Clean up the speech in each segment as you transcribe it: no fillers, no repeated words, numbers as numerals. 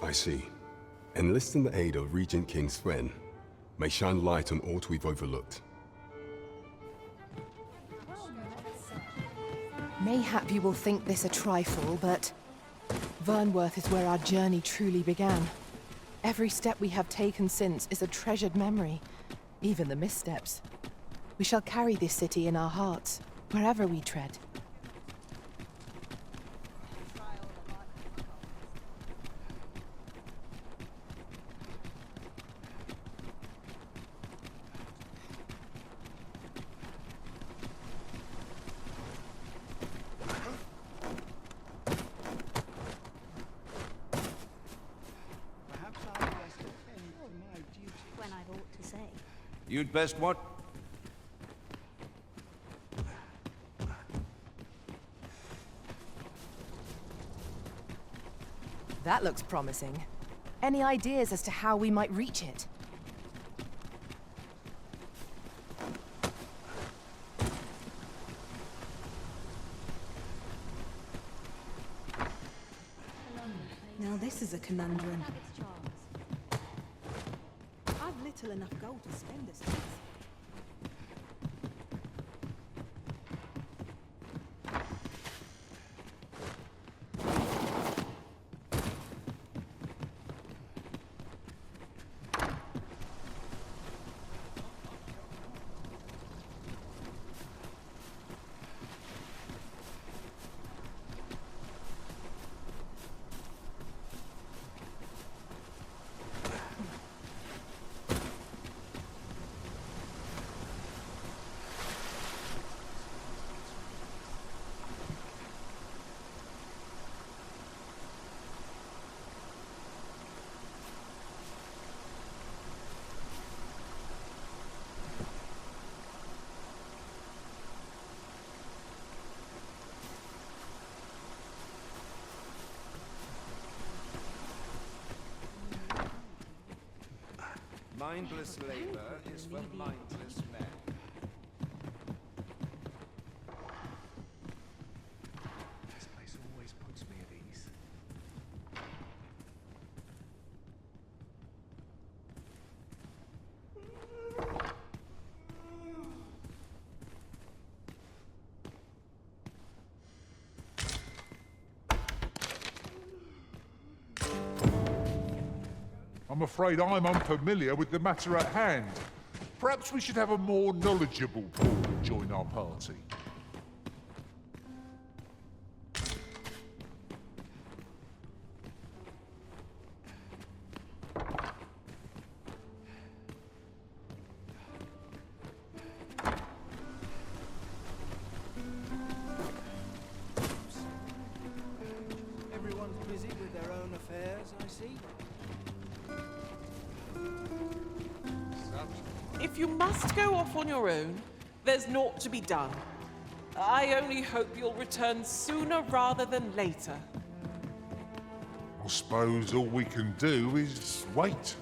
I see. Enlisting the aid of Regent King Sven may shine light on aught we've overlooked. Mayhap you will think this a trifle, but Vernworth is where our journey truly began. Every step we have taken since is a treasured memory, even the missteps. We shall carry this city in our hearts, wherever we tread. You'd best what? That looks promising. Any ideas as to how we might reach it? Now this is a conundrum. I've little enough gold to spend this month. Mindless labor is for mindless men. This place always puts me at ease. I'm afraid I'm unfamiliar with the matter at hand. Perhaps we should have a more knowledgeable Paul join our party. Everyone's busy with their own affairs, I see. If you must go off on your own, there's naught to be done. I only hope you'll return sooner rather than later. I suppose all we can do is wait.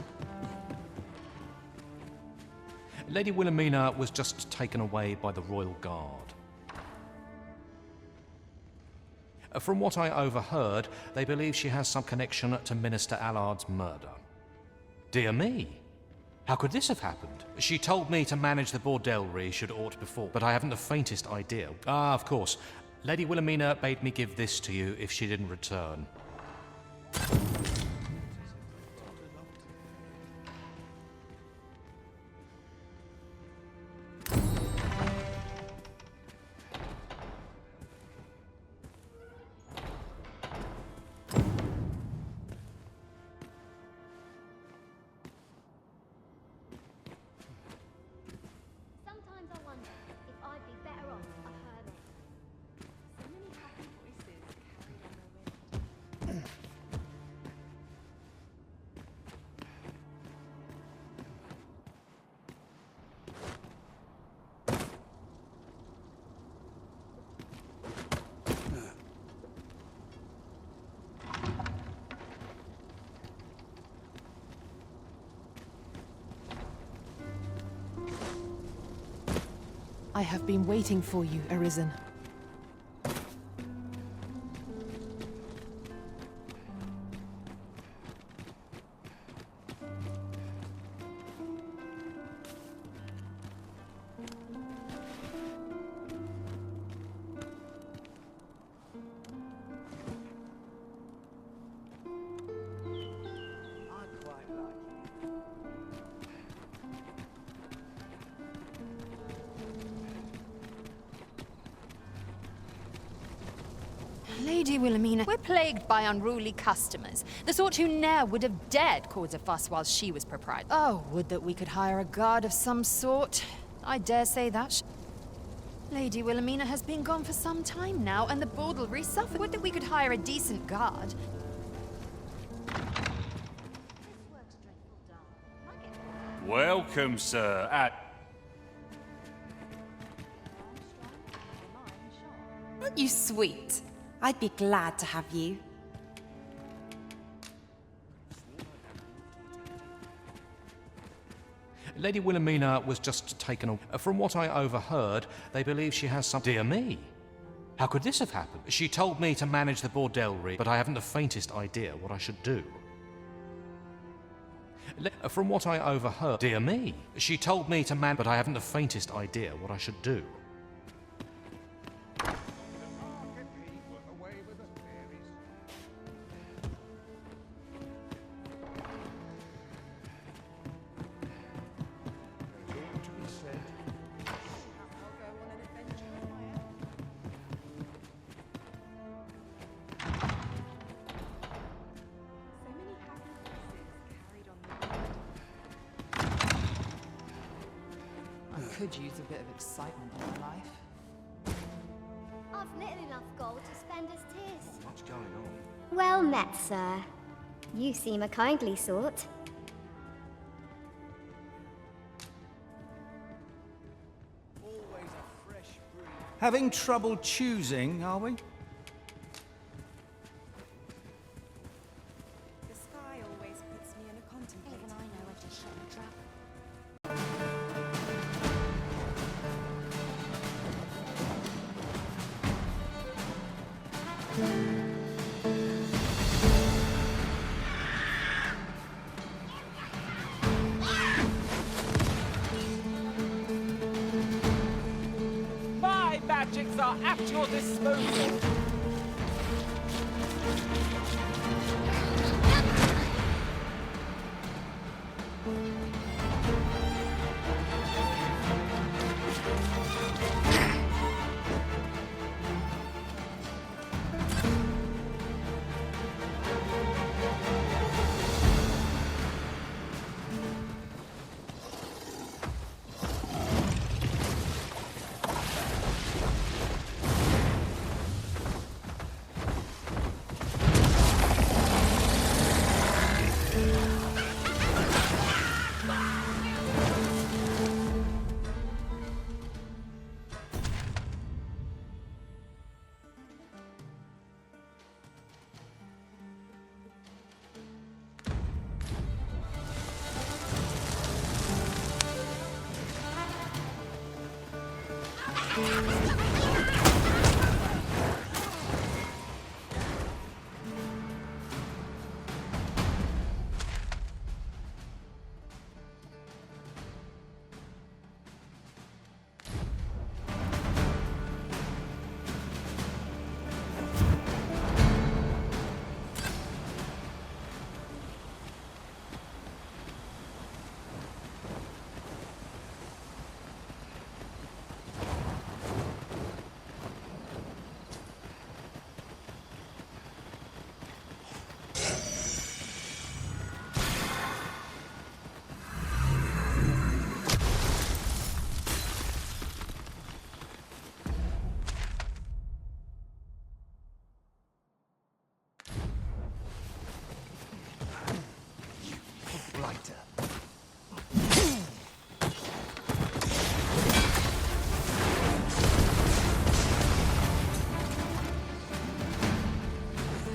Lady Wilhelmina was just taken away by the Royal Guard. From what I overheard, they believe she has some connection to Minister Allard's murder. Dear me! How could this have happened? She told me to manage the bordelry should aught befall, but I haven't the faintest idea. Ah, of course. Lady Wilhelmina bade me give this to you if she didn't return. I have been waiting for you, Arisen. Lady Wilhelmina, we're plagued by unruly customers, the sort who ne'er would have dared cause a fuss while she was proprietor. Oh, would that we could hire a guard of some sort. I dare say that. Lady Wilhelmina has been gone for some time now, and the Bordelry suffered. Would that we could hire a decent guard. Welcome, sir. Aren't you sweet? I'd be glad to have you. Lady Wilhelmina was just taken away. From what I overheard, they believe she has some... Dear me! How could this have happened? She told me to manage the bordelry, but I haven't the faintest idea what I should do. From what I overheard... Dear me! She told me to but I haven't the faintest idea what I should do. I could use a bit of excitement in my life. I've little enough gold to spend as 'tis. What's going on? Well met, sir. You seem a kindly sort. Always a fresh breeze. Having trouble choosing, are we? The sky always puts me in a contemplative. Even I know when to shut the trap. My magics are at your disposal.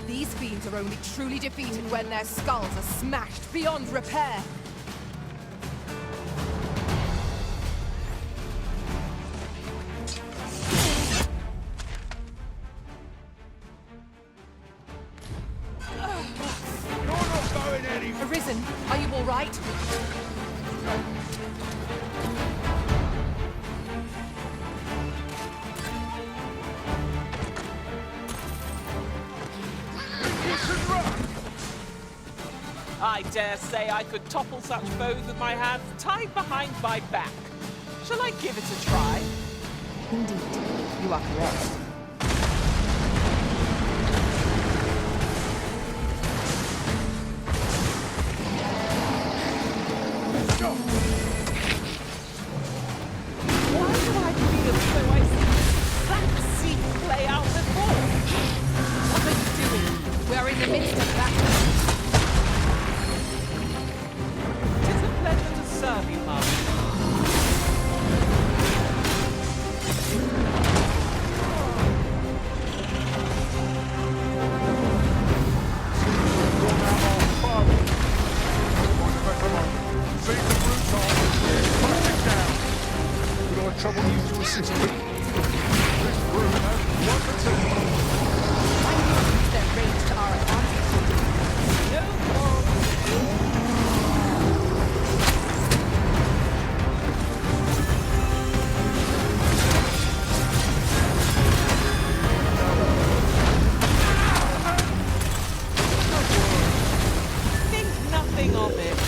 These fiends are only truly defeated when their skulls are smashed beyond repair. Arisen, are you all right? I dare say I could topple such foes with my hands tied behind my back. Shall I give it a try? Indeed, you are correct. the midst of battle. Tis a pleasure to serve you, Master. Trouble you to assist me. This room has one material. Why do you use their rage to our advantage? Think nothing of it.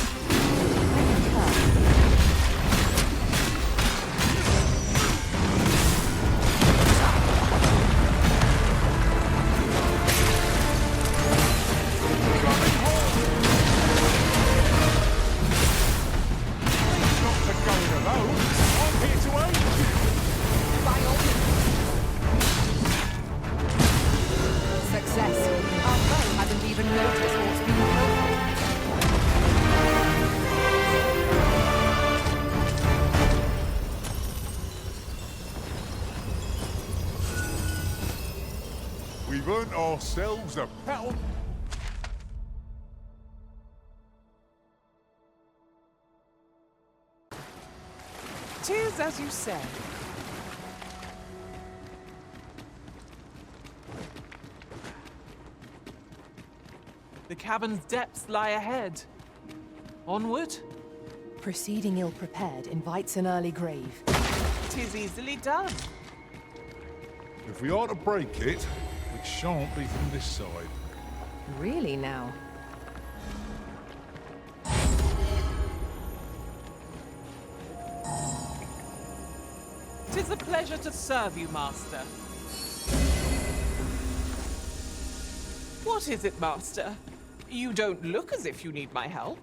We've earned ourselves a pat on... Tis as you say. The cavern's depths lie ahead. Onward? Proceeding ill-prepared invites an early grave. 'Tis easily done. If we are to break it, it shan't be from this side. Really now? Tis a pleasure to serve you, Master. What is it, Master? You don't look as if you need my help.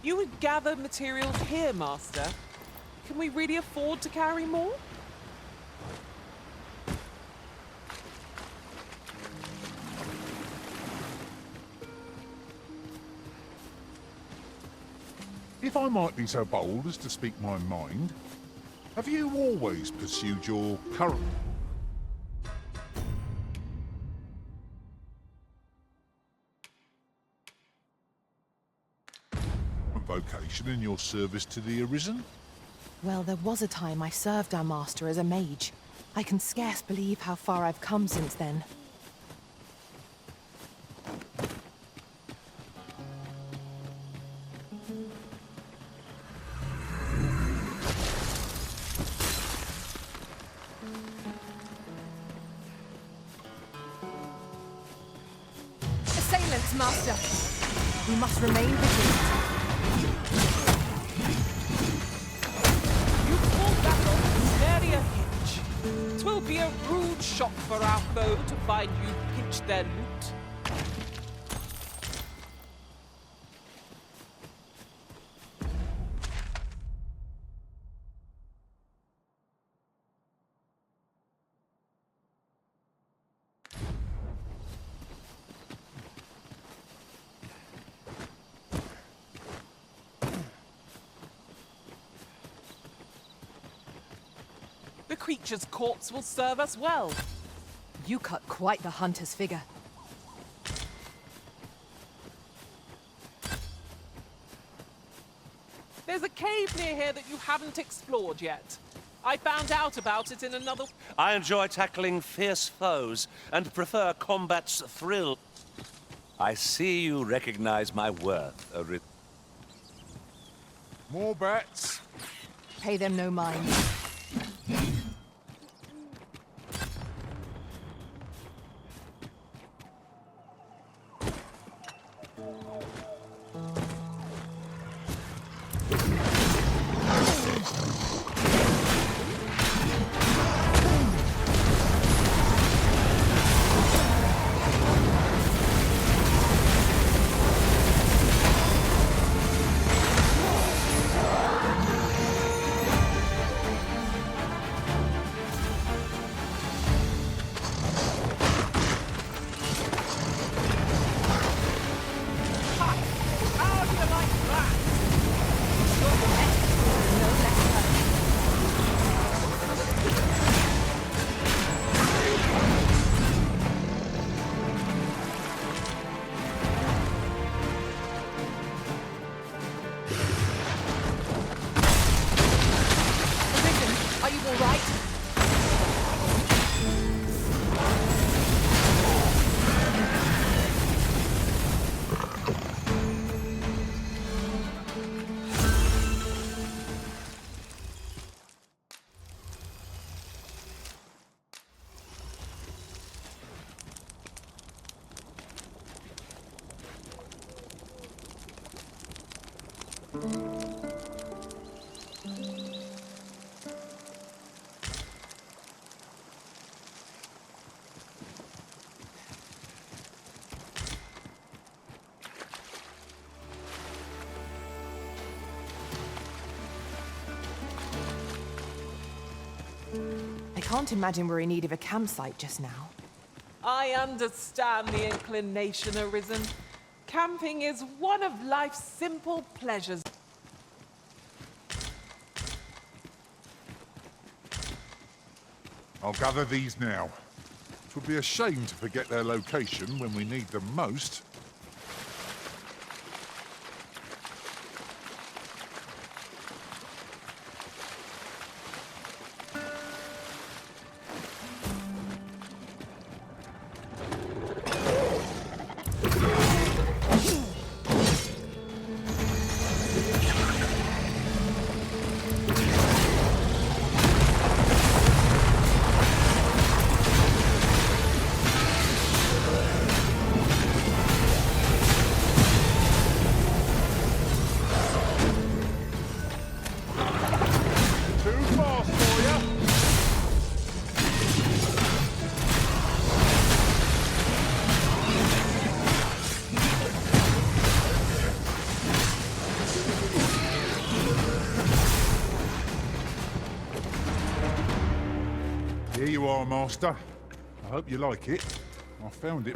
You would gather materials here, Master. Can we really afford to carry more? If I might be so bold as to speak my mind, have you always pursued your current vocation in your service to the Arisen? Well, there was a time I served our master as a mage. I can scarce believe how far I've come since then. Assailants, Master! We must remain vigilant. Nary a hitch. 'Twill be a rude shock for our foe to find you pinch their loot. The creature's corpse will serve us well. You cut quite the hunter's figure. There's a cave near here that you haven't explored yet. I found out about it in another... I enjoy tackling fierce foes and prefer combat's thrill. I see you recognize my worth, More bats? Pay them no mind. can't imagine we're in need of a campsite just now. I understand the inclination, Arisen. Camping is one of life's simple pleasures. I'll gather these now. It would be a shame to forget their location when we need them most. Here you are, Master. I hope you like it. I found it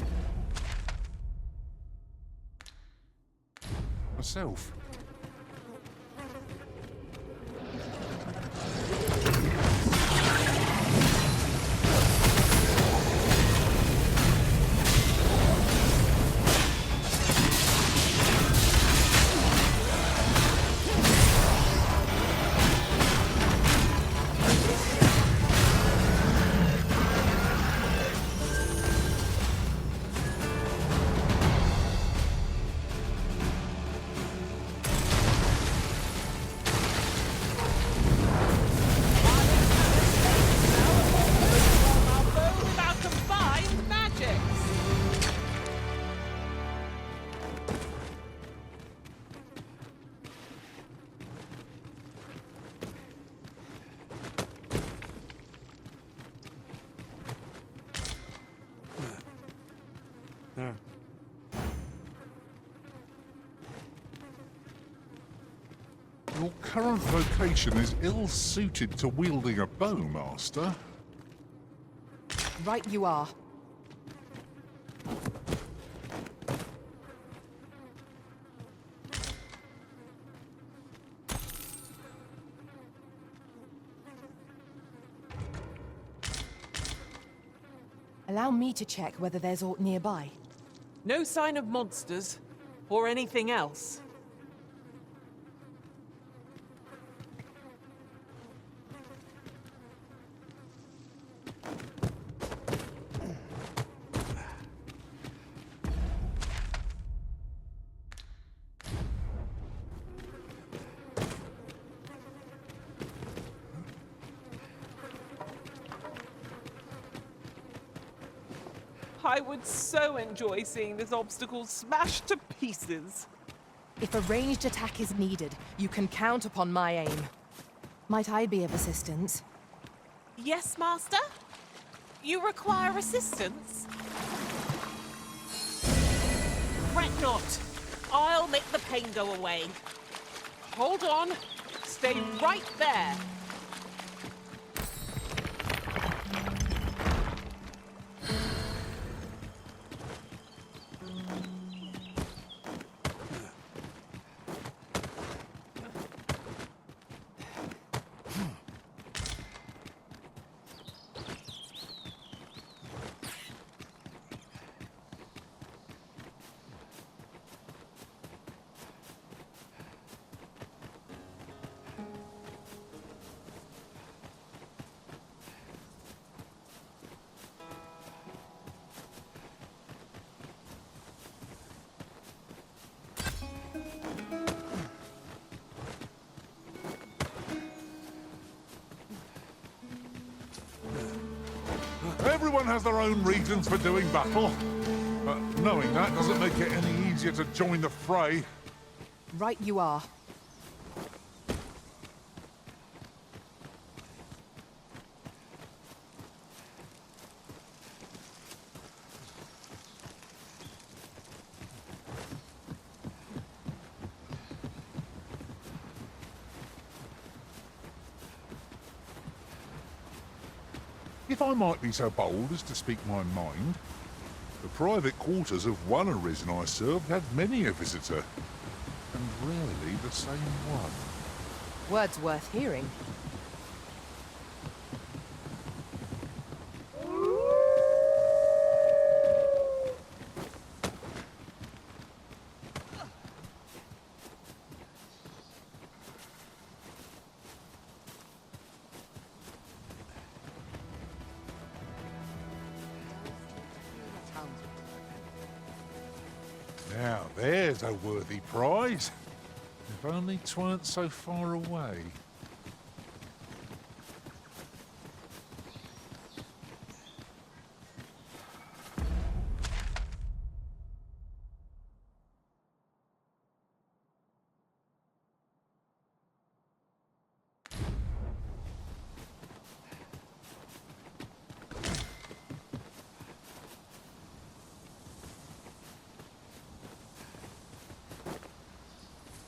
myself. Your current vocation is ill-suited to wielding a bow, Master. Right you are. Allow me to check whether there's aught nearby. No sign of monsters or anything else. I would so enjoy seeing this obstacle smashed to pieces. If a ranged attack is needed, you can count upon my aim. Might I be of assistance? Yes, Master? You require assistance? Fret not. I'll make the pain go away. Hold on. Stay right there. Everyone has their own reasons for doing battle, but knowing that doesn't make it any easier to join the fray. Right you are. If I might be so bold as to speak my mind, the private quarters of one Arisen I served had many a visitor, and rarely the same one. Words worth hearing. Now there's a worthy prize. If only 'tweren't so far away.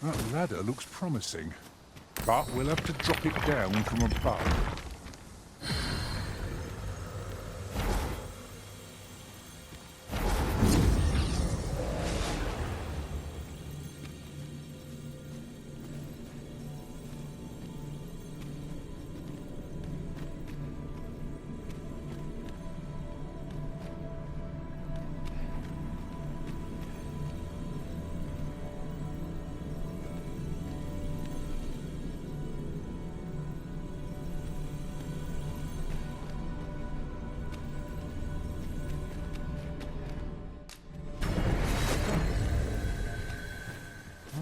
That ladder looks promising, but we'll have to drop it down from above.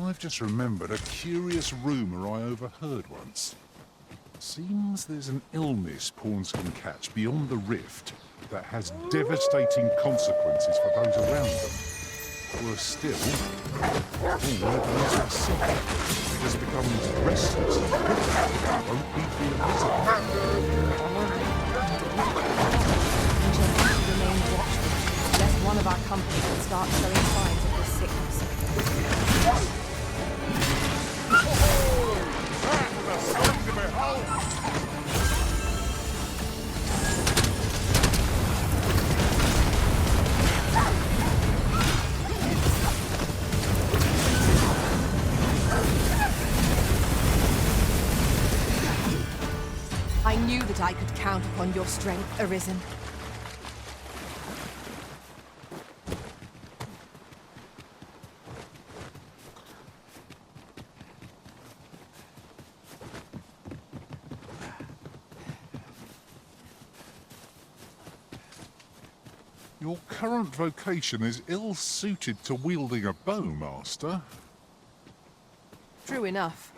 I've just remembered a curious rumour I overheard once. Seems there's an illness pawns can catch beyond the rift that has devastating consequences for those around them. Worse still, all those are sick. It just becomes restless and quick. Won't be invisible. Remain watchful, lest one of our company will start showing signs of this sickness. I knew that I could count upon your strength, Arisen. Your current vocation is ill-suited to wielding a bow, Master. True enough.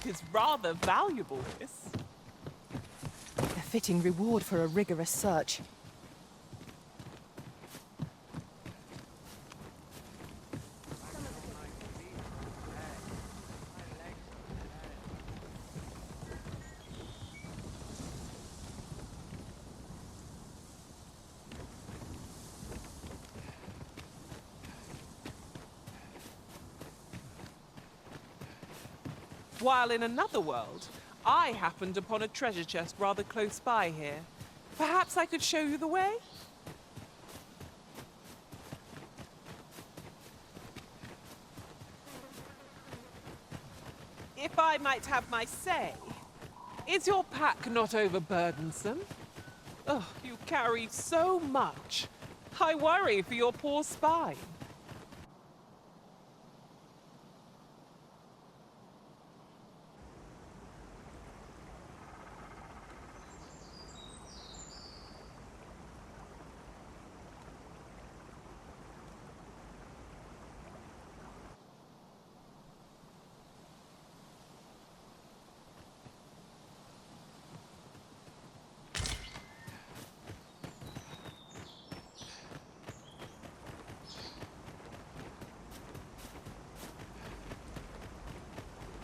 It's rather valuable, this. A fitting reward for a rigorous search. while in another world, I happened upon a treasure chest rather close by here. Perhaps I could show you the way? If I might have my say, is your pack not overburdensome? Oh, you carry so much. I worry for your poor spine.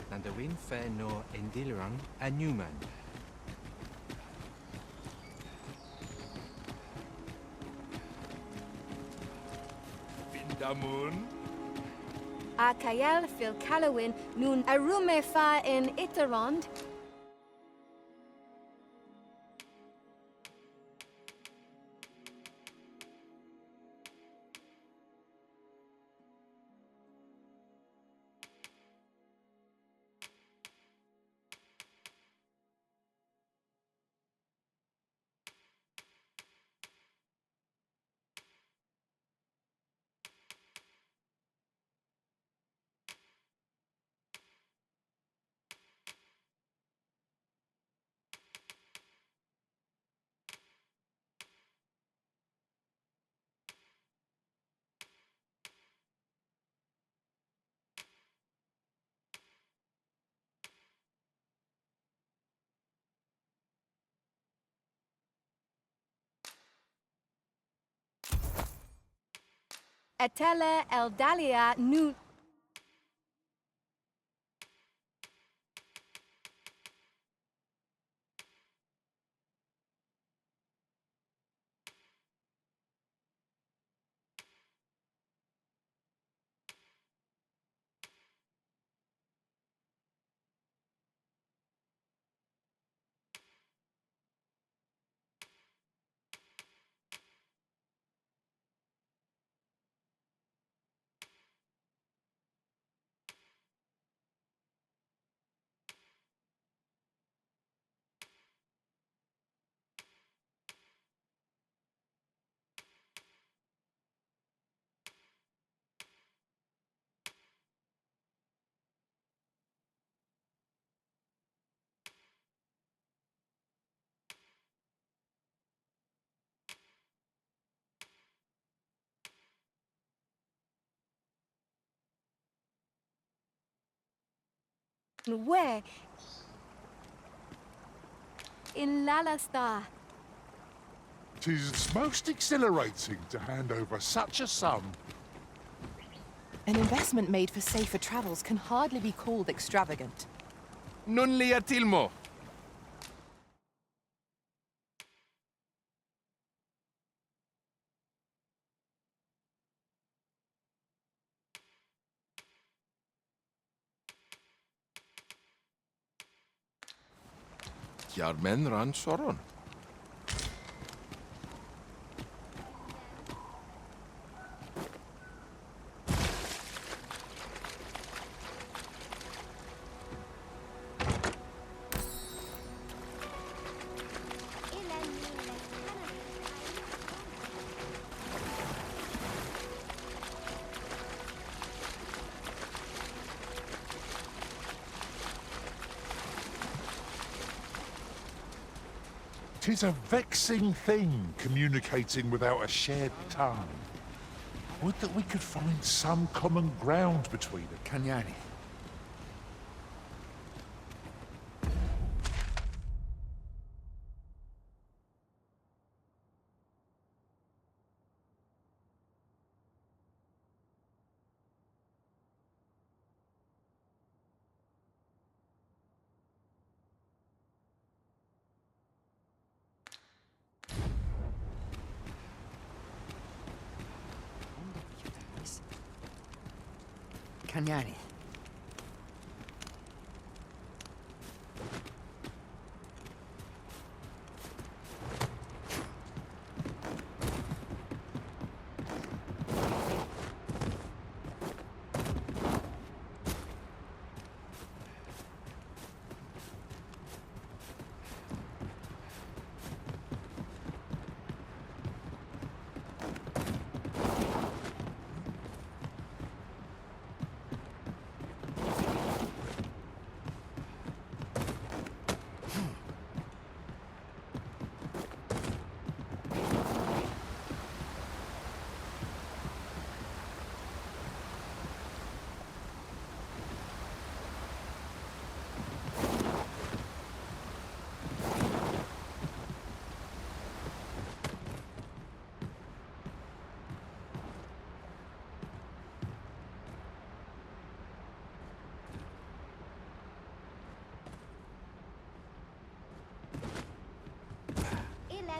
And the wind fair no Endilran a Newman. Vindamun. A Kael fil Calowin nun arume fa in Iterond. Etele Eldalia nun. Where? In Lalasta. 'Tis most exhilarating to hand over such a sum. An investment made for safer travels can hardly be called extravagant. Non lia tilmo. Jarmen ran soron. Tis a vexing thing communicating without a shared tongue. Would that we could find some common ground between us. Kanyani. Kanyani.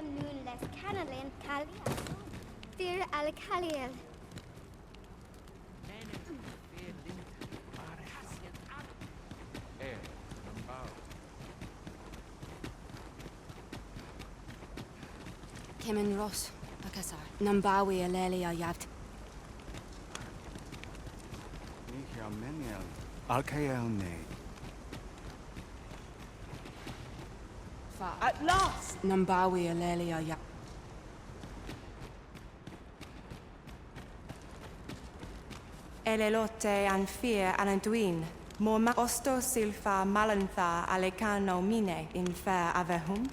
nun les canalin calia. Fear al caliel. Kemen Ross, Akasar. Nambawi aleli ayaft. Michael Meniel. Alkael ne. At last! Nambawi aleli ayaft. Elelote an fear ananduin. Morma osto silfa malantha alecano mine in fair avehum.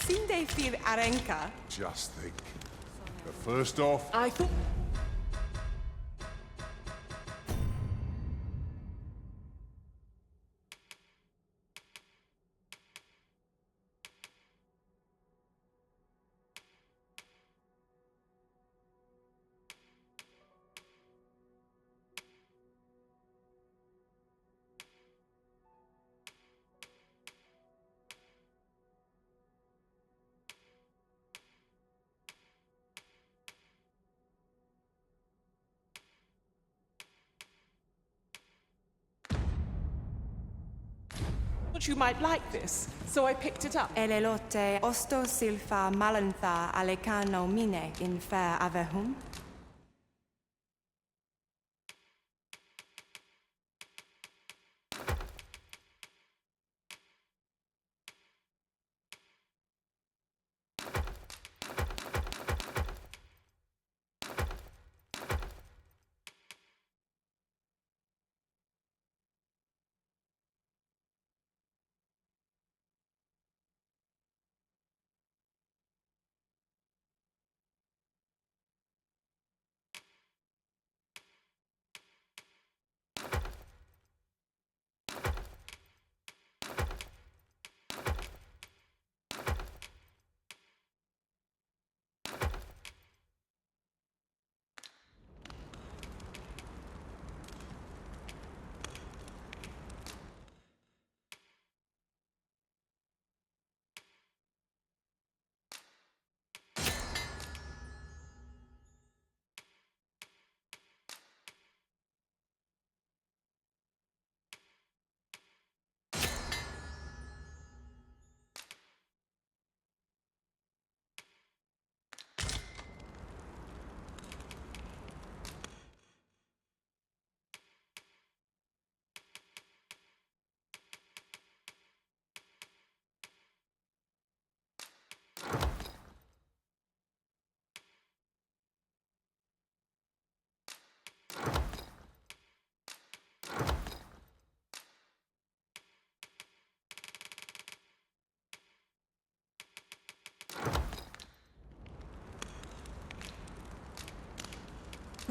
Sinde fir arenka. Just think. But first off, I thought... you might like this, so I picked it up. Elelote osto silfa malantha alecano mine in fair avehum.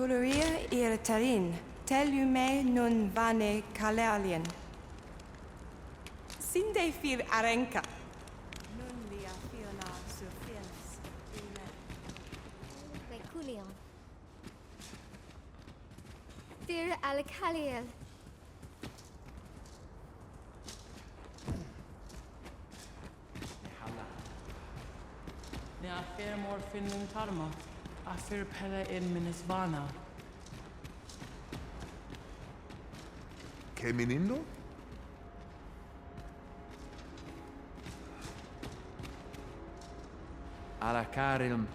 Pulurir ir tarin, telume nun vane kalerlien. Sinde fil arenka. Nun lia filna surfins. Veculion. Fir Alcaliel. Ne affair mor finnin tarma. Affair pella in minisvana. Keminindo? Alacarilm.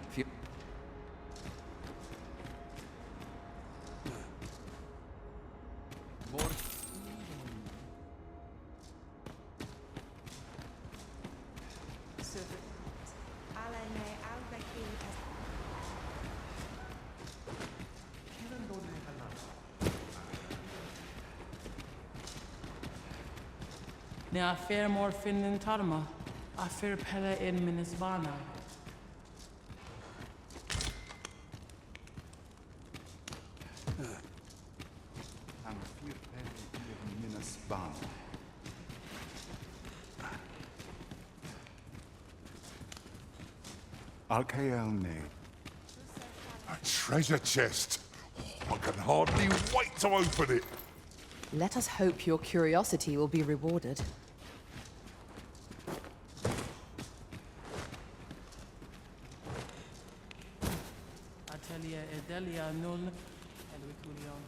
Ne affair mor finnin tarma. Affair pella in minisvana. Archery. A treasure chest. Oh, I can hardly wait to open it. Let us hope your curiosity will be rewarded. Atelier Edelia null. Elviculion.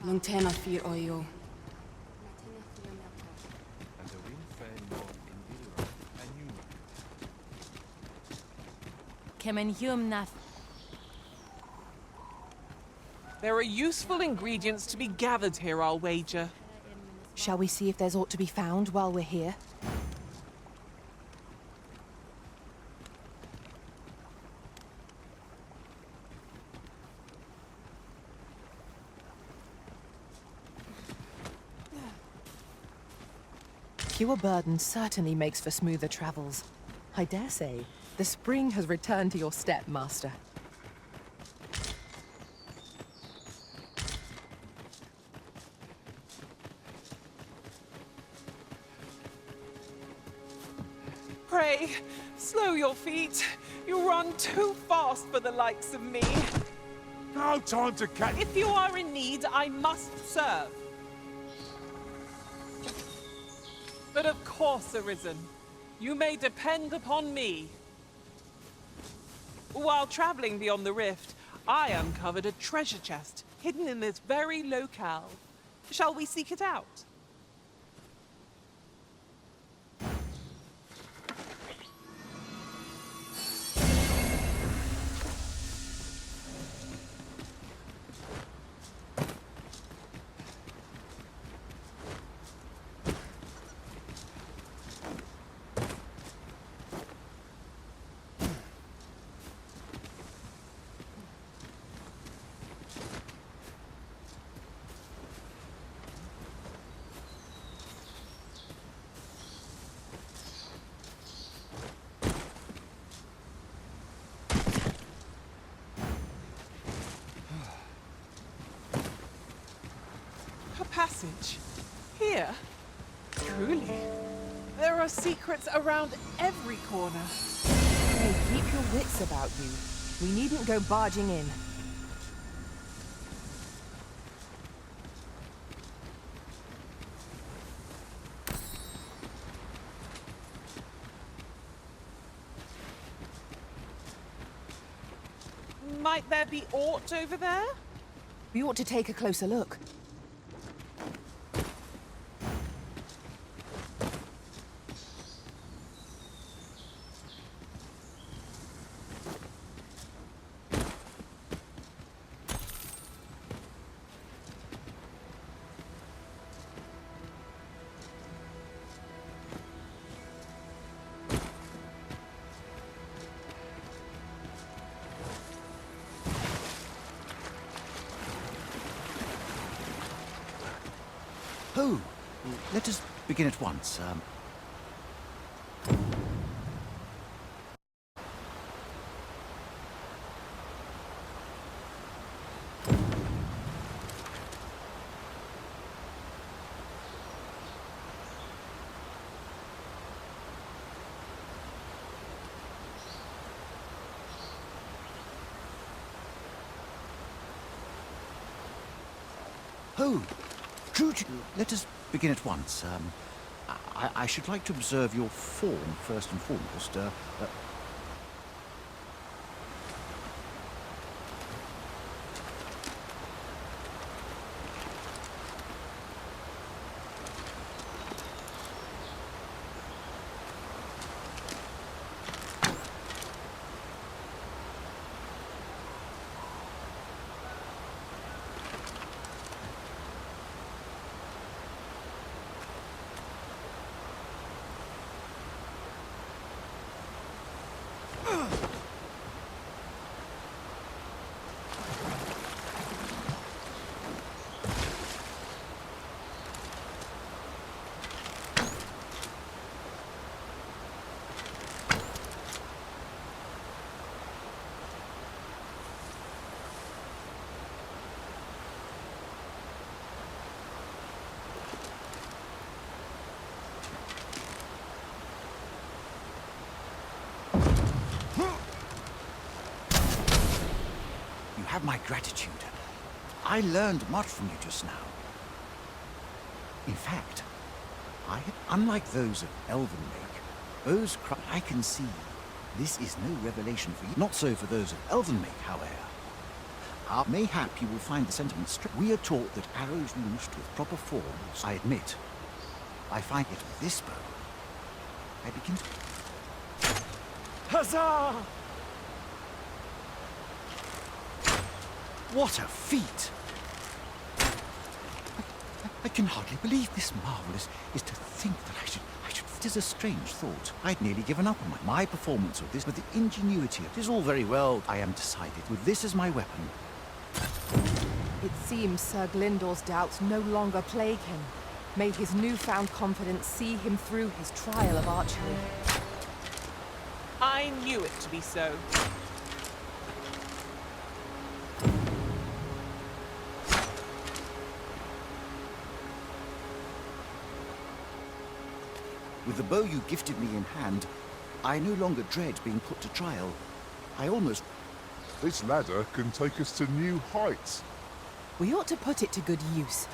Montana fir oyo. Kemenhum nath. There are useful ingredients to be gathered here, I'll wager. Shall we see if there's aught to be found while we're here? Fewer burden certainly makes for smoother travels. I dare say, the spring has returned to your step, Master. Pray, slow your feet. You run too fast for the likes of me. No time to catch. If you are in need, I must serve. But of course, Arisen, you may depend upon me. While traveling beyond the rift, I uncovered a treasure chest hidden in this very locale. Shall we seek it out? Passage. Here? Truly. There are secrets around every corner. Hey, keep your wits about you. We needn't go barging in. Might there be aught over there? We ought to take a closer look. Oh, let us begin at once. Oh, true. Let us begin at once. I should like to observe your form first and foremost. You have my gratitude. I learned much from you just now. In fact, unlike those of Elven make, I can see this is no revelation for you. Not so for those of Elven make, however. Mayhap you will find the sentiment straight. We are taught that arrows loosed with proper forms. I admit, I find it with this bow. I begin to... Huzzah! What a feat! I can hardly believe this marvelous is to think that I should... It is a strange thought. I'd nearly given up on my performance of this, but the ingenuity of it is all very well. I am decided. With this as my weapon. It seems Sir Glyndor's doubts no longer plague him. May his newfound confidence see him through his trial of archery. I knew it to be so. With the bow you gifted me in hand, I no longer dread being put to trial. I almost... This ladder can take us to new heights. We ought to put it to good use.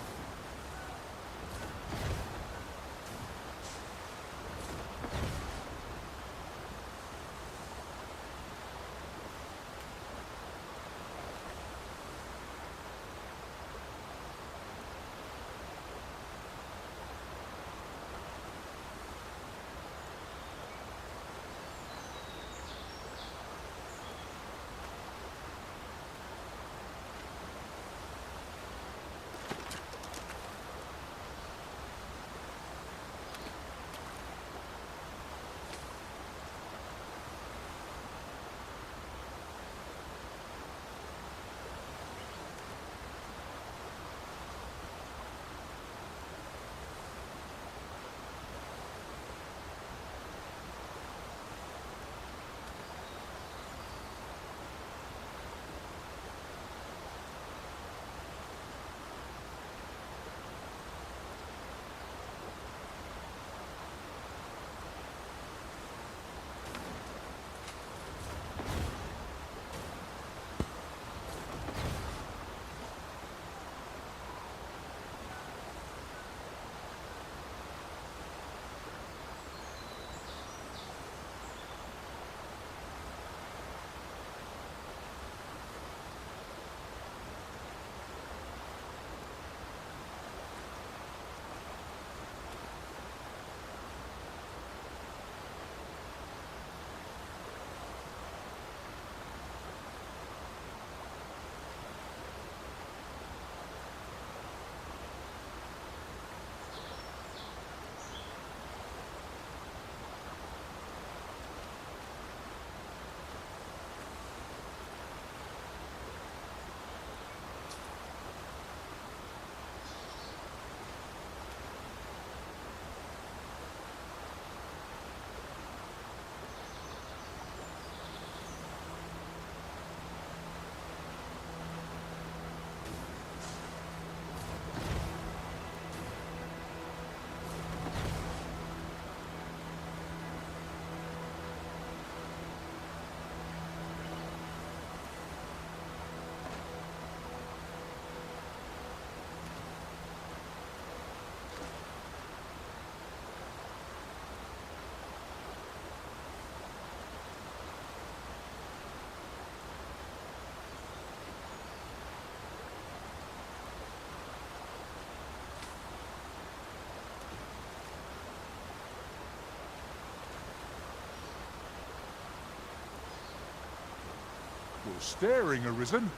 staring, Arisen.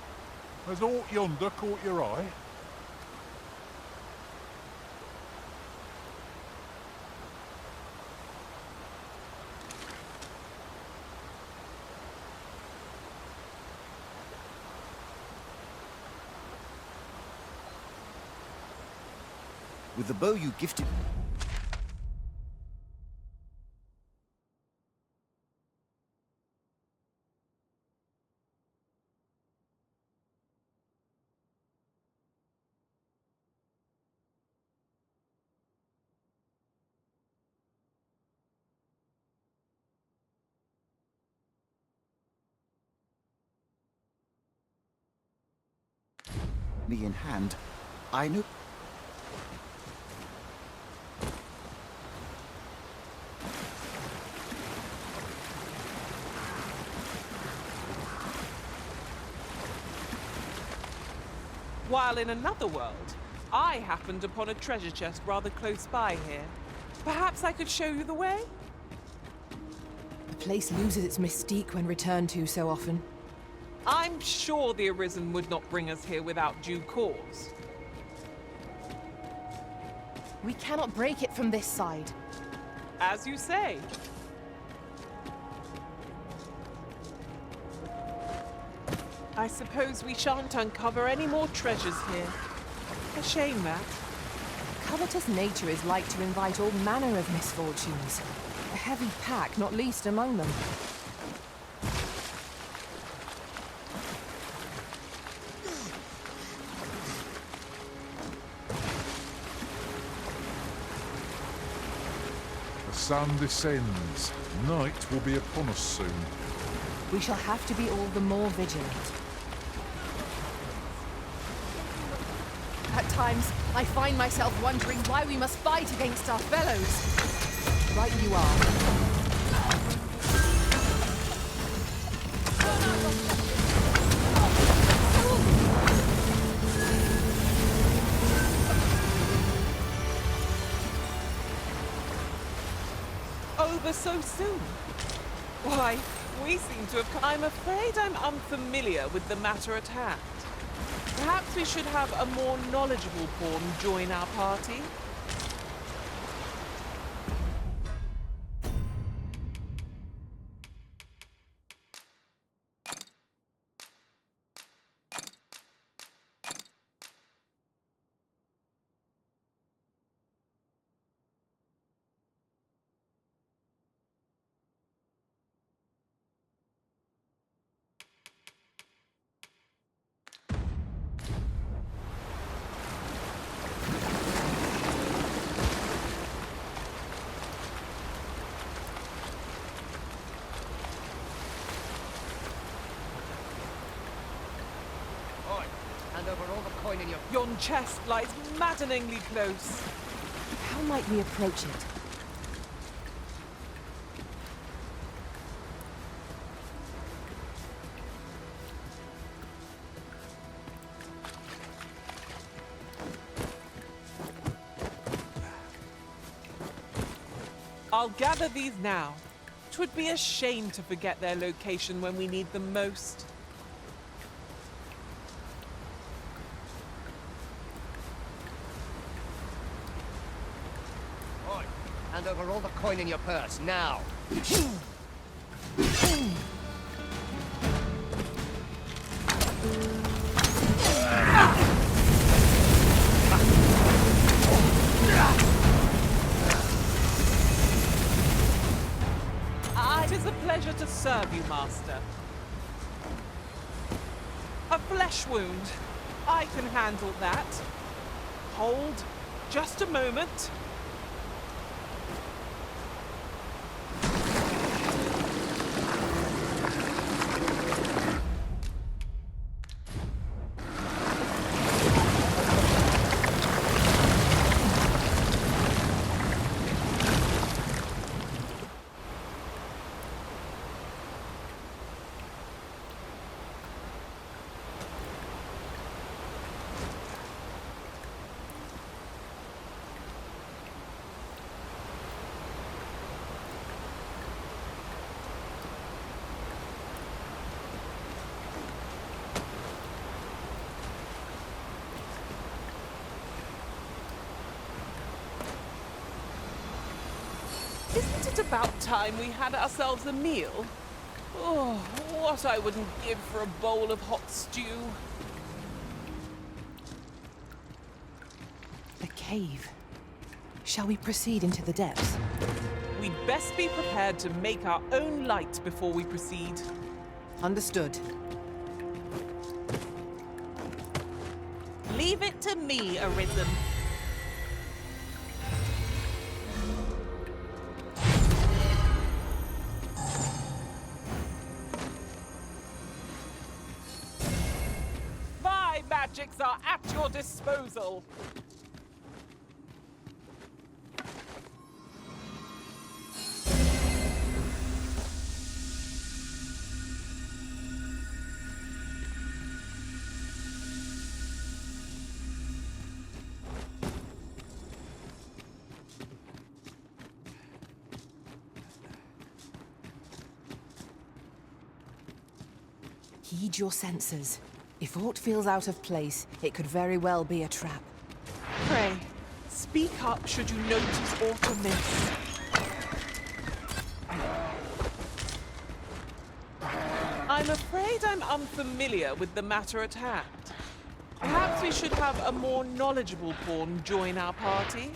Has aught yonder caught your eye? With the bow you gifted me in hand, I knew. While in another world, I happened upon a treasure chest rather close by here. Perhaps I could show you the way? The place loses its mystique when returned to so often. I'm sure the Arisen would not bring us here without due cause. We cannot break it from this side. As you say. I suppose we shan't uncover any more treasures here. A shame that. Covetous nature is like to invite all manner of misfortunes. A heavy pack, not least among them. The sun descends. Night will be upon us soon. We shall have to be all the more vigilant. At times, I find myself wondering why we must fight against our fellows. Right you are. Over so soon? Why, we seem to have... I'm afraid I'm unfamiliar with the matter at hand. Perhaps we should have a more knowledgeable pawn join our party? Hand over all the coin in your... Yon chest lies maddeningly close. How might we approach it? I'll gather these now. 'Twould be a shame to forget their location when we need them most. Oi, hand over all the coin in your purse, now! It is a pleasure to serve you, Master. A flesh wound. I can handle that. Hold. Just a moment. Isn't it about time we had ourselves a meal? Oh, what I wouldn't give for a bowl of hot stew. A cave. Shall we proceed into the depths? We'd best be prepared to make our own light before we proceed. Understood. Leave it to me, Arisen. My magics are at your disposal. Heed your senses. If aught feels out of place, it could very well be a trap. Pray, speak up should you notice aught amiss. I'm afraid I'm unfamiliar with the matter at hand. Perhaps we should have a more knowledgeable pawn join our party.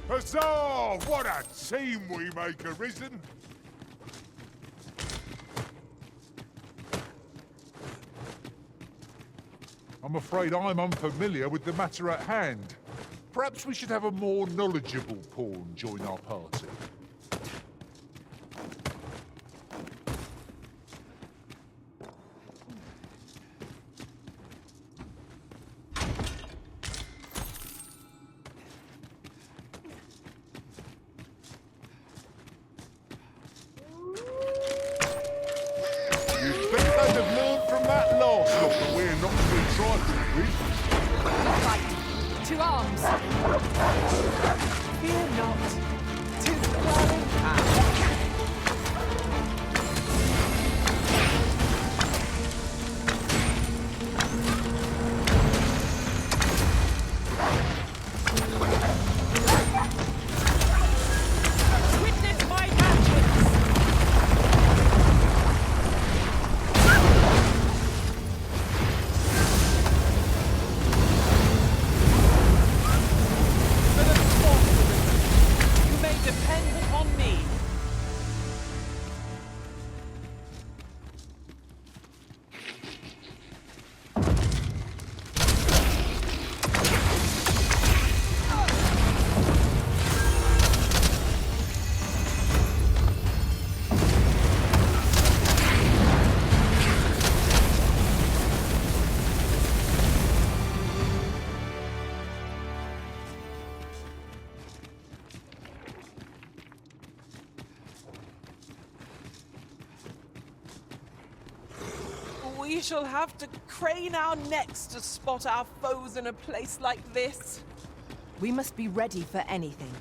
Huzzah! What a team we make, Arisen! I'm afraid I'm unfamiliar with the matter at hand. Perhaps we should have a more knowledgeable pawn join our party. To arms! Fear not, 'tis well in hand. Witness my magics! Depend upon me. We shall have to crane our necks to spot our foes in a place like this. We must be ready for anything.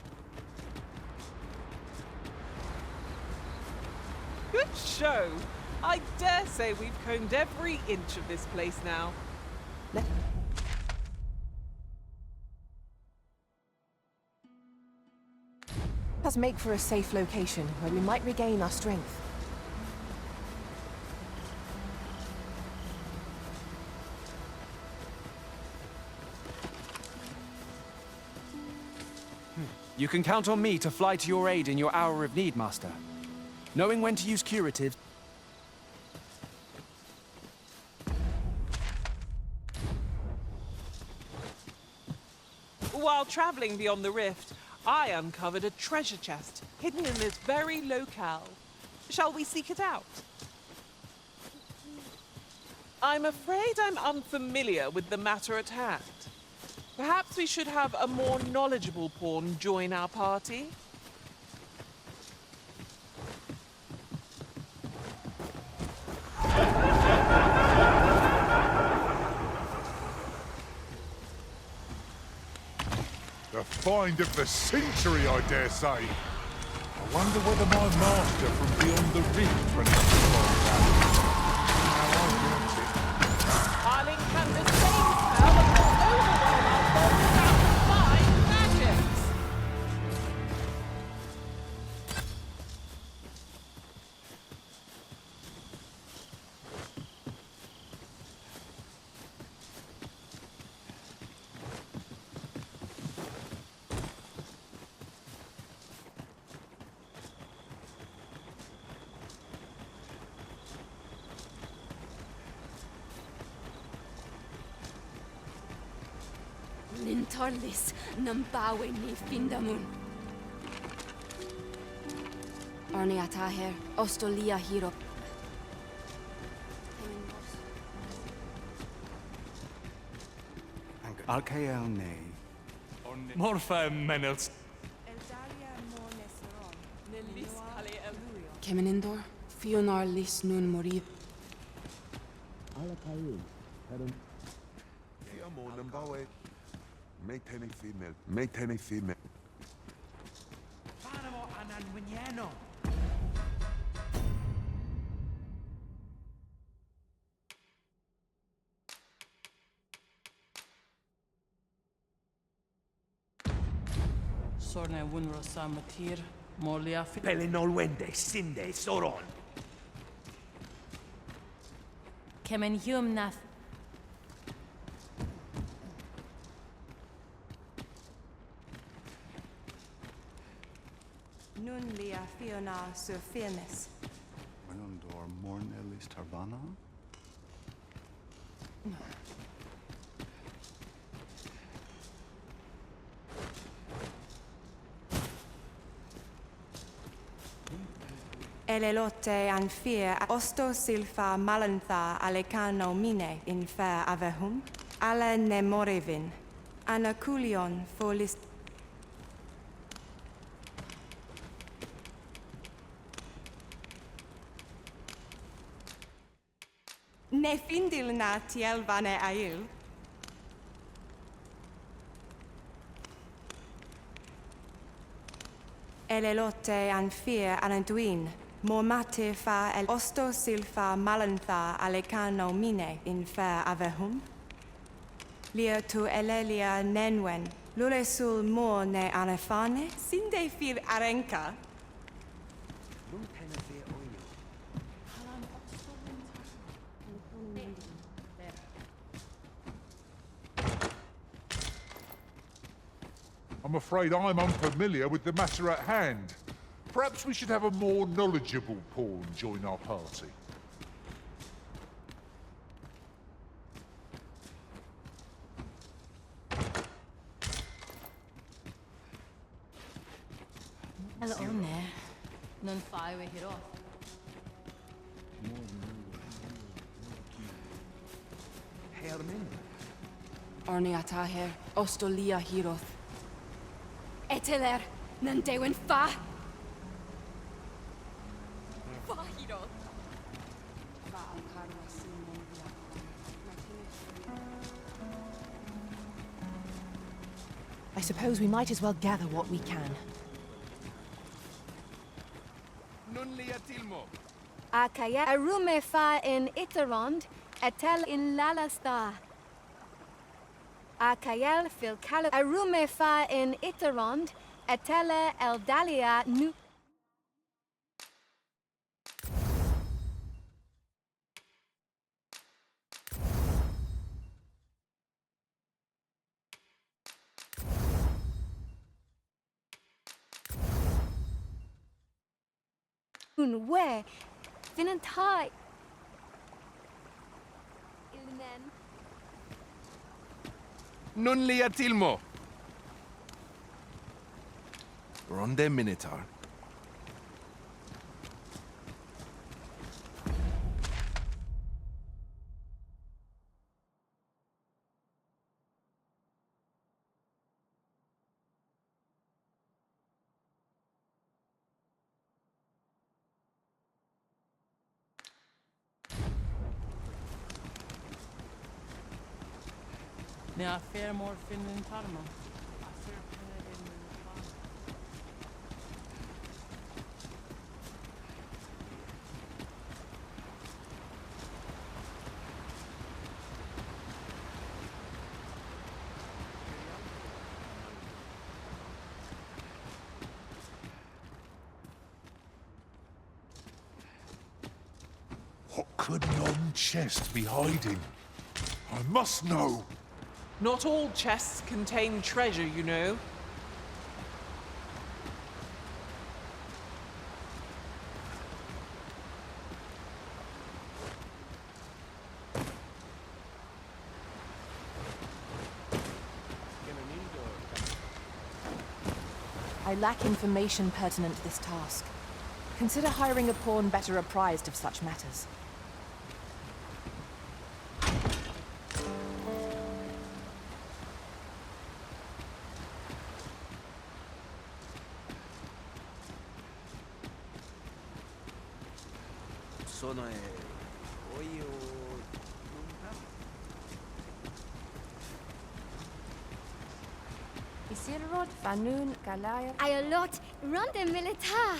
Good show. I dare say we've combed every inch of this place now. Let us make for a safe location where we might regain our strength. You can count on me to fly to your aid in your hour of need, Master. Knowing when to use curatives. While traveling beyond the rift, I uncovered a treasure chest hidden in this very locale. Shall we seek it out? I'm afraid I'm unfamiliar with the matter at hand. Perhaps we should have a more knowledgeable pawn join our party? The find of the century, I dare say. I wonder whether my master from beyond the rift when it's found out. I'll encounter the same spell that will overwhelm our foes without divine magics. Lintorlis, Nambawe ni Findamun. Arni Ataher, Ostolia Hiro. Archery ne. Morpha Menels. Kemenindor, Fionar Lis Nun Mori. Maintain female. Fanamo anan winyano. Sorne Wunro Samatir, Morlia Pelinolwende, Sinde, Soron. Kemen Humnath. Nun lia Fiona sur firmes. Wenundor Mornelis Tarvana? Elelote anfir osto silfa malantha alecano mine in fair avehum. Ala ne morevin. Anaculion folis. Ne findilna tielvane ail. Elelote anfir ananduin. Mormate fa el osto silfa malantha alecano mine in fair avehum. Lia tu elelia nenwen. Lule sul mor ne anefane. Sinde fir arenka. I'm afraid I'm unfamiliar with the matter at hand. Perhaps we should have a more knowledgeable pawn join our party. Hello, Nun fire hit off. Arni Ataher, Ostolia Hiroth. Eteler, Nandewen Fa. Fahiro. I suppose we might as well gather what we can. Akaya Arume Fa in Iterond, Etel in Lalasta. Akayel fil Kalo Arume Fa in Iterond, Etele Eldalia Nu. Un where? Finan tai. Ilnen. Non lia tilmo. Ronde Minotaur. Ne a fair more Finland tarma. A fair pella in Minnesvana. What could yon chest be hiding? I must know. Not all chests contain treasure, you know. I lack information pertinent to this task. Consider hiring a pawn better apprised of such matters. Isirrod fanun galaya. Ayolot ronde militar.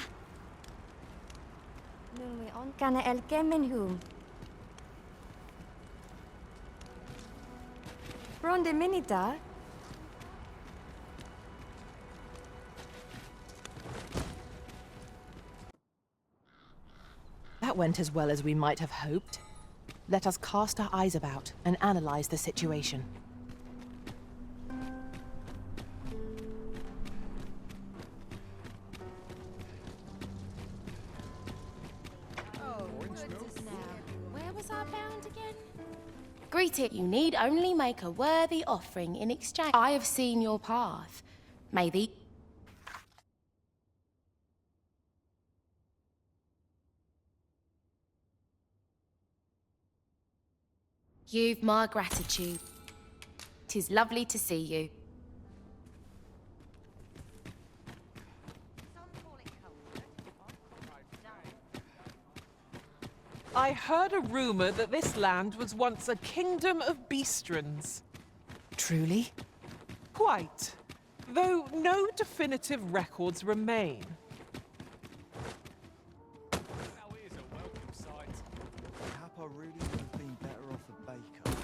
Nun we on kana el kemenhum. Ronde minita. That went as well as we might have hoped. Let us cast our eyes about and analyze the situation. Where was I bound again? Greet it. You need only make a worthy offering in exchange. I have seen your path. May the... You've my gratitude. 'Tis lovely to see you. I heard a rumor that this land was once a kingdom of beastrons. Truly? Quite. Though no definitive records remain. Papa really would have been better off a baker.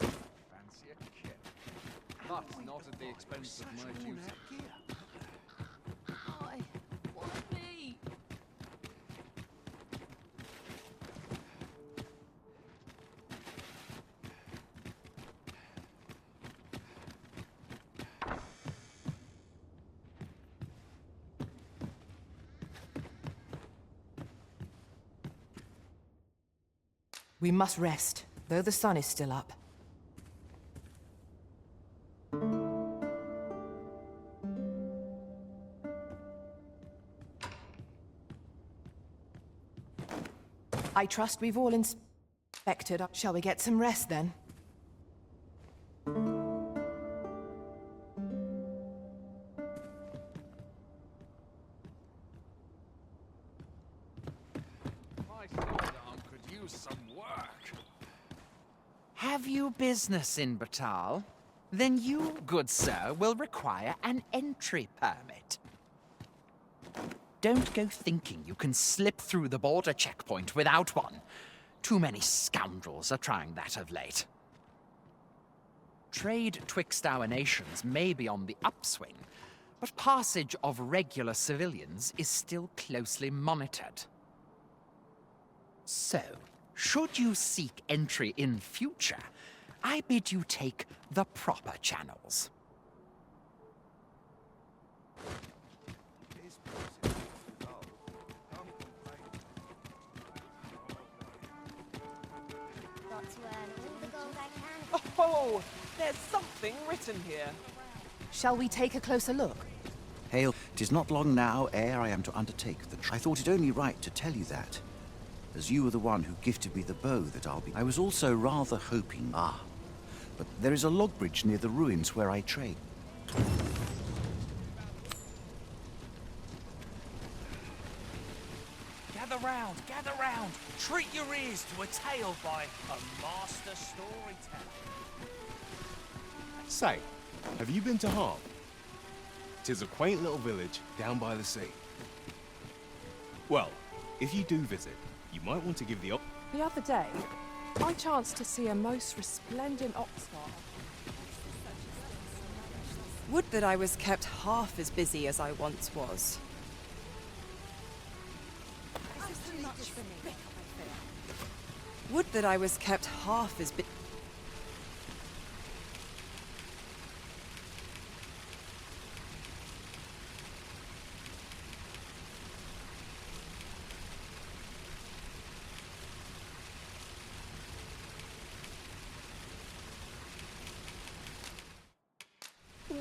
Fancy a kip. But not at the expense of my duty. Why me? We must rest, though the sun is still up. I trust we've all inspected. Shall we get some rest then? My forearm could use some work. Have you business in Batal? Then you, good sir, will require an entry permit. Don't go thinking you can slip through the border checkpoint without one. Too many scoundrels are trying that of late. Trade twixt our nations may be on the upswing, but passage of regular civilians is still closely monitored. So, should you seek entry in future, I bid you take the proper channels. Oh, there's something written here. Shall we take a closer look? Hail, 'tis not long now ere I am to undertake the I thought it only right to tell you that, as you were the one who gifted me the bow that I'll be. I was also rather hoping. But there is a log bridge near the ruins where I trade. Gather round. Treat your ears to a tale by a master storyteller. Say, have you been to Harp? 'Tis a quaint little village down by the sea. Well, if you do visit, you might want to give the The other day, I chanced to see a most resplendent oxcart. Would that I was kept half as busy as I once was. Would that I was kept half as busy.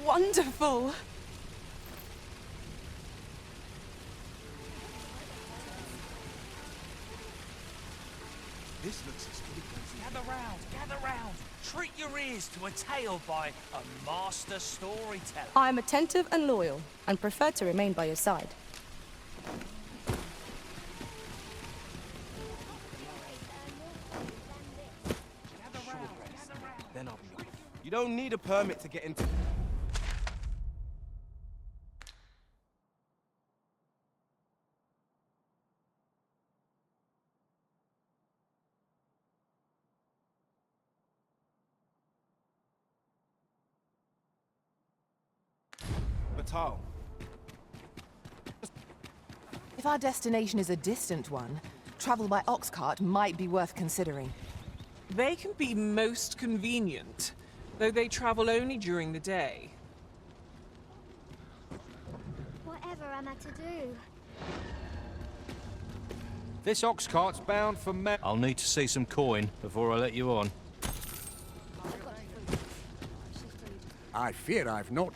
Wonderful! This looks as good as Gather round. Treat your ears to a tale by a master storyteller. I am attentive and loyal, and prefer to remain by your side. Then I'll be off. You don't need a permit to get into... Batal. If our destination is a distant one, travel by ox cart might be worth considering. They can be most convenient, though they travel only during the day. Whatever am I to do? This ox cart's bound for I'll need to see some coin before I let you on. I fear I've not...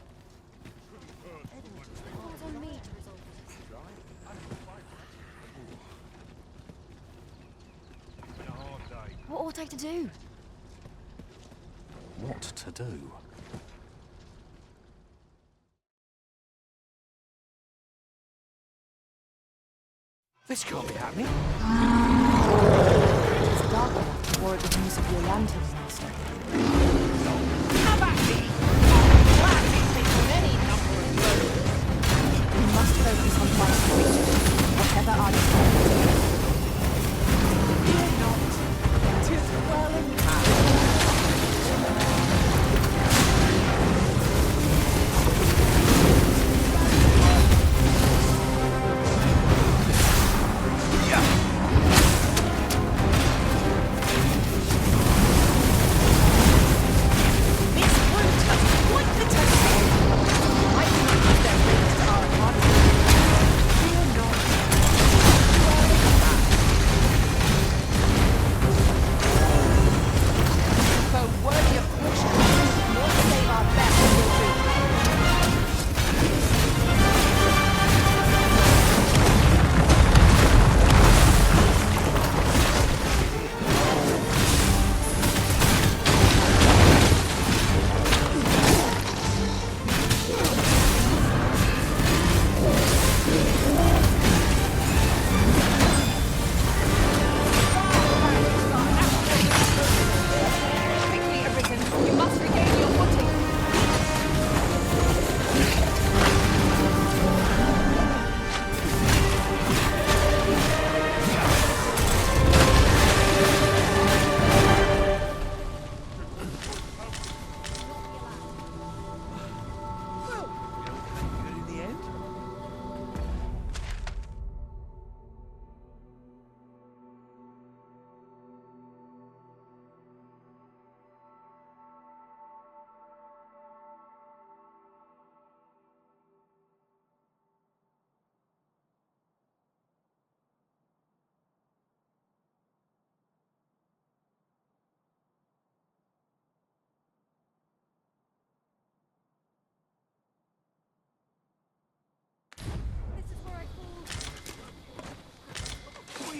What ought I to do? What to do? This can't be happening. It's dark enough for it with use of your lantern, Master. Have at me! Any number of blows. We must focus on finding wisdom, whatever our desire. Fear not. 'Tis well in hand.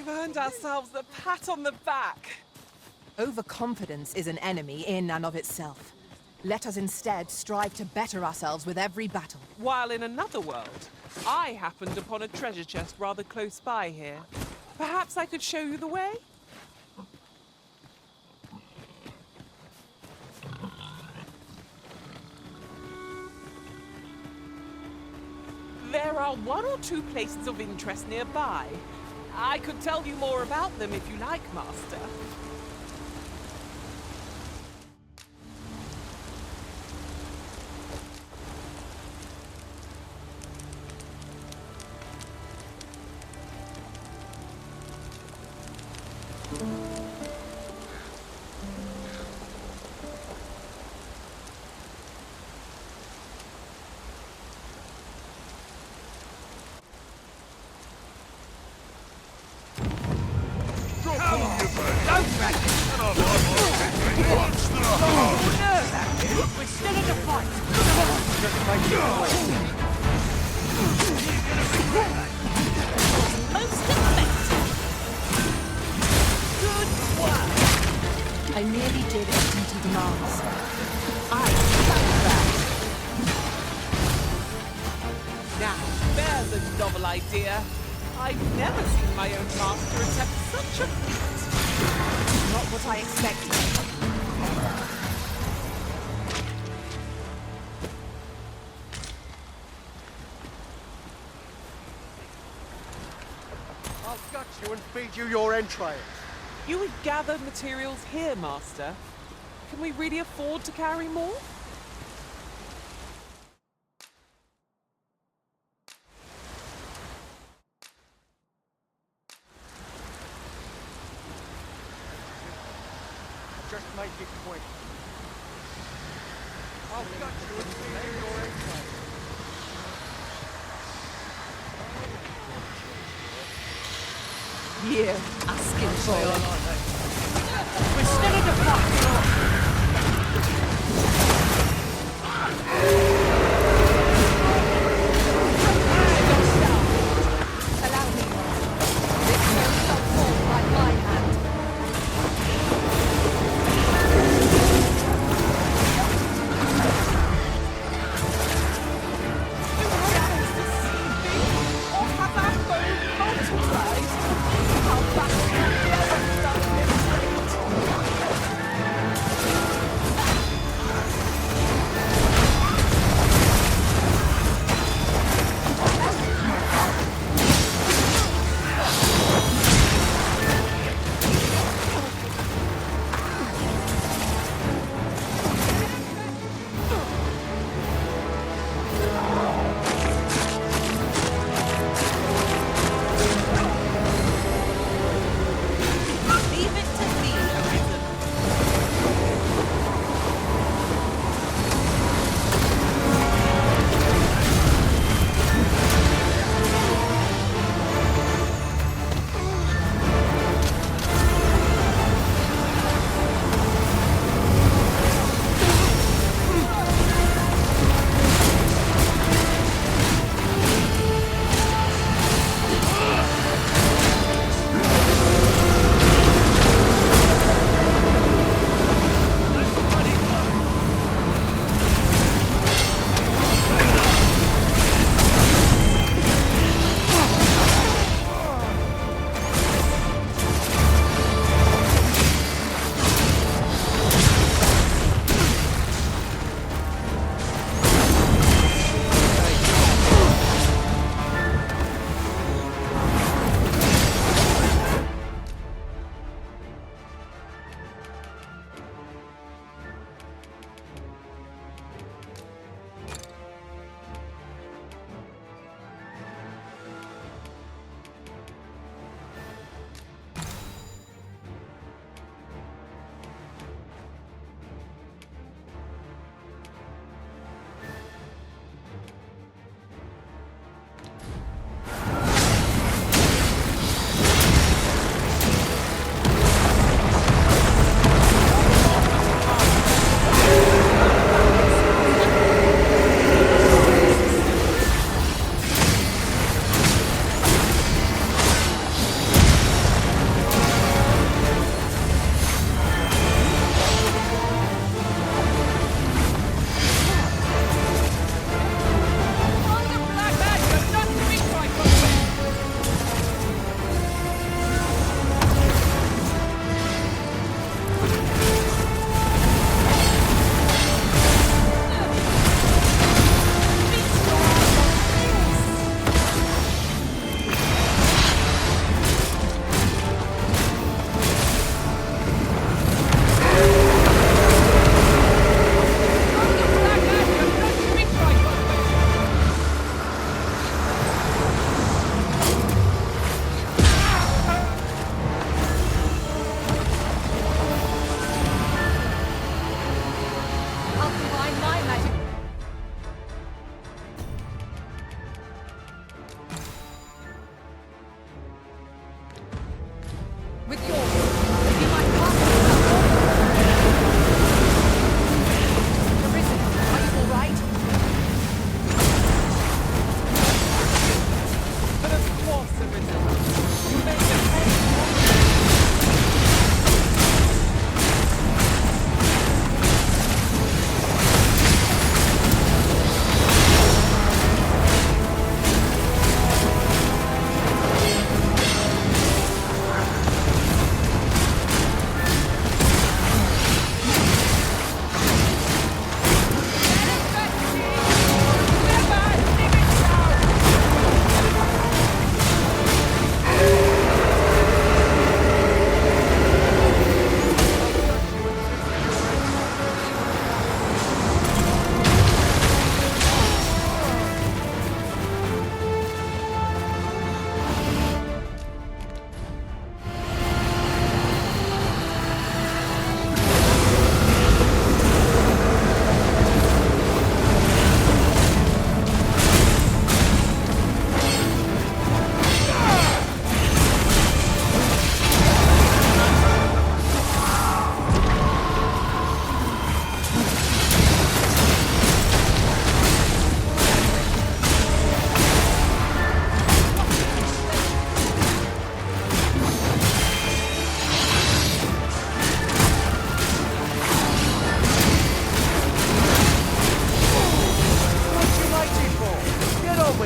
We've earned ourselves a pat on the back. Overconfidence is an enemy in and of itself. Let us instead strive to better ourselves with every battle. While in another world, I happened upon a treasure chest rather close by here. Perhaps I could show you the way? There are one or two places of interest nearby. I could tell you more about them if you like, Master. I merely did as duty demands. Now, there's a novel idea. I've never seen my own master attempt such a feat. Not what I expected. I'll gut you and feed you your entrails. You would gather materials here, Master. Can we really afford to carry more? Just make it quick. I'll gut you and feed you your entrails. You, asking for it. We're still in the fight. Allow me. This stone shall fall by my hand. Or have our bone multiplied? How fast can we ever start this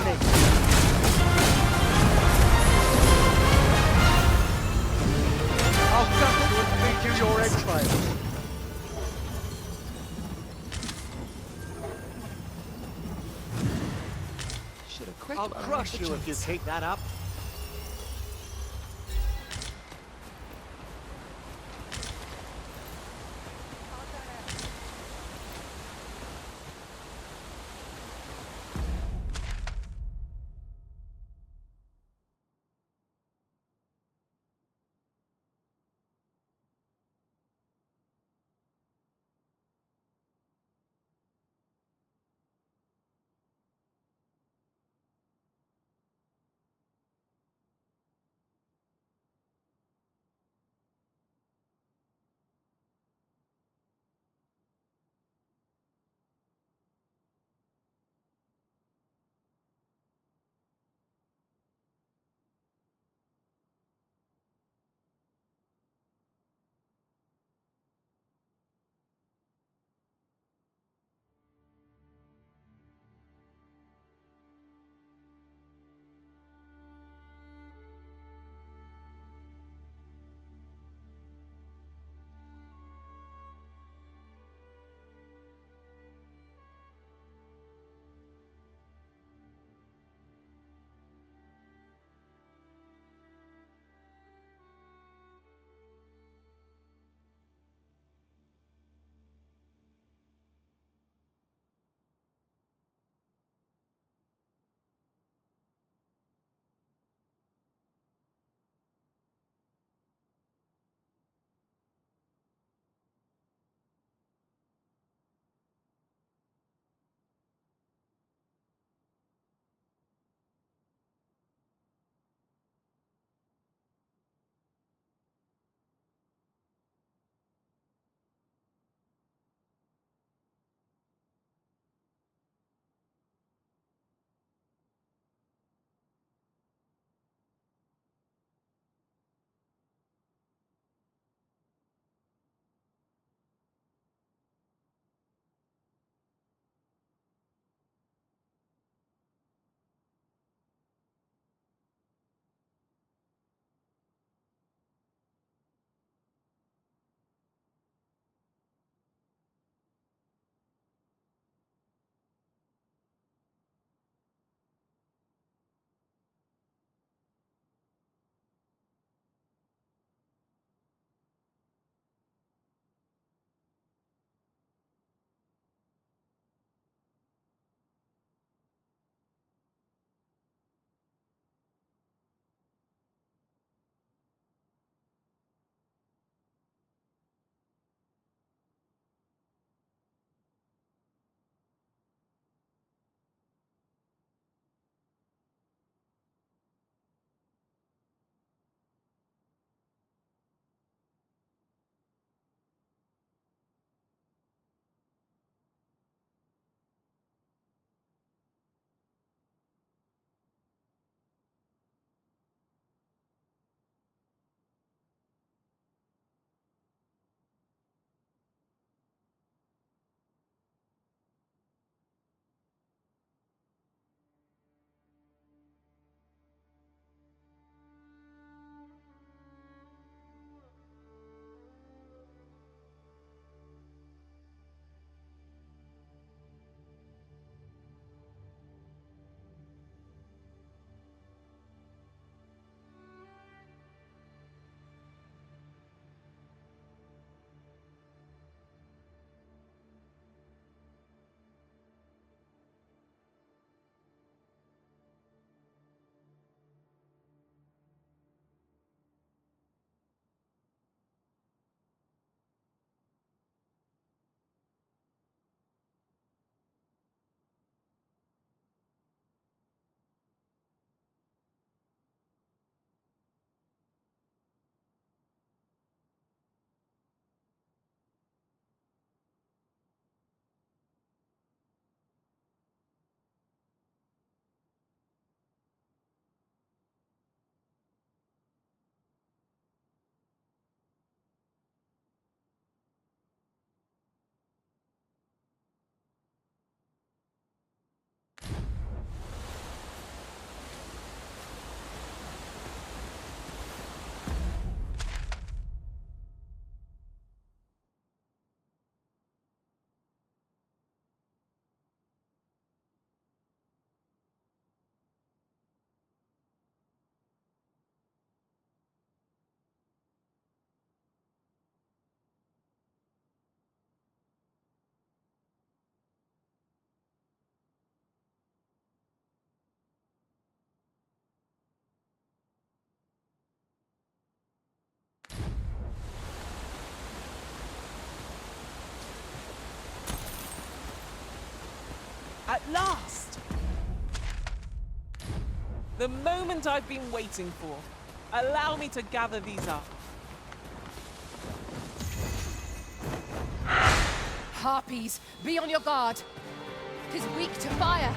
pig. I'll gut you and feed you your entrails. I'll crush you if you keep that up. At last! The moment I've been waiting for. Allow me to gather these up. Harpies, be on your guard. 'Tis weak to fire.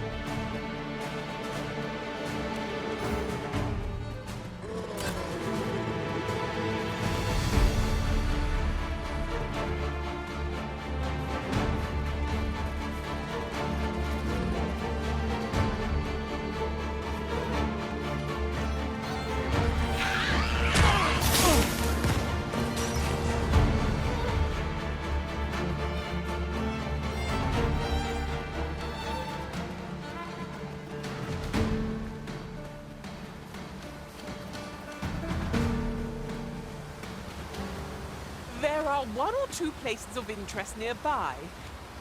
There are one or two places of interest nearby.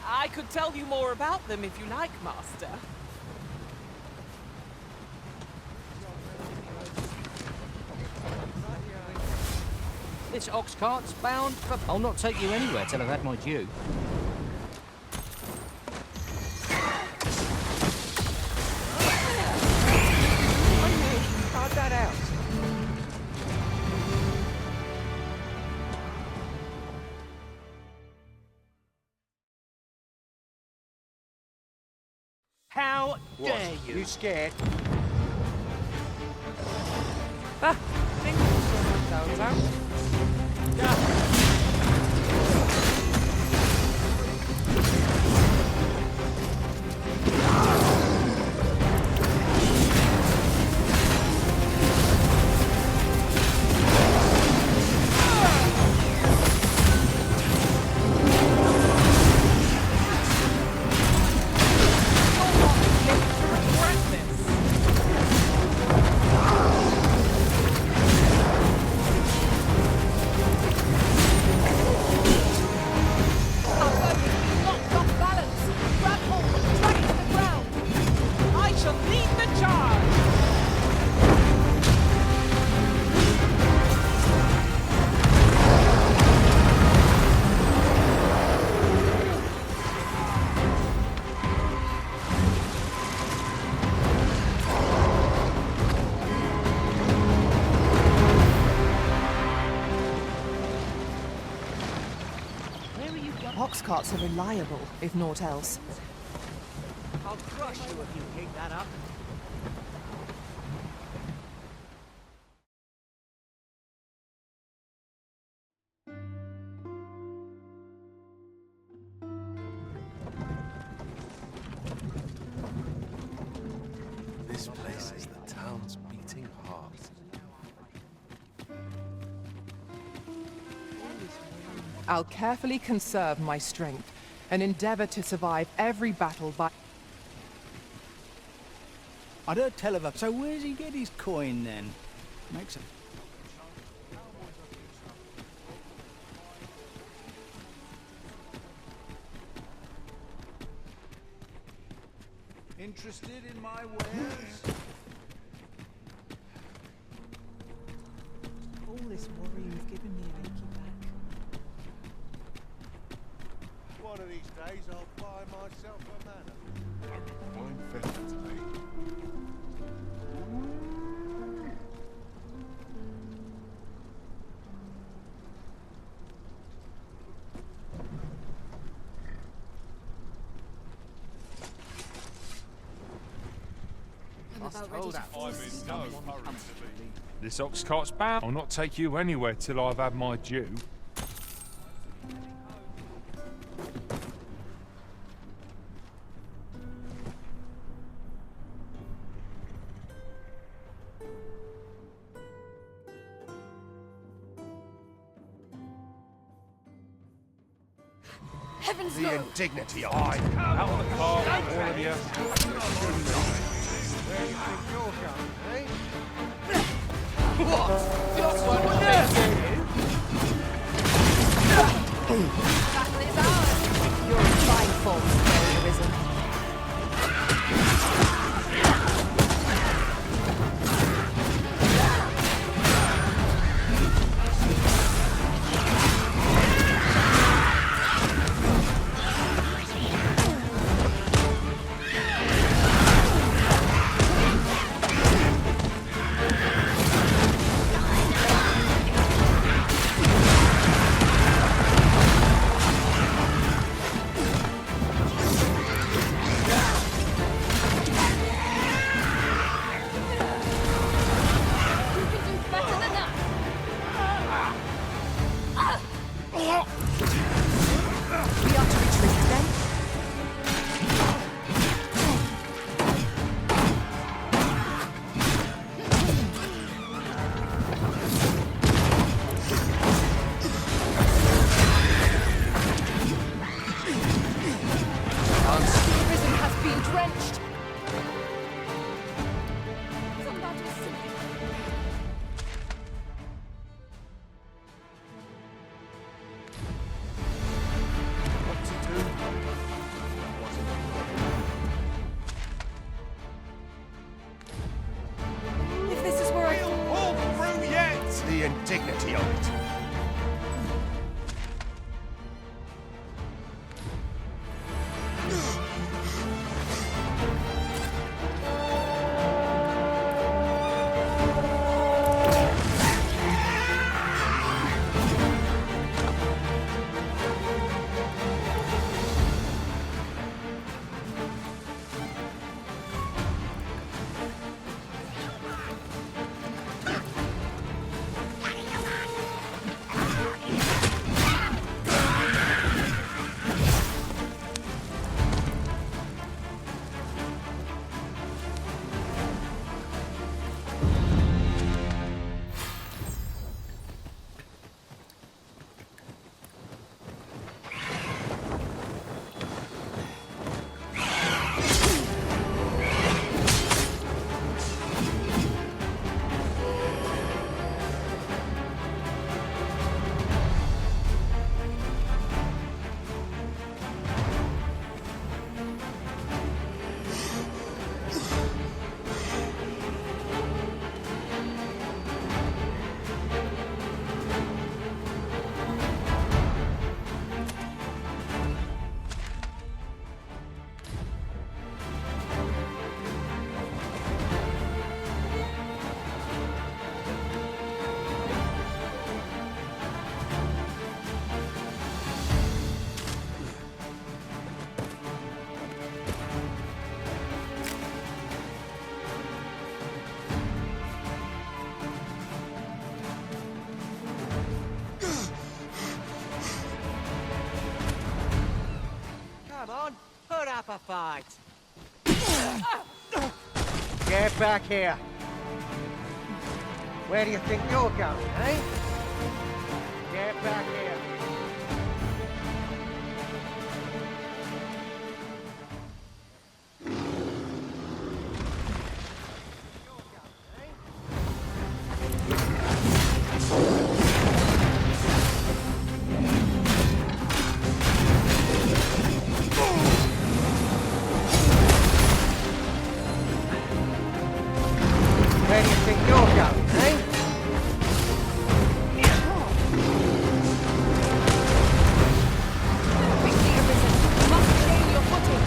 I could tell you more about them if you like, Master. This ox cart's bound for... I'll not take you anywhere till I've had my due. How'd that out? How dare you? You scared? Ah, think sounds out. Ox carts are reliable, if naught else. I'll crush you if you pick that up. This place is the town's beating heart. I'll carefully conserve my strength and endeavor to survive every battle by... I don't tell of her. So where's he get his coin then? Makes sense. Interested in my wares? All this worrying's given me an achy back. One of these days I'll buy myself a manor. Fine feather today. This ox cart's bound. I'll not take you anywhere till I've had my due. Heavens The no! indignity of Aye, it. out of the car, all of you. Where do you think you're going, eh? Battle is ours! You're in fine form, Arisen. beauty and dignity of it. Put up a fight. Get back here. Where do you think you're going, eh? Get back here. Where do you think you're going, eh? Quickly, Arisen. You must regain your footing.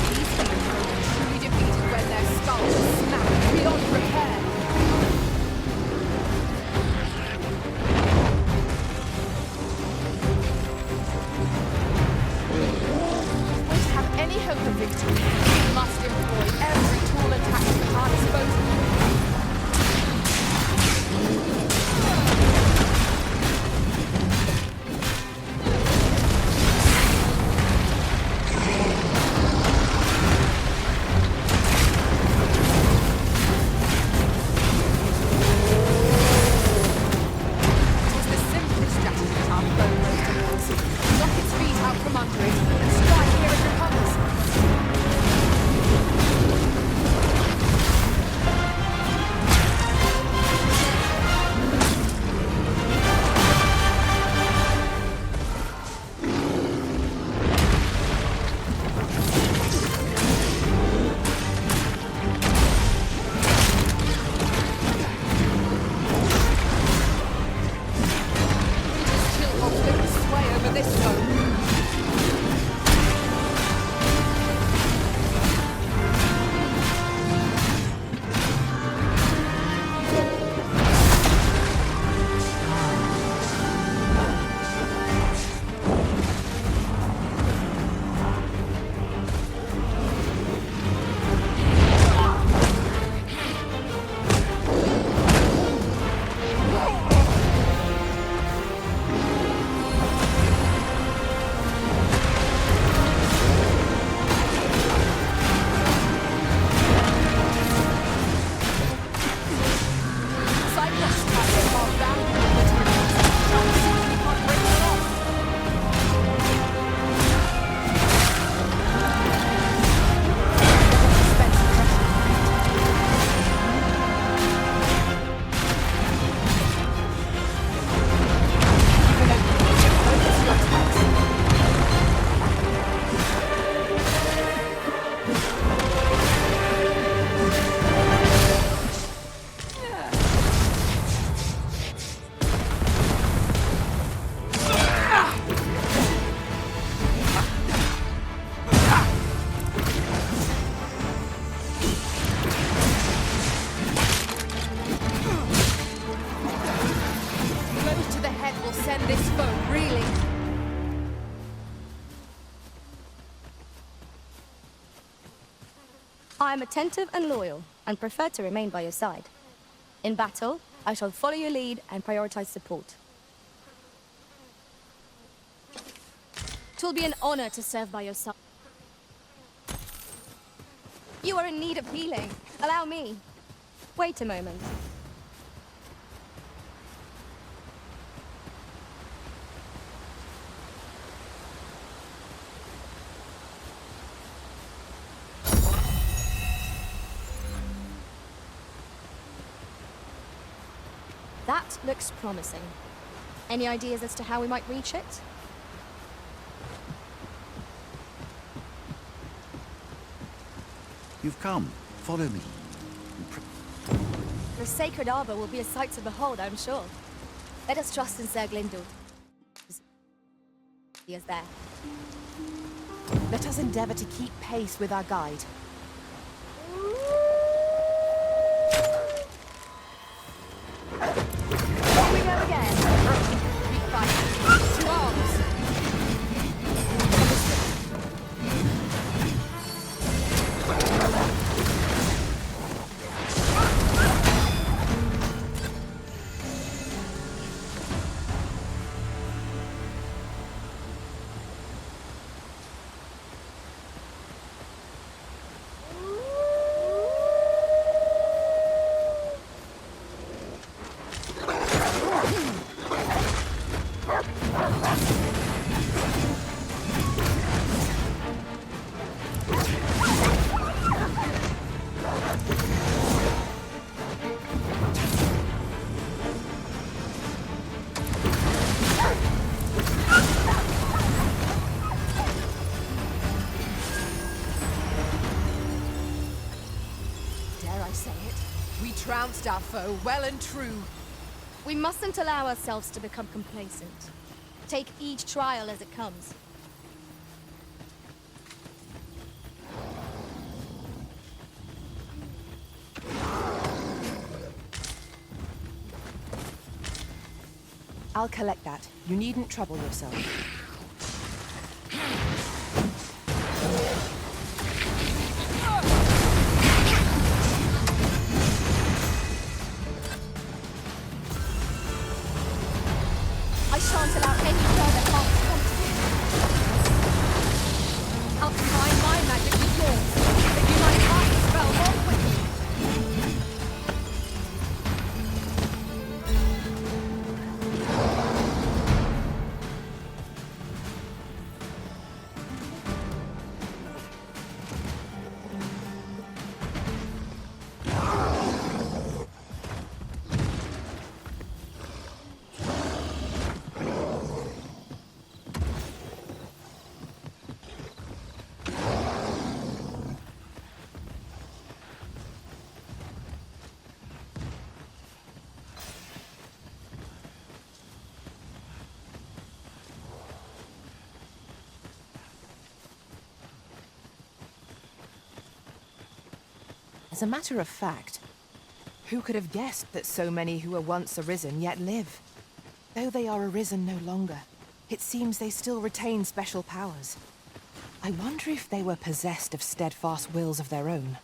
These heroes are truly defeated when their skulls are smashed beyond repair. To have any hope of victory, we must employ every tool and tactic at our disposal. It is the simplest strategy to our foe most demands. Knock its feet out from under it and strike here it recovers. I am attentive and loyal, and prefer to remain by your side. In battle, I shall follow your lead and prioritize support. 'Twill be an honor to serve by your side. You are in need of healing. Allow me. Wait a moment. That looks promising. Any ideas as to how we might reach it? You've come. Follow me. The sacred arbor will be a sight to behold, I'm sure. Let us trust in Sir Glyndor. He is there. Let us endeavor to keep pace with our guide. Here we go again. We fight. To arms. Trounced our foe well and true. We mustn't allow ourselves to become complacent. Take each trial as it comes. I'll collect that. You needn't trouble yourself. I shan't allow any further harm to come to you. I'll combine my magic with yours, that you might cast the spell more quickly. As a matter of fact, who could have guessed that so many who were once arisen yet live? Though they are arisen no longer, it seems they still retain special powers. I wonder if they were possessed of steadfast wills of their own.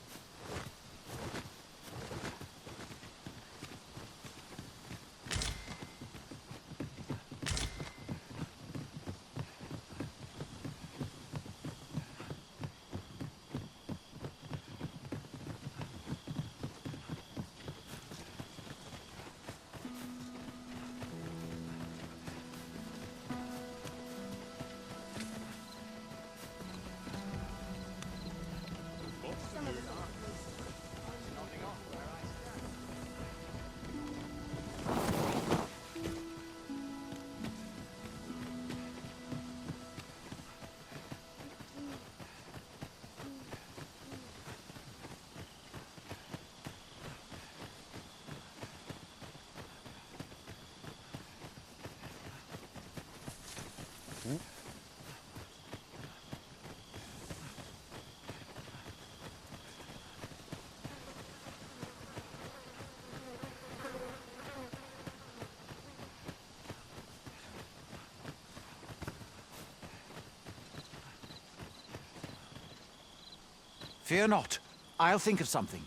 Fear not. I'll think of something.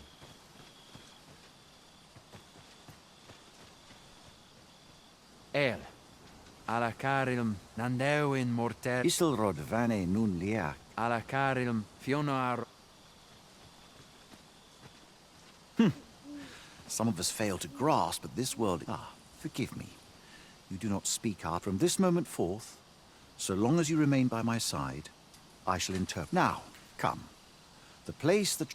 El. Alacarilum nandewin morter. Isilrod vane nun liac. Alacarilum fionar. Some of us fail to grasp, but this world... forgive me. You do not speak art. From this moment forth, so long as you remain by my side, I shall interpret. Now, come. The place that...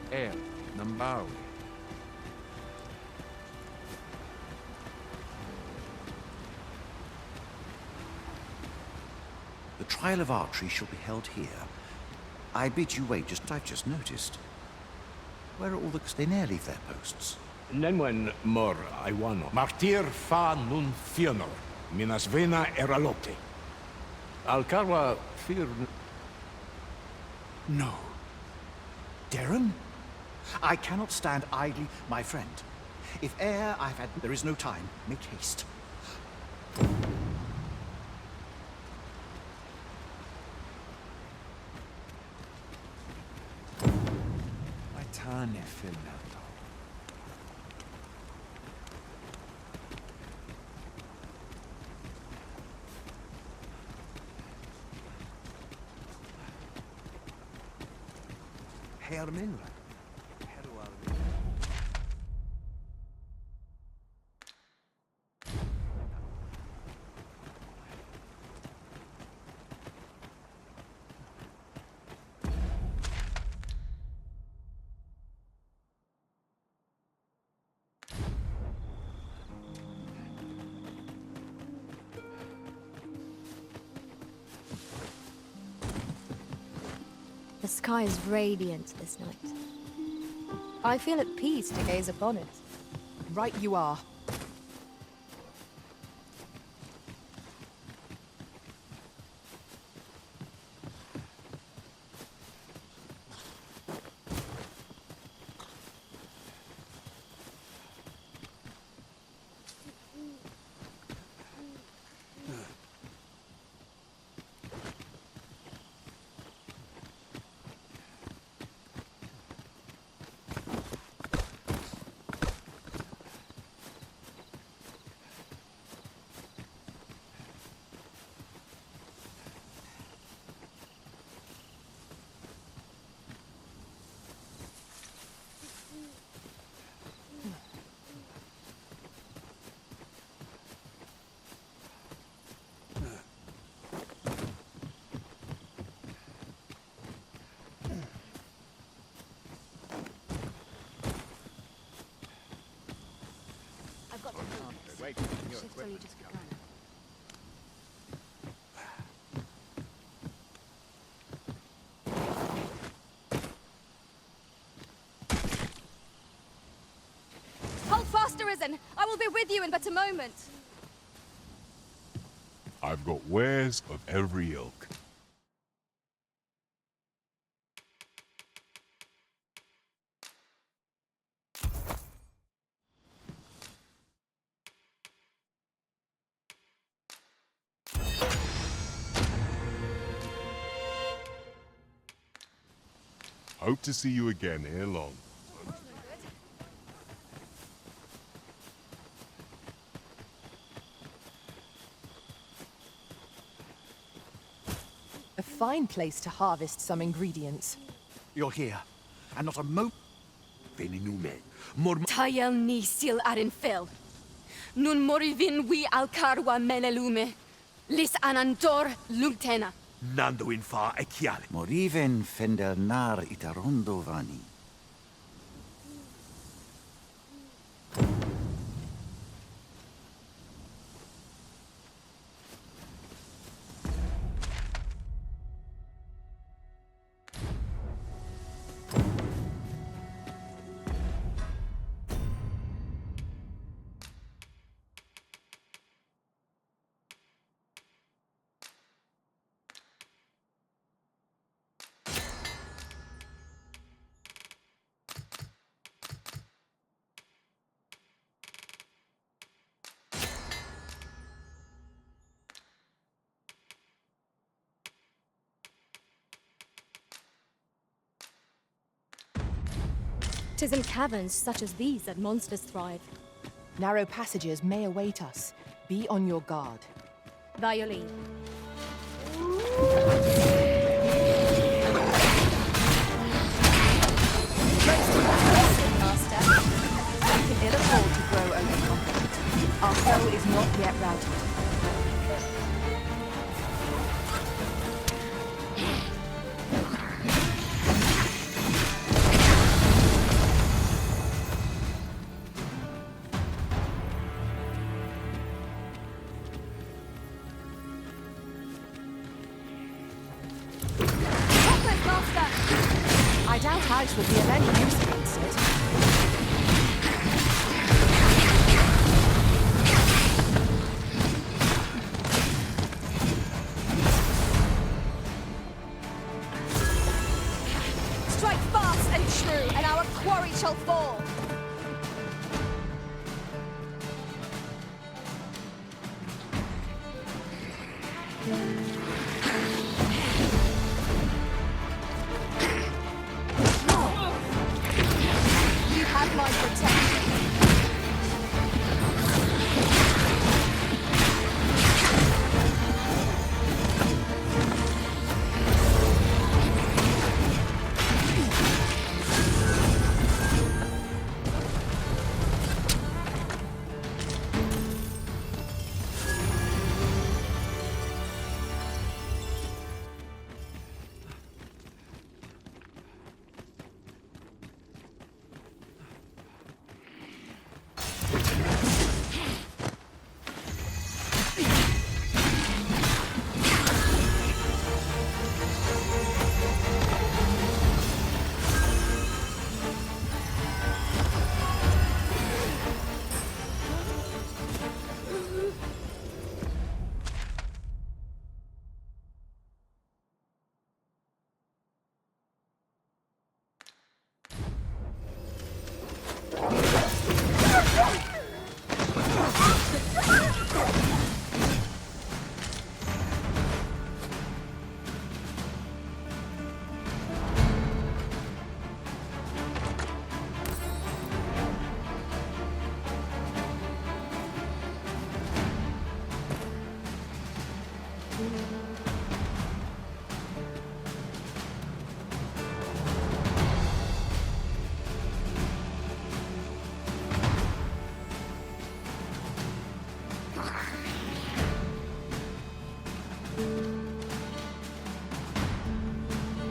El. Nambawi. The trial of archery shall be held here. I bid you wait, I've just noticed. Where are all the... They ne'er leave their posts. Nenwen mor aiwano. Martir fa nun fionor. Minas vena eralote. Alcarwa fir... No. Darren? I cannot stand idly, my friend. If ere I've had... There is no time. Make haste. Tane Fernando. Herminra. The sky is radiant this night. I feel at peace to gaze upon it. Right you are. Hold fast, Arisen! I will be with you in but a moment. I've got wares of every ilk. Hope to see you again ere long. A fine place to harvest some ingredients. You're here, and not a mo... Tayel ni sil arin fel. Nun morivin wi alcarwa menelume. Lis anandor lugtena. Nando in fa e chiale. Moriven fendelnar itarondo vani. 'Tis in caverns such as these that monsters thrive. Narrow passages may await us. Be on your guard. By your leave. Master. We can ill afford to grow overconfident. Our foe is not yet routed. I doubt ice will be of any use against it. Strike fast and true, and our quarry shall fall. You have my protection.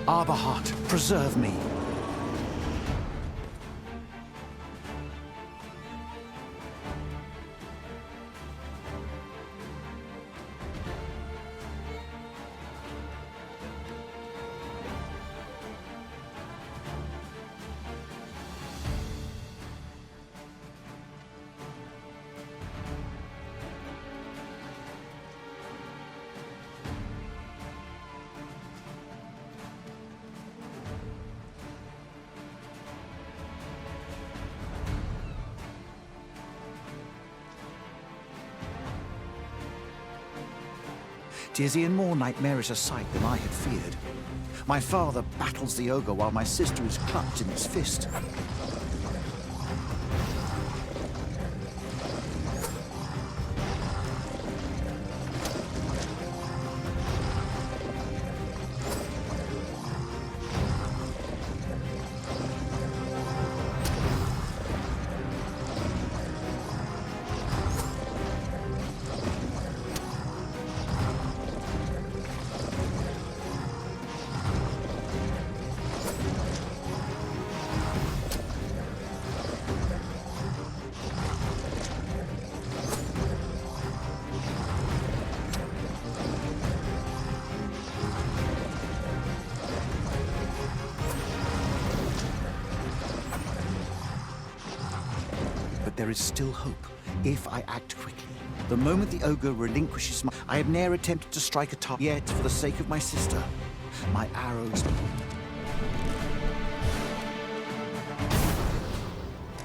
Arbahat, preserve me. Tis e'en more nightmarish a sight than I had feared. My father battles the ogre while my sister is clutched in his fist. There is still hope, if I act quickly. The moment the ogre relinquishes my... I have ne'er attempted to strike a target yet for the sake of my sister. My arrows...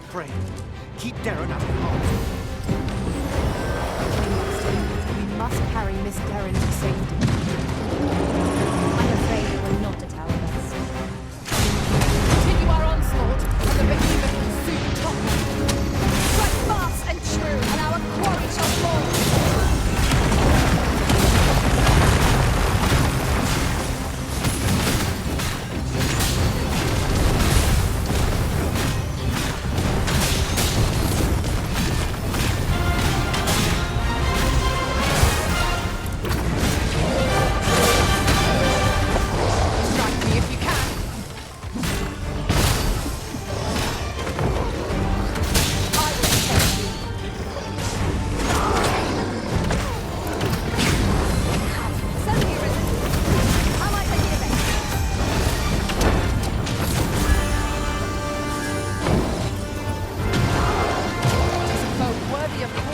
Pray, keep Darren out of harm. We must carry Miss Darren to safety. I'm afraid it will not at our best. Continue our onslaught, and the victory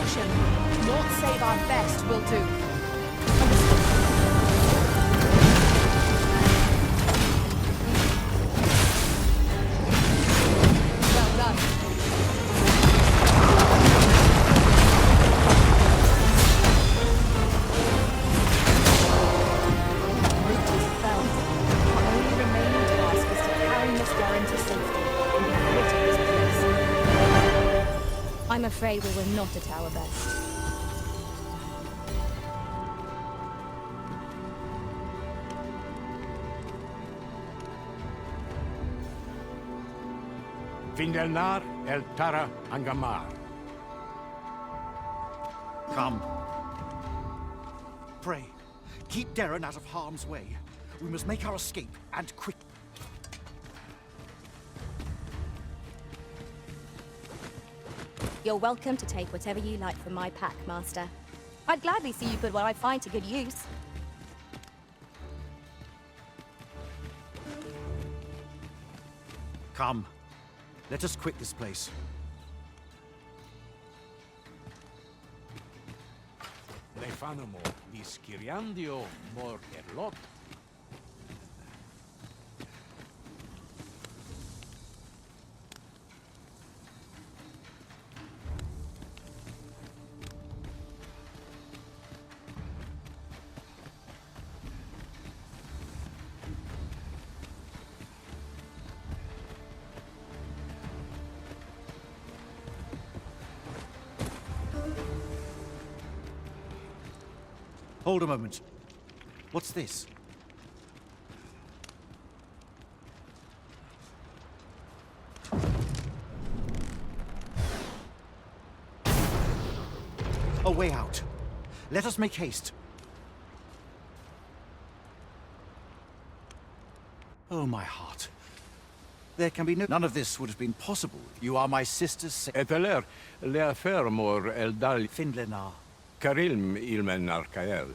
caution. Naught save our best will do. Well done. Root is felled. Our only remaining task is to carry Miss Darren to safety and be rid of this place. I'm afraid we were not at our best. Findelnar el Tara Angamar. Come. Pray, keep Darren out of harm's way. We must make our escape, and quick. You're welcome to take whatever you like from my pack, Master. I'd gladly see you put what I find to good use. Come. Let us quit this place. Nefanamo disciriandio mor erlot. Hold a moment. What's this? A way out. Let us make haste. Oh, my heart. There can be none of this would have been possible. You are my sister's Eteler, le affermor el dal Findlenar. Carilm ilmen arcael.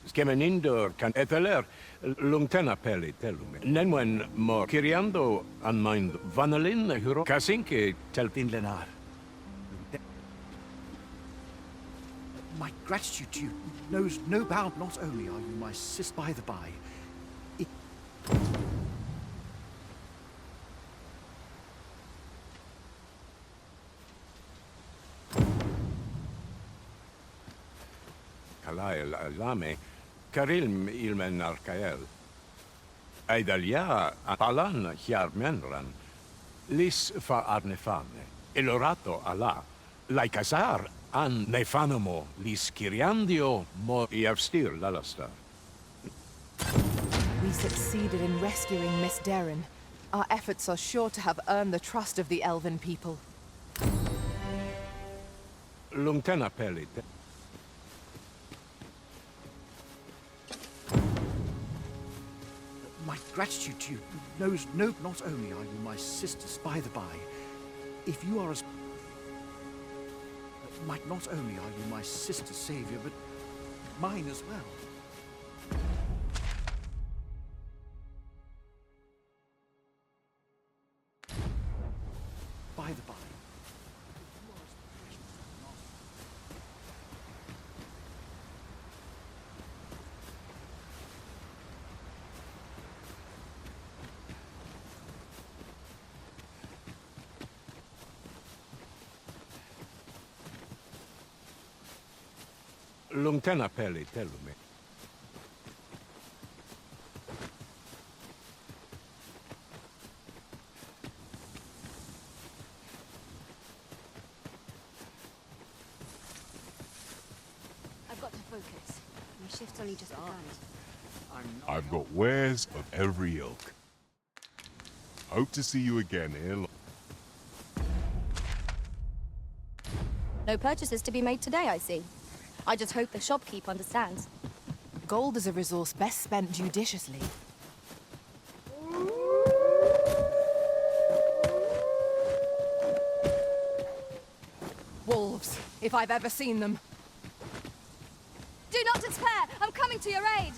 Skemeninder can eteler lungtena peli telume. Nenwen mor kiriando an mind vanalin huro kasinke tel Findlenar. My gratitude to you knows no bound. Not only are you my sister, by the by, Kalael alame, Karilm ilmen arcael. Aidalia apalan hiarmenran, lis fa arnefane, elorato ala, laicasar an nefanamo lis kiriandio mo iavstir lalasta. We succeeded in rescuing Miss Darren. Our efforts are sure to have earned the trust of the Elven people. Lungtena pelit. my gratitude to you knows no. Not only are you my sisters, by the by, if you are as not only are you my sister's savior, but mine as well. By the by, Lungtena peli telume. I've got to focus. My shift's only just begun. I've got wares of every ilk. Hope to see you again ere long. No purchases to be made today, I see. I just hope the shopkeep understands. Gold is a resource best spent judiciously. Wolves, if I've ever seen them. Do not despair! I'm coming to your aid!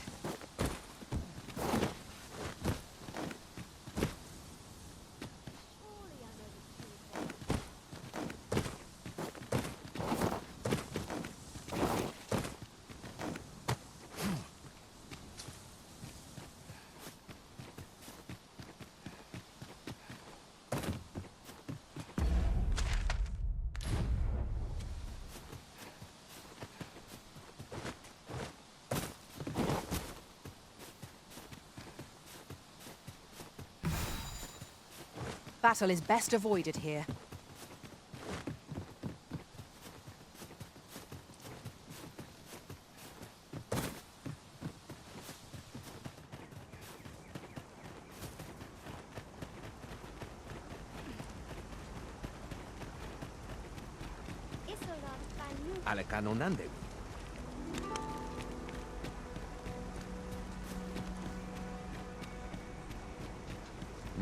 Battle is best avoided here. Alle canonande.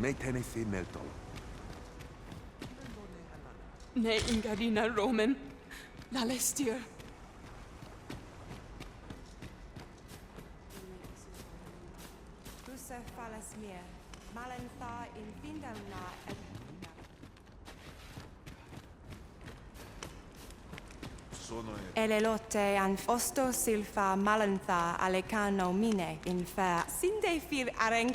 Meitene fi meltol. Ne ingarina Roman. Lalestir. Busa falasmir. Malantha in vindalna. Elelote an osto silfa malantha alecano mine in fair. Sinde fir areng.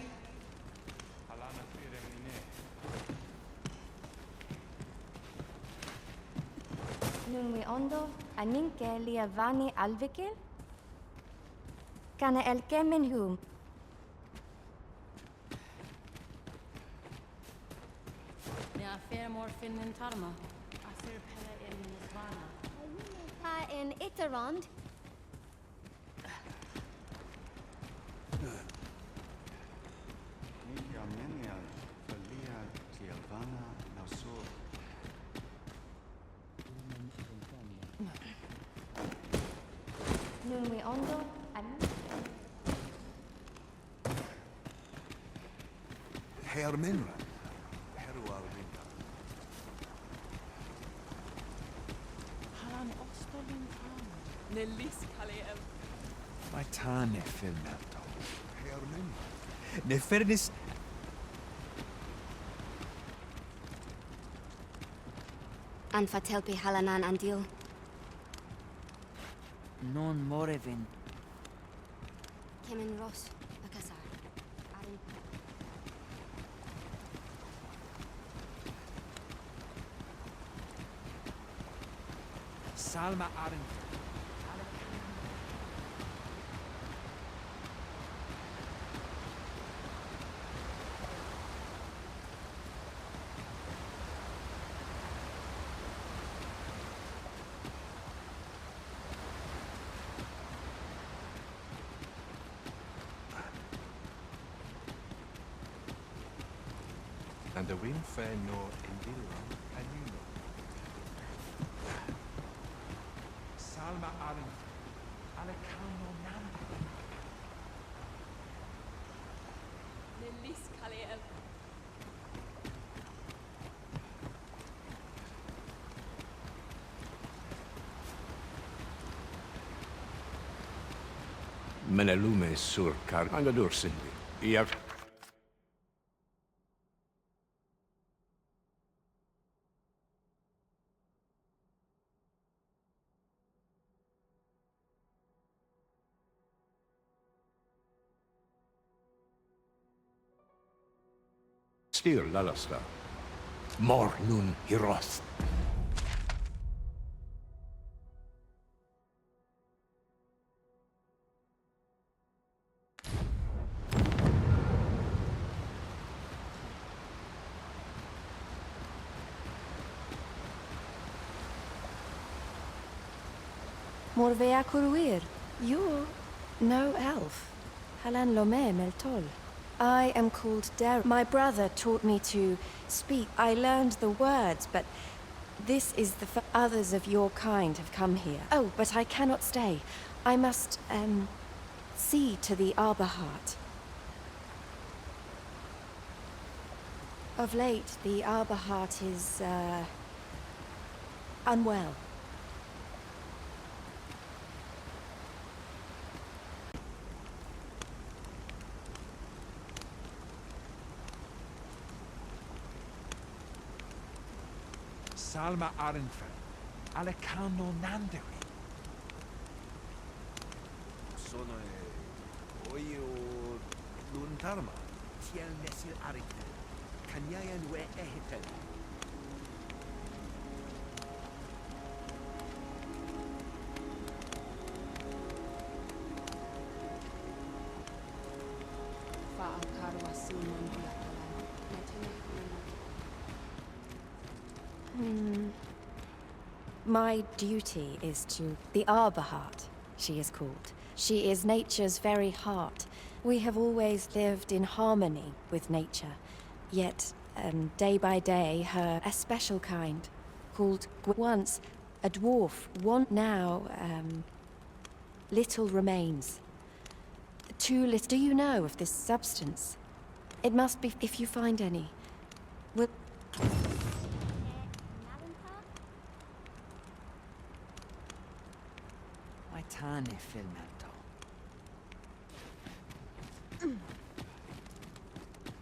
Nunwi ondo aninke liavani alvikil? Kana el kemen hum. Ne afer mor finnin tarma. Afer pella in Minisvana. In Itarond. Nunwi ondo Herr Menra. Heru Alvinda. Halan ostolin tam. Nelis kaleel. Maitane filmerto. Herr Menra. Nefernis. Anfatelpi halanan andil. Non morevin. Kemen ros. Bakasar. Arin. Salma Arin. And the wind fair nor Indira and you know. Salma Arin. Alecano Nanda. Nelis kaleel. Menelume sur car angadur sindi. Iar Stir lalasta. Mor nun hiroth. Morvea kuruir. You're no elf. Halan lome meltol. I am called Der. My brother taught me to speak. I learned the words, but this is the others of your kind have come here. Oh, but I cannot stay. I must, see to the Arberheart. Of late, the Arberheart is, unwell. Salma Arinfen. Alecano Nanderi. Sono oio luntarma. Tiel nesil arite. Kanyayan we ehiten. My duty is to the Arbor Heart, she is called. She is nature's very heart. We have always lived in harmony with nature. Yet, day by day, a special kind, called once a dwarf, one now, little remains. Too little. Do you know of this substance? It must be, if you find any. Will... Tane filmento.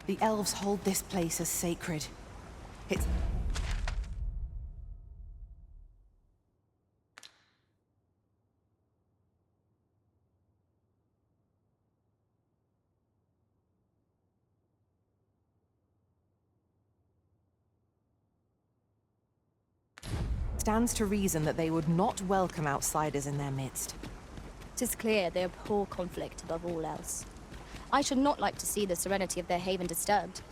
The elves hold this place as sacred. It's... stands to reason that they would not welcome outsiders in their midst. 'Tis clear they abhor conflict above all else. I should not like to see the serenity of their haven disturbed.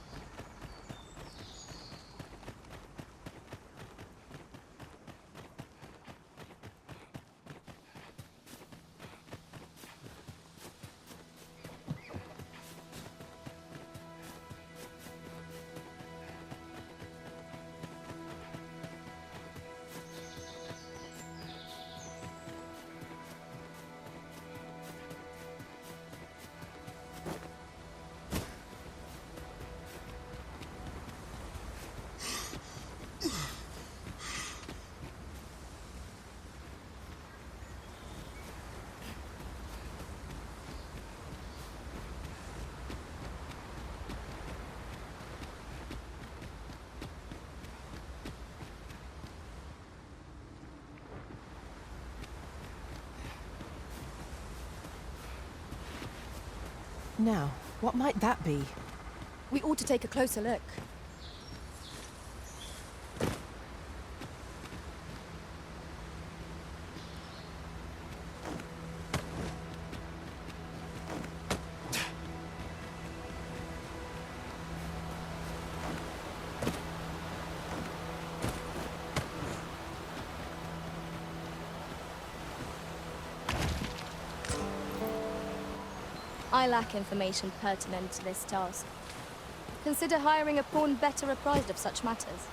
Now, what might that be? We ought to take a closer look. I lack information pertinent to this task. Consider hiring a pawn better apprised of such matters.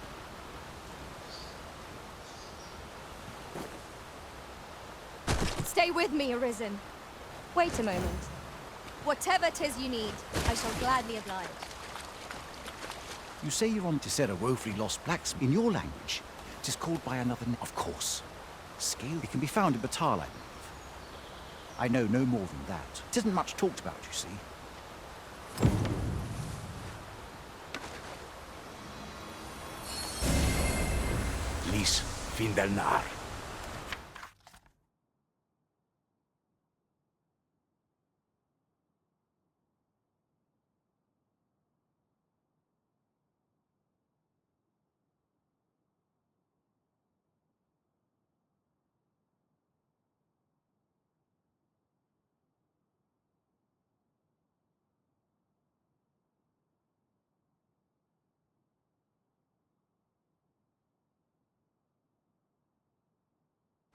Stay with me, Arisen. Wait a moment. Whatever 'tis you need, I shall gladly oblige. You say you're on to set a woefully lost blacksmith. In your language, it is called by another name. Of course. Scale. It can be found in Batal, I believe. I know no more than that. It isn't much talked about, you see. Lis fin del nar.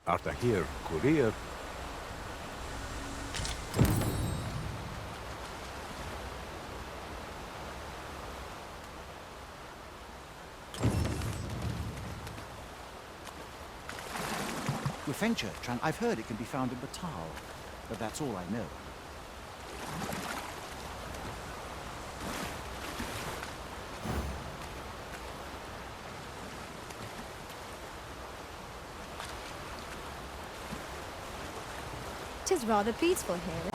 Arta here, courier. Venture, Tran. I've heard it can be found in Batal, but that's all I know. Tis rather peaceful here.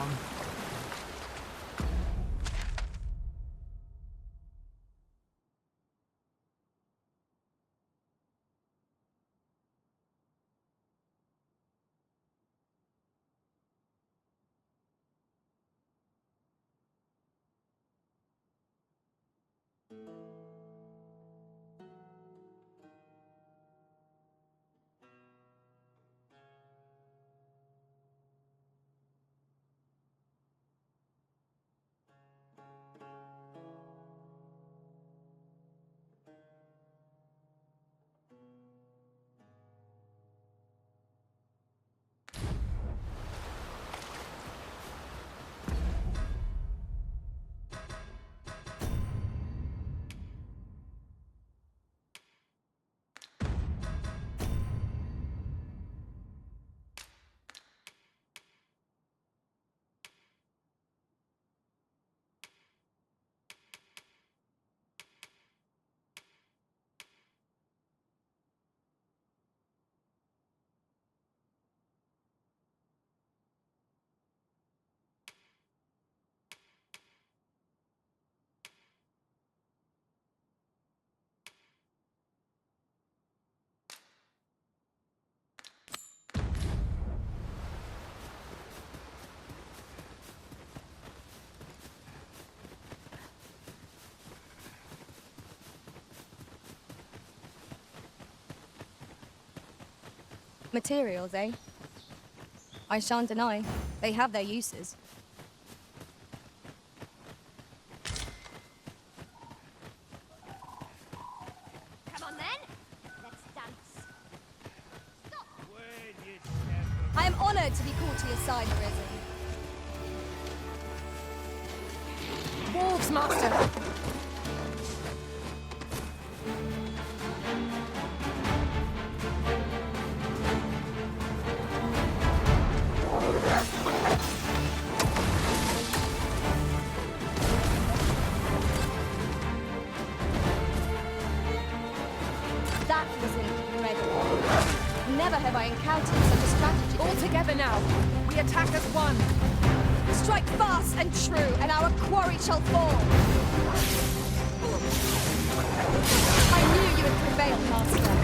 Materials, eh? I shan't deny. They have their uses. Come on then. Let's dance. I am honored to be called to your side, Arisen. Wolves, Master! That was incredible. Never have I encountered such a strategy. All together now. We attack as one. Strike fast and true, and our quarry shall fall. I knew you would prevail, Master.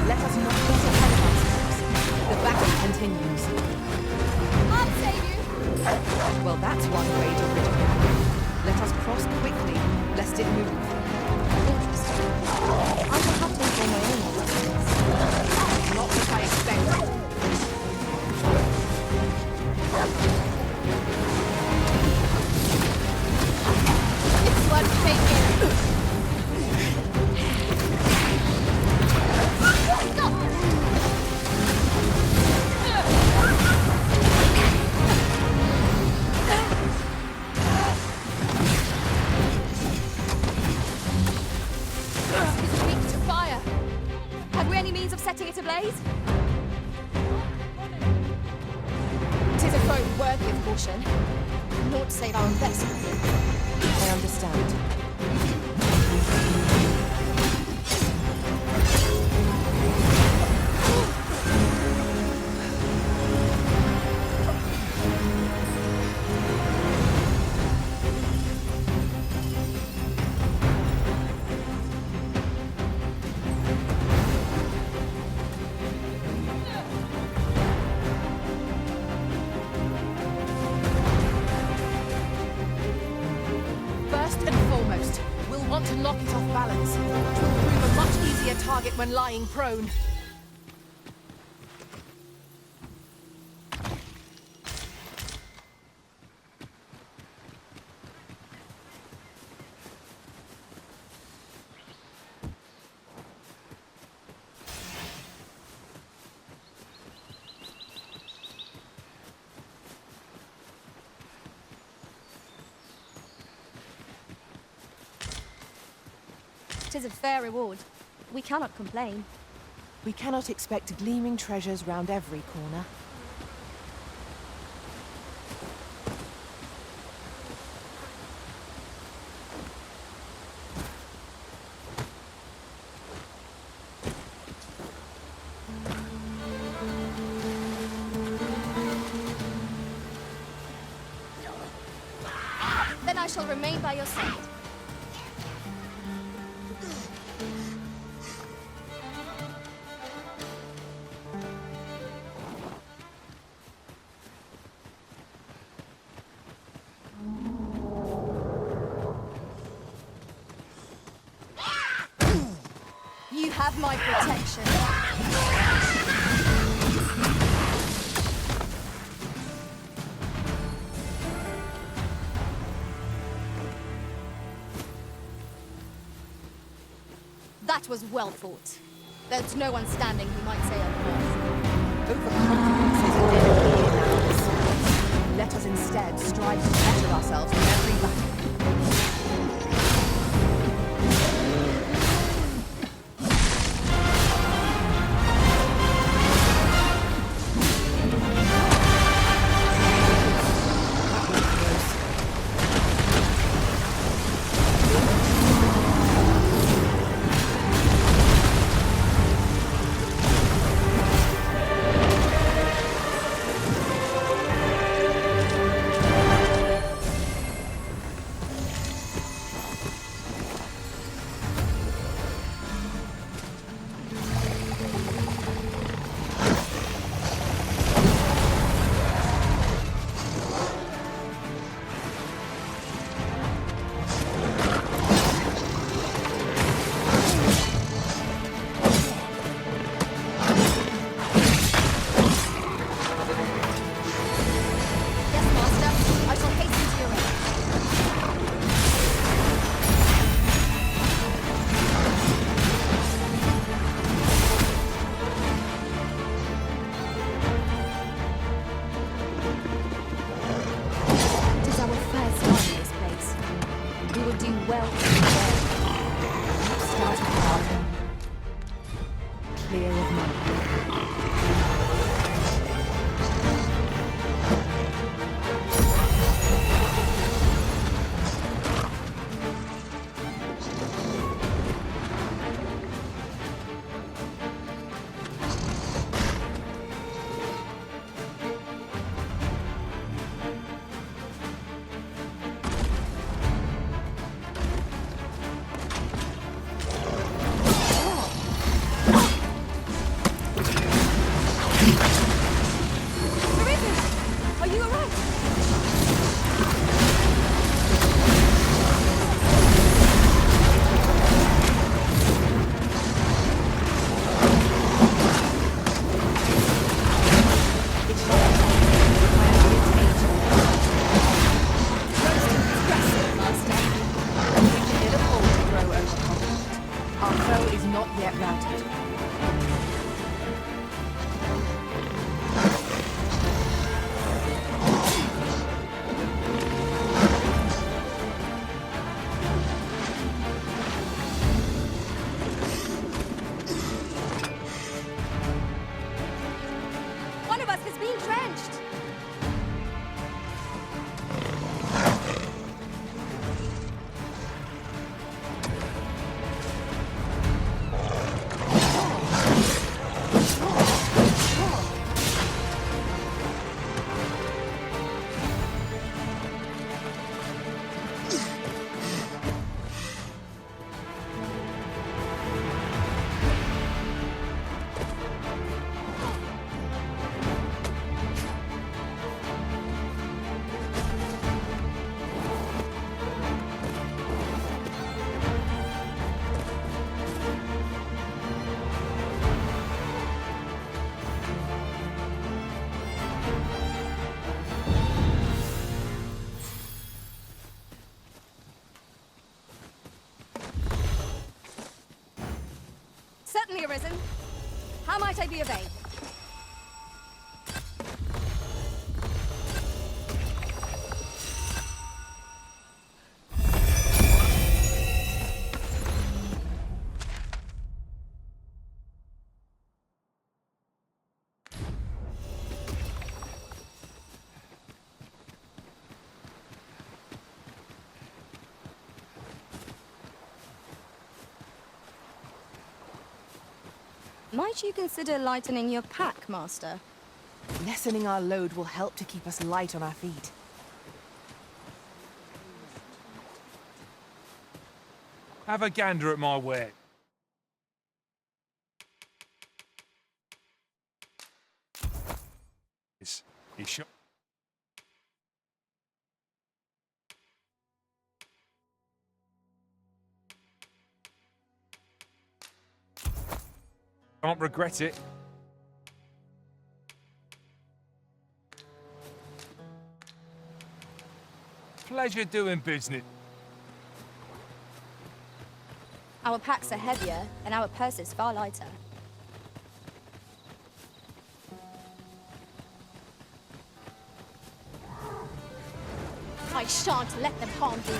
Let us not get ahead of ourselves. The battle continues. I'll save you. Well, that's one way to rid of it. Let us cross quickly, lest it move. Interesting. I shall have to inform my own orders. Not what I expected. It's worth taking. It's weak to fire. Have we any means of setting it ablaze? Tis a foe worthy of caution. Naught save our investment. I understand. First and foremost, we'll want to knock it off balance, which will prove a much easier target when lying prone. Tis a fair reward. We cannot complain. We cannot expect gleaming treasures round every corner. Then I shall remain by your side. You have my protection. That was well fought. There's no one standing who might say otherwise. Overconfidence is an enemy in our pursuit. Let us instead strive to better ourselves in every battle. has been drenched. Certainly, Arisen. How might I be of aid? Might you consider lightening your pack, Master? Lessening our load will help to keep us light on our feet. Have a gander at my ware. Is sure? Can't regret it. Pleasure doing business. Our packs are heavier, and our purses far lighter. I shan't let them harm you.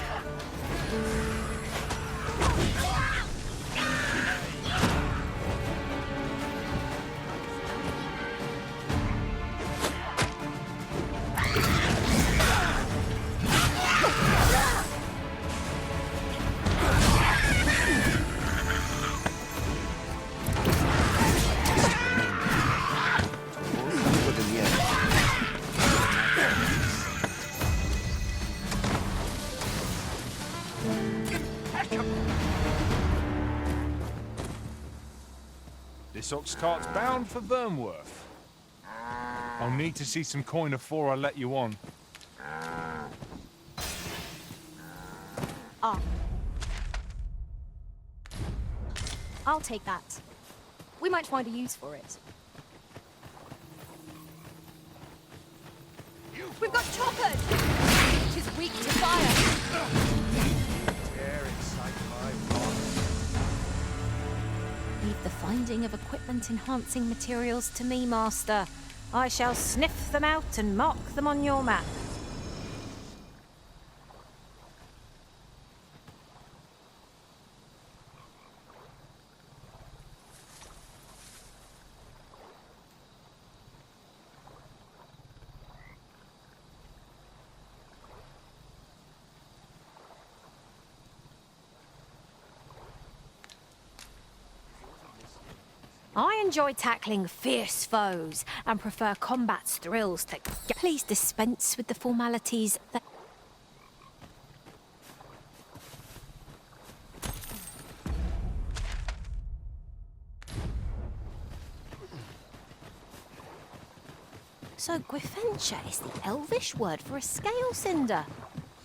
This ox cart's bound for Vernworth. I'll need to see some coin before I let you on. Ah. I'll take that. We might find a use for it. We've got choppers! Which is weak to fire. Dare incite my wrath. Leave the finding of equipment-enhancing materials to me, Master. I shall sniff them out and mark them on your map. I enjoy tackling fierce foes and prefer combat's thrills to... Please dispense with the formalities that... So Gwyfencha is the Elvish word for a scale cinder.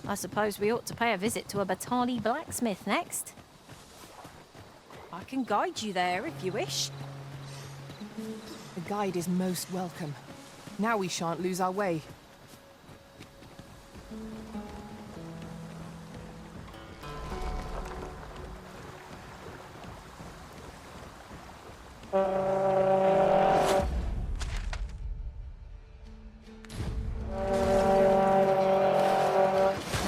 I suppose we ought to pay a visit to a Batali blacksmith next. I can guide you there if you wish. The guide is most welcome. Now we shan't lose our way. No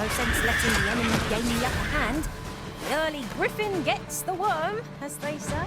sense letting the enemy gain the upper hand. The early griffin gets the worm, as they say.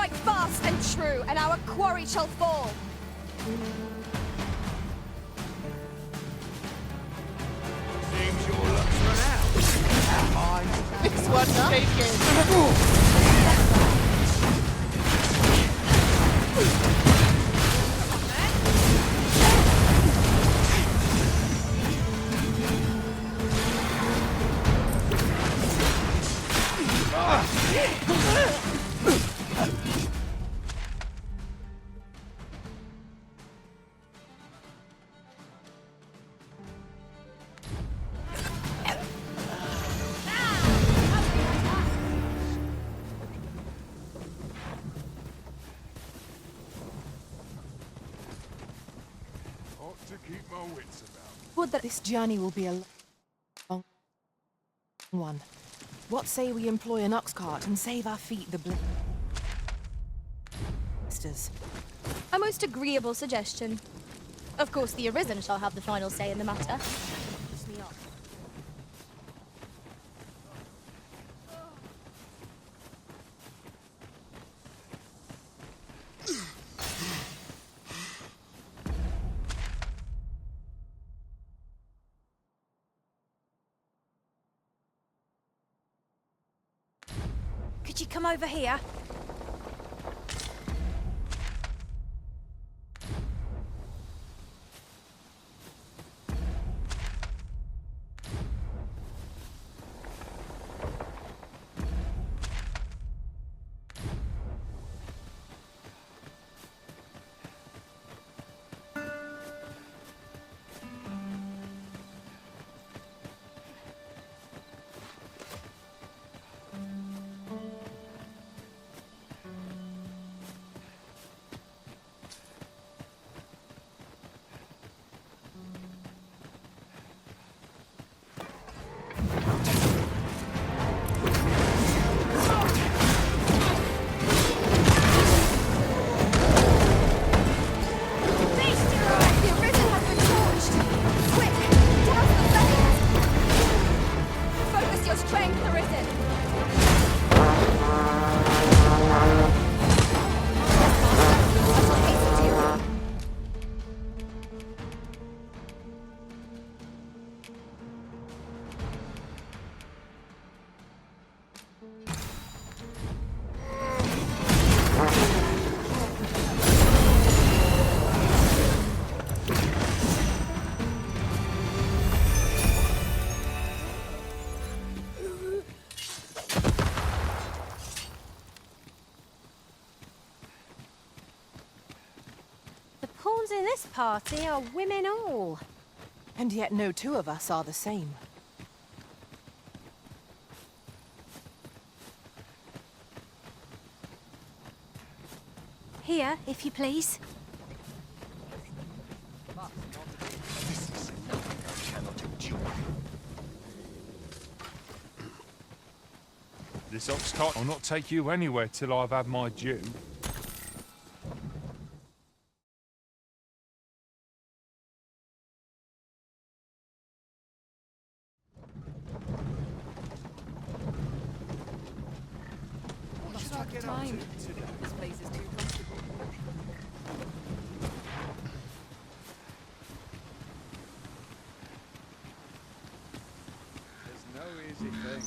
strike fast and true, and our quarry shall fall. Seems your luck's run out. Mine. This one's taken. Ought to keep my wits about. Would that this journey will be a long one. What say we employ an ox cart and save our feet the blisters? A most agreeable suggestion. Of course, the Arisen shall have the final say in the matter. Could you come over here? In this party are women all. And yet no two of us are the same. Here, if you please. This ox cart will not take you anywhere till I've had my due. Time. This place is too comfortable. There's no easy thing.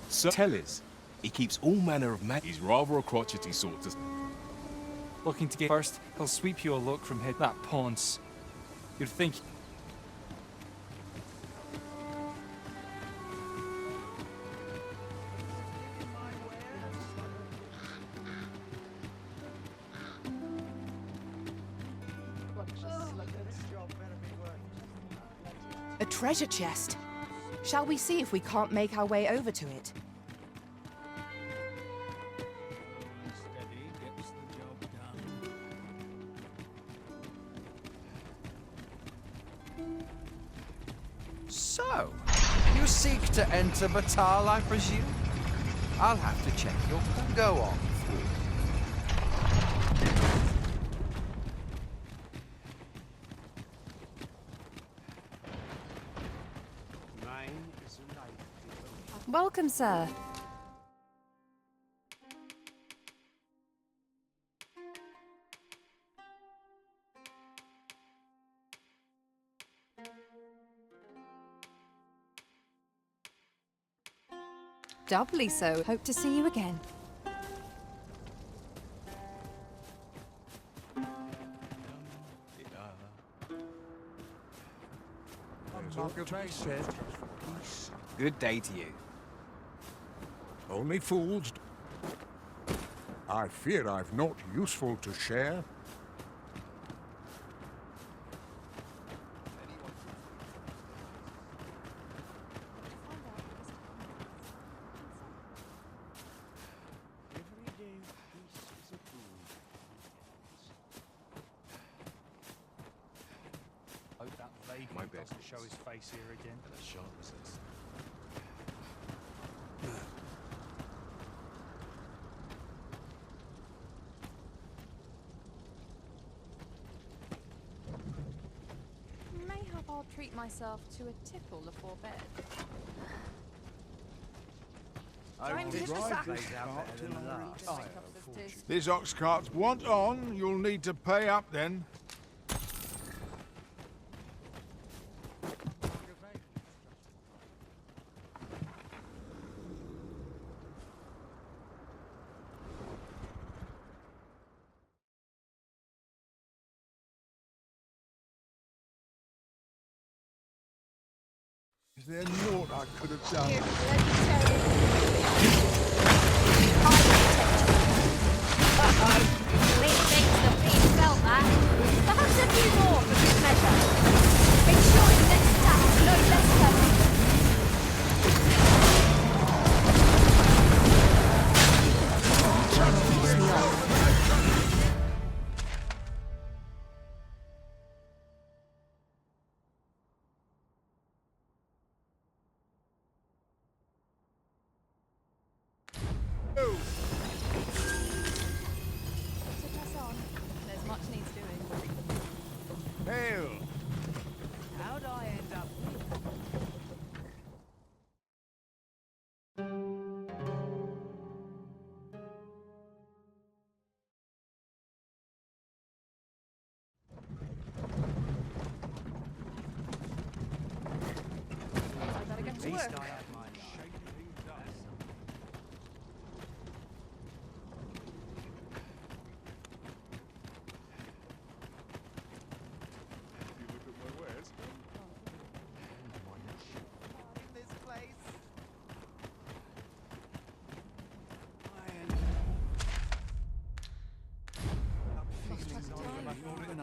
So Tellis, he keeps all manner of magic. He's rather a crotchety sort of. Looking to get first, he'll sweep you a look from head that paunce. You'd think. A treasure chest. Shall we see if we can't make our way over to it? So, you seek to enter Batal, I presume? I'll have to check your... Go on. Welcome, sir. Doubly so. Hope to see you again. Good day to you. Only fools. I fear I've naught useful to share. Hope that vagrant doesn't show his face here again. And as sharp as this. Mayhap I'll treat myself to a tipple before bed. Time to hit the sack. This ox cart's want on. You'll need to pay up then. Is there naught I could have done? Lee thinks the beast felt that. Perhaps a few more for good measure. Ensuring next attack no less There's much needs doing. Hail! How'd I end up I better get to work.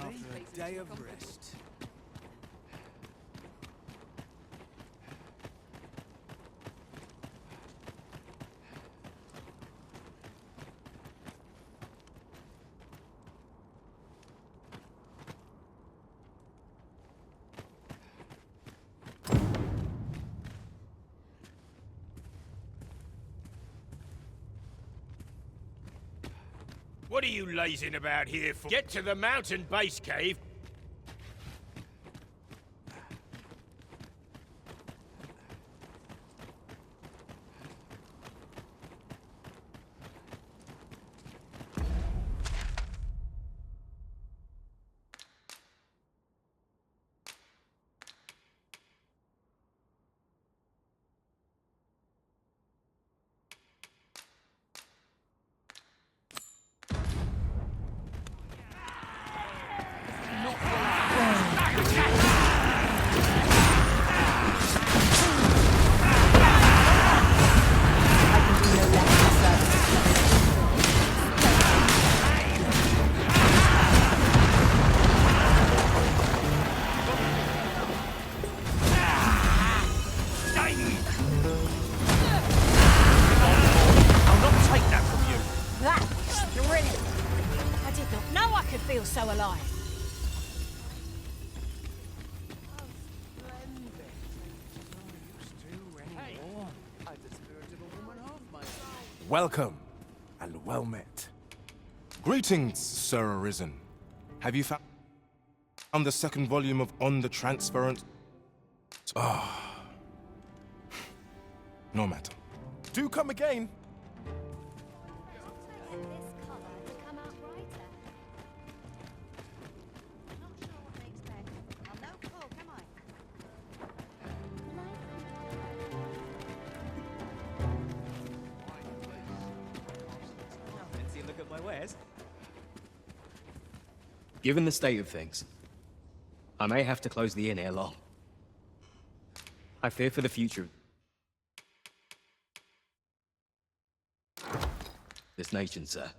after a day of rest? What are you lazing about here for? Get to the mountain base cave. So alive. Welcome, and well met. Greetings, Sir Arisen. Have you found the second volume of On the Transference? Ah. No matter. Do come again. unawares. Given the state of things, I may have to close the inn ere long. I fear for the future of this nation, sir.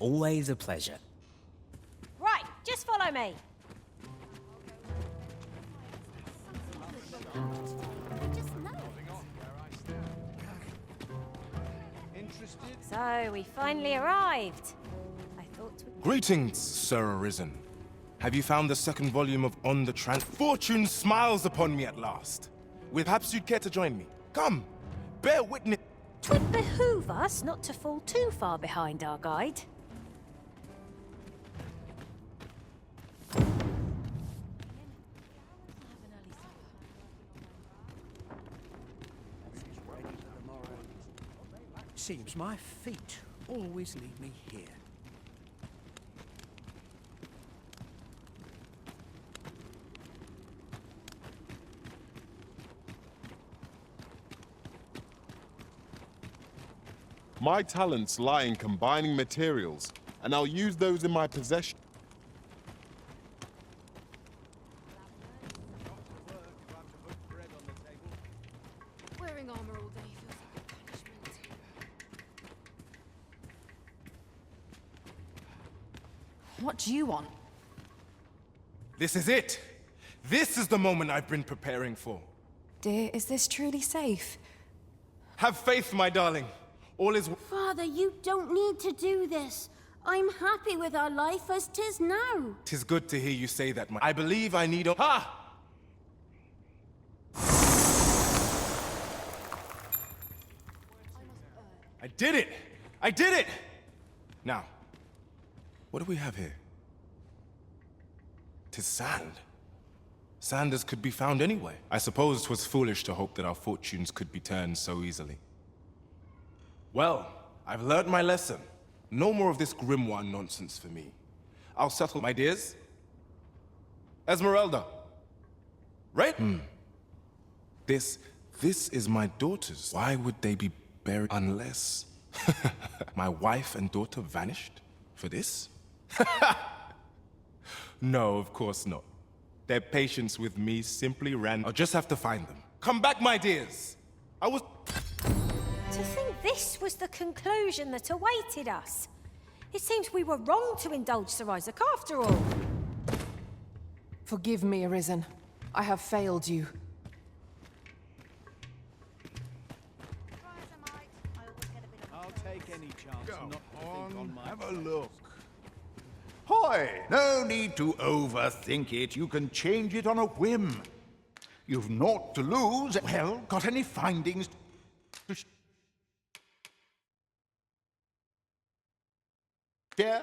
Always a pleasure. Right, just follow me. So, we finally arrived. I thought we... Greetings, Sir Arisen. Have you found the second volume of On the Trans... Fortune smiles upon me at last. Perhaps you'd care to join me. Come, bear witness... 'Twould behoove us not to fall too far behind our guide. Seems my feet always lead me here. My talents lie in combining materials, and I'll use those in my possession. Wearing armor all day feels like a punishment. What do you want? This is it! This is the moment I've been preparing for. Dear, is this truly safe? Have faith, my darling. All is... Father, you don't need to do this. I'm happy with our life as 'tis now. 'Tis good to hear you say that, I believe I need a... Ha! I did it! I did it! Now, what do we have here? 'Tis sand. Sand as could be found anywhere. I suppose 'twas foolish to hope that our fortunes could be turned so easily. Well, I've learned my lesson. No more of this grimoire nonsense for me. I'll settle, my dears. Esmeralda. Right? This is my daughter's. Why would they be buried unless... my wife and daughter vanished? For this? No, of course not. Their patience with me simply ran... I'll just have to find them. Come back, my dears! I was... To think this was the conclusion that awaited us. It seems we were wrong to indulge Sir Isaac after all. Forgive me, Arisen. I have failed you. I'll take any chance. Go not to on, think on my have a look. Hoy! No need to overthink it. You can change it on a whim. You've naught to lose. Well, got any findings to share?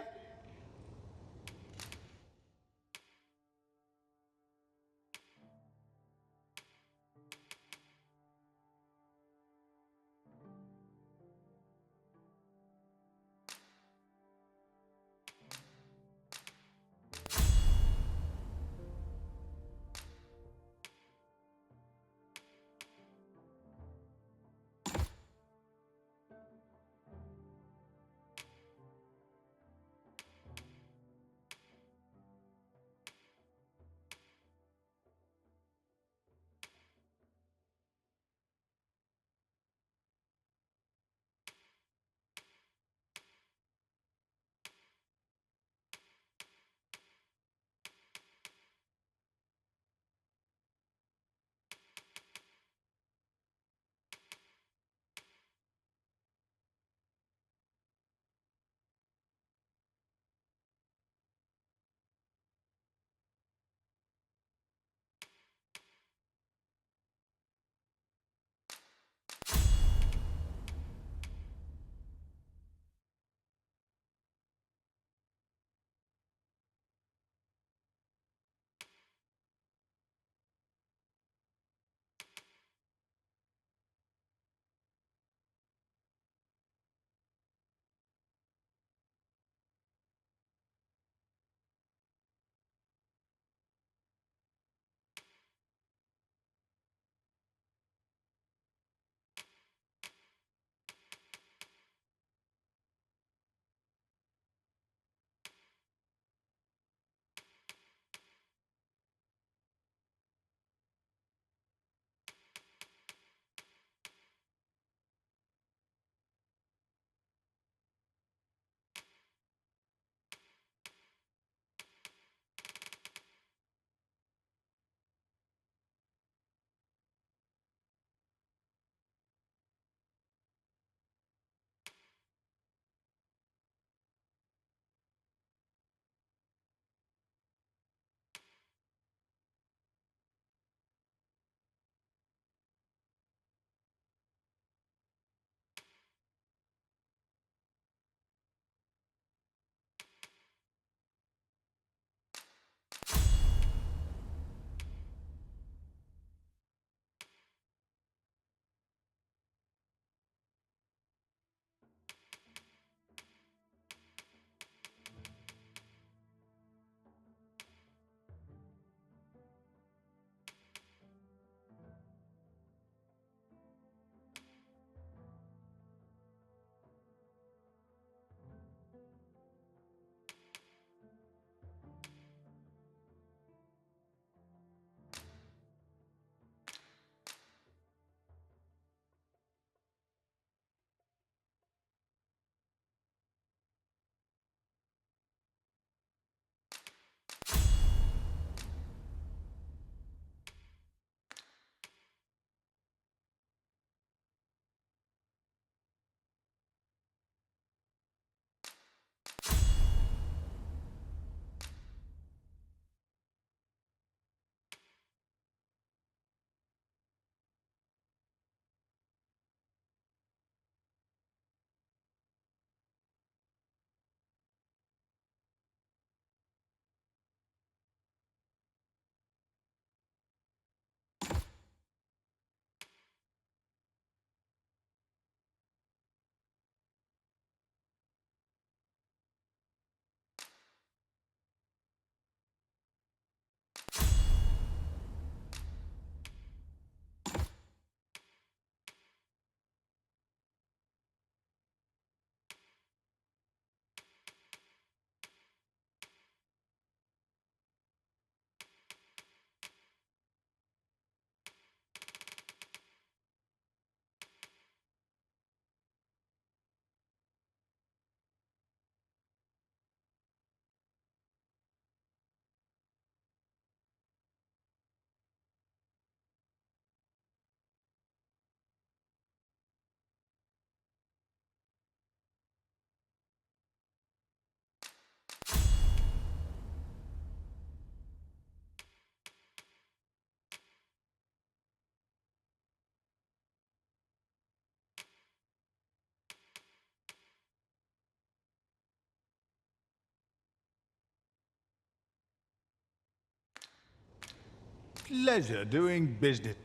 Pleasure doing business.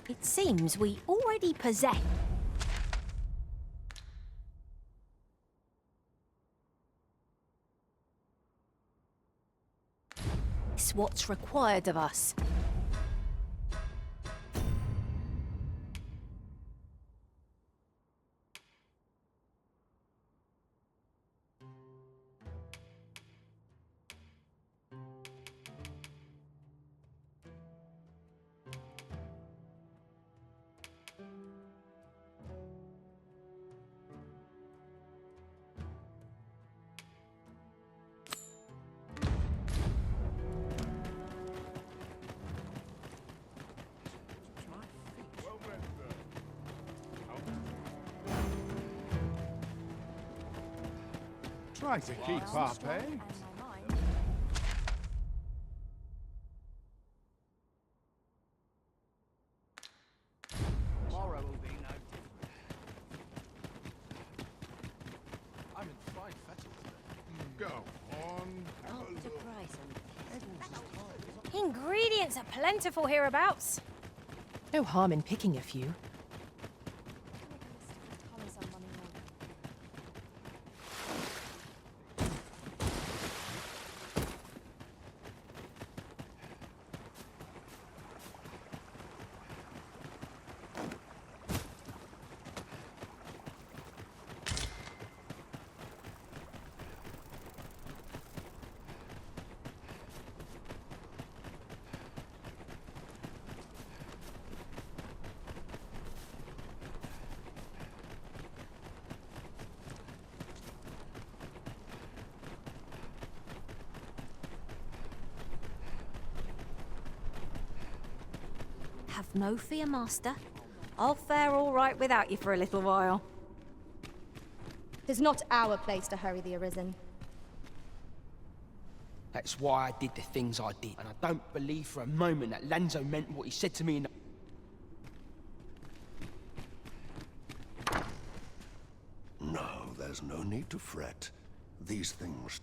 It seems we already possess... what's required of us. Try to keep up, eh? Tomorrow will be no different. I'm in fine fettle today. Go on. Ingredients are plentiful hereabouts. No harm in picking a few. Have no fear, Master. I'll fare all right without you for a little while. 'Tis not our place to hurry the Arisen. That's why I did the things I did, and I don't believe for a moment that Lanzo meant what he said to me in the... No, there's no need to fret. These things...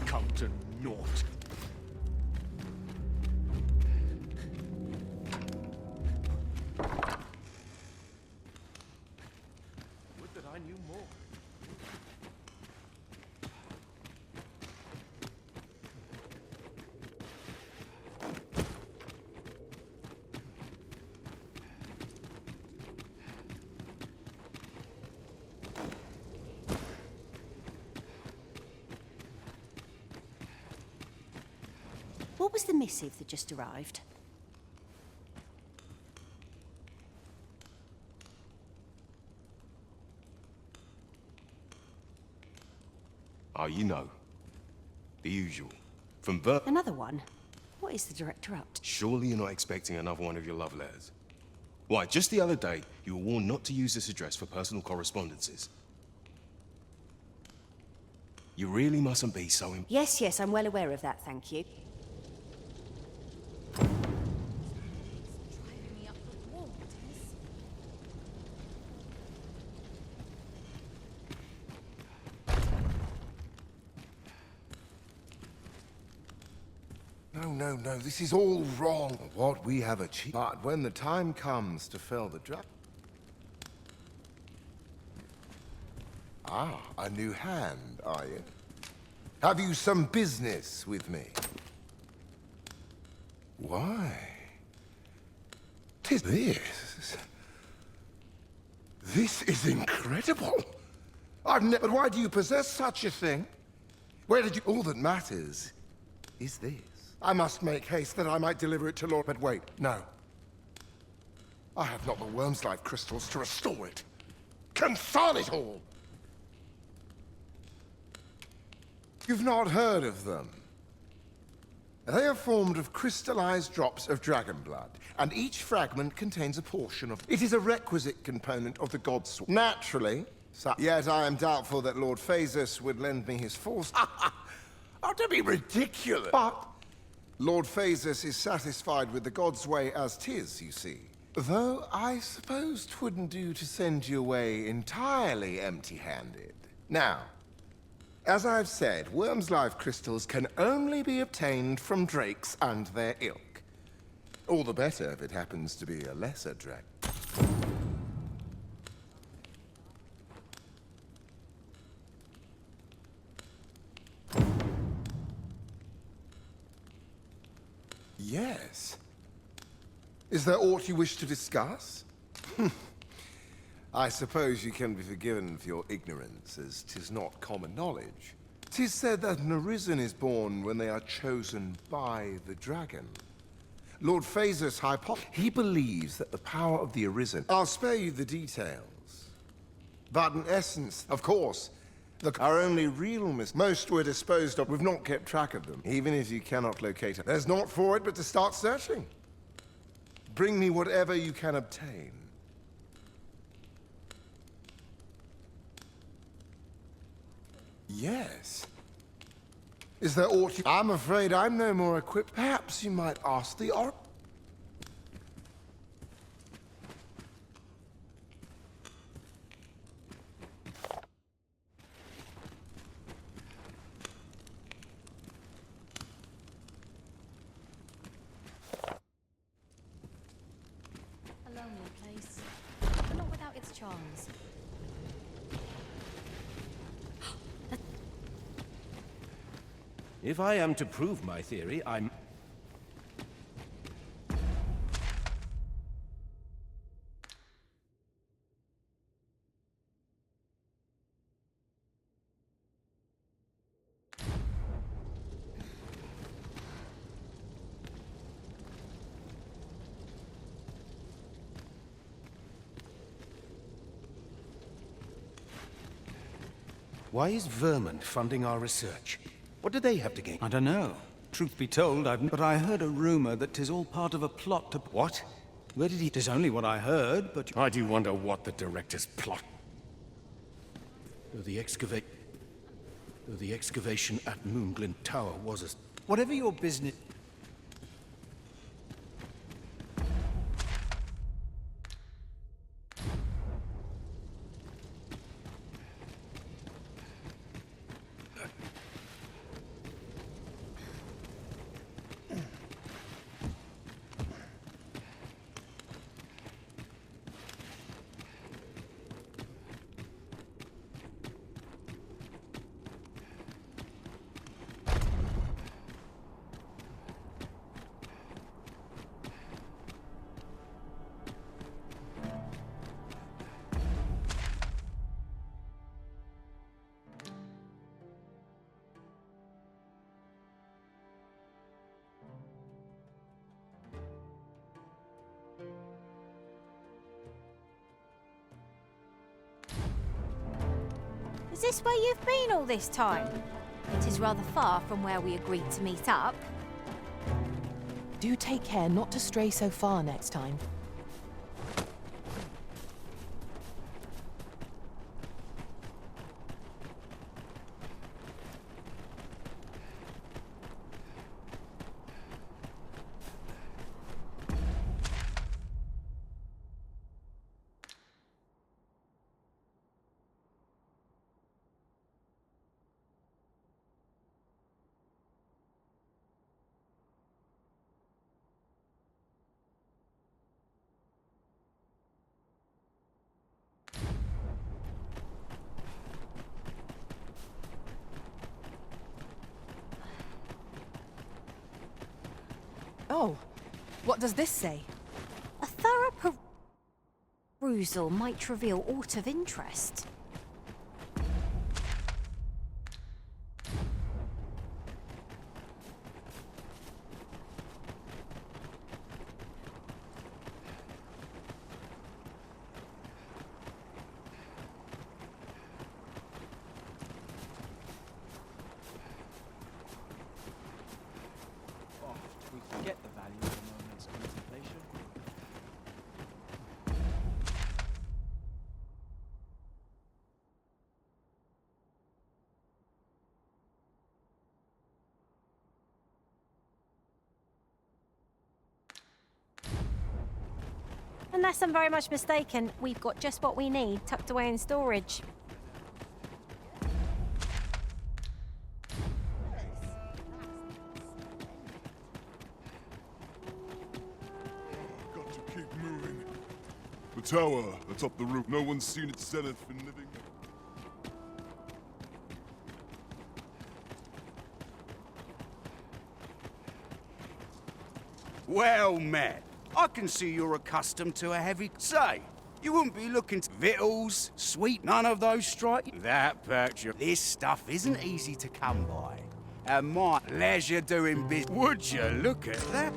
Come to naught. Would that I knew more. What was the missive that just arrived? Oh, you know. The usual. From Another one? What is the director up to? Surely you're not expecting another one of your love letters. Why, just the other day, you were warned not to use this address for personal correspondences. You really mustn't be so Yes, yes, I'm well aware of that, thank you. No, this is all wrong. What we have achieved. But when the time comes to fell the dragon... Ah, a new hand, are you? Have you some business with me? Why? 'Tis this. This is incredible. I've never... But why do you possess such a thing? Where did you... All that matters is this. I must make haste that I might deliver it to Lord... But wait, no. I have not the worm's life crystals to restore it. Confound it all! You've not heard of them. They are formed of crystallized drops of dragon blood, and each fragment contains a portion of... It is a requisite component of the god's sword. Naturally, yet I am doubtful that Lord Phasus would lend me his force. Oh, don't be ridiculous! But Lord Phasus is satisfied with the god's way as 'tis, you see. Though I suppose 'twouldn't do to send you away entirely empty-handed. Now, as I've said, worm's life crystals can only be obtained from drakes and their ilk. All the better if it happens to be a lesser drake. Yes. Is there aught you wish to discuss? I suppose you can be forgiven for your ignorance, as 'tis not common knowledge. 'Tis said that an Arisen is born when they are chosen by the dragon. Lord Phasus he believes that the power of the Arisen... I'll spare you the details. But in essence, of course, our only real most were disposed of. We've not kept track of them, even if you cannot locate them. There's naught for it but to start searching. Bring me whatever you can obtain. Yes. Is there aught you... I'm afraid I'm no more equipped. Perhaps you might ask the Archery. A lonely place, but not without its charms. If I am to prove my theory, I'm... Why is Vermin funding our research? What do they have to gain? I don't know. Truth be told, but I heard a rumor that 'tis all part of a plot to... What? Where did he... 'Tis only what I heard, but... I do wonder what the director's plot... Though the excavation at Moonglint Tower was as... Whatever your business... Is this where you've been all this time? It is rather far from where we agreed to meet up. Do take care not to stray so far next time. Oh, what does this say? A thorough perusal might reveal aught of interest. We forget the value of a moment's contemplation. Unless I'm very much mistaken, we've got just what we need tucked away in storage. Got to keep moving. The tower atop the roof. No one's seen its zenith in living. Well met. I can see you're accustomed to a heavy... Say, you wouldn't be looking to victuals, sweet, none of those strike... That picture. This stuff isn't easy to come by. And my leisure doing business... Would you look at that?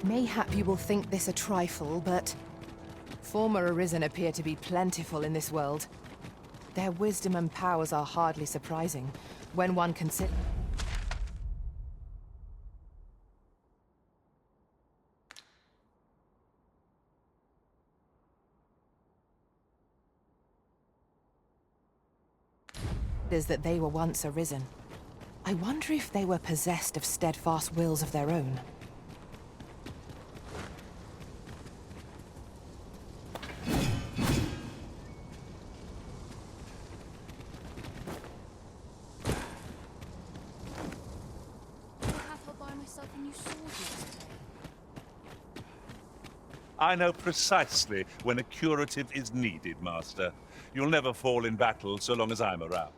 Mayhap you will think this a trifle, but former Arisen appear to be plentiful in this world. Their wisdom and powers are hardly surprising, when one considers... that they were once Arisen. I wonder if they were possessed of steadfast wills of their own. I know precisely when a curative is needed, Master. You'll never fall in battle so long as I'm around.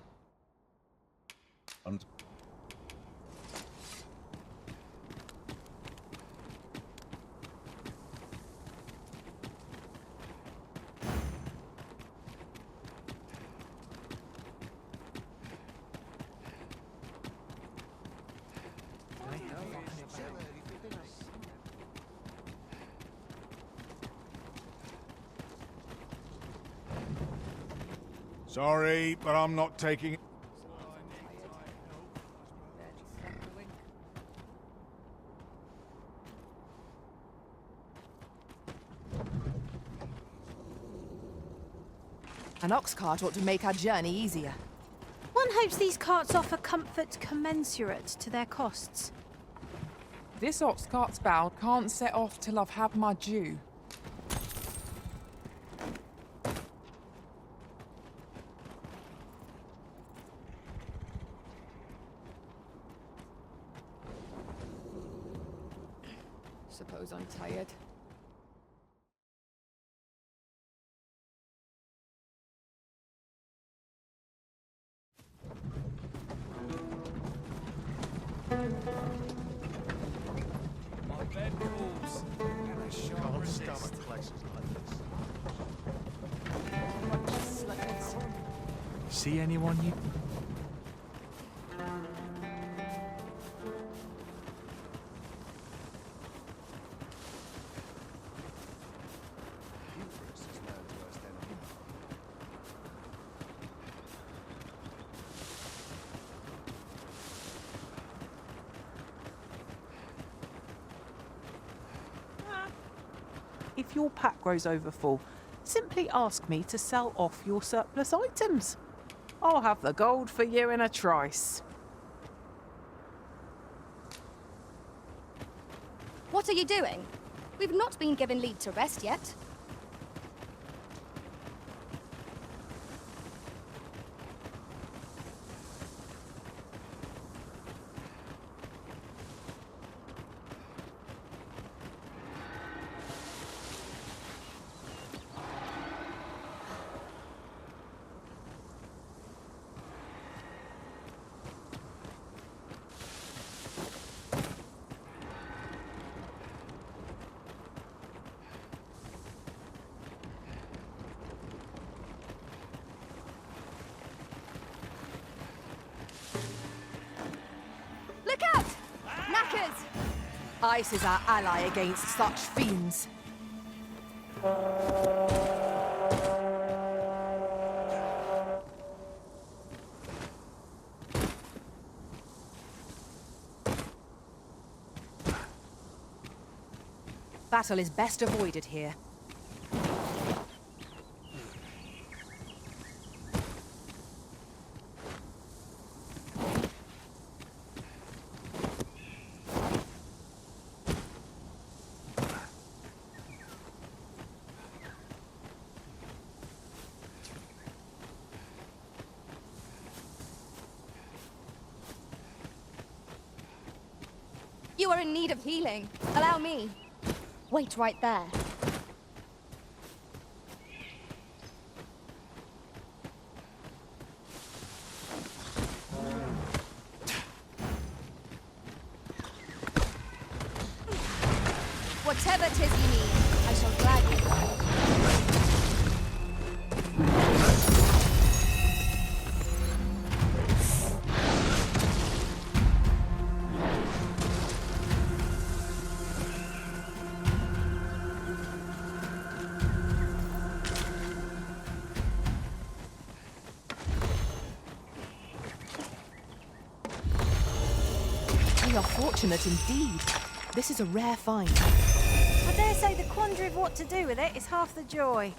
And Sorry, but I'm not taking... An ox cart ought to make our journey easier. One hopes these carts offer comfort commensurate to their costs. This ox cart's bound can't set off till I've had my due. Suppose I'm tired. My bed rules. Can't stomach places like this. See anyone you... If your pack grows over full, simply ask me to sell off your surplus items. I'll have the gold for you in a trice. What are you doing? We've not been given leave to rest yet. Look out! Knackers! Ice is our ally against such fiends. Battle is best avoided here. You are in need of healing. Allow me. Wait right there. Whatever 'tis you need, I shall gladly provide. We are fortunate indeed. This is a rare find. I dare say the quandary of what to do with it is half the joy.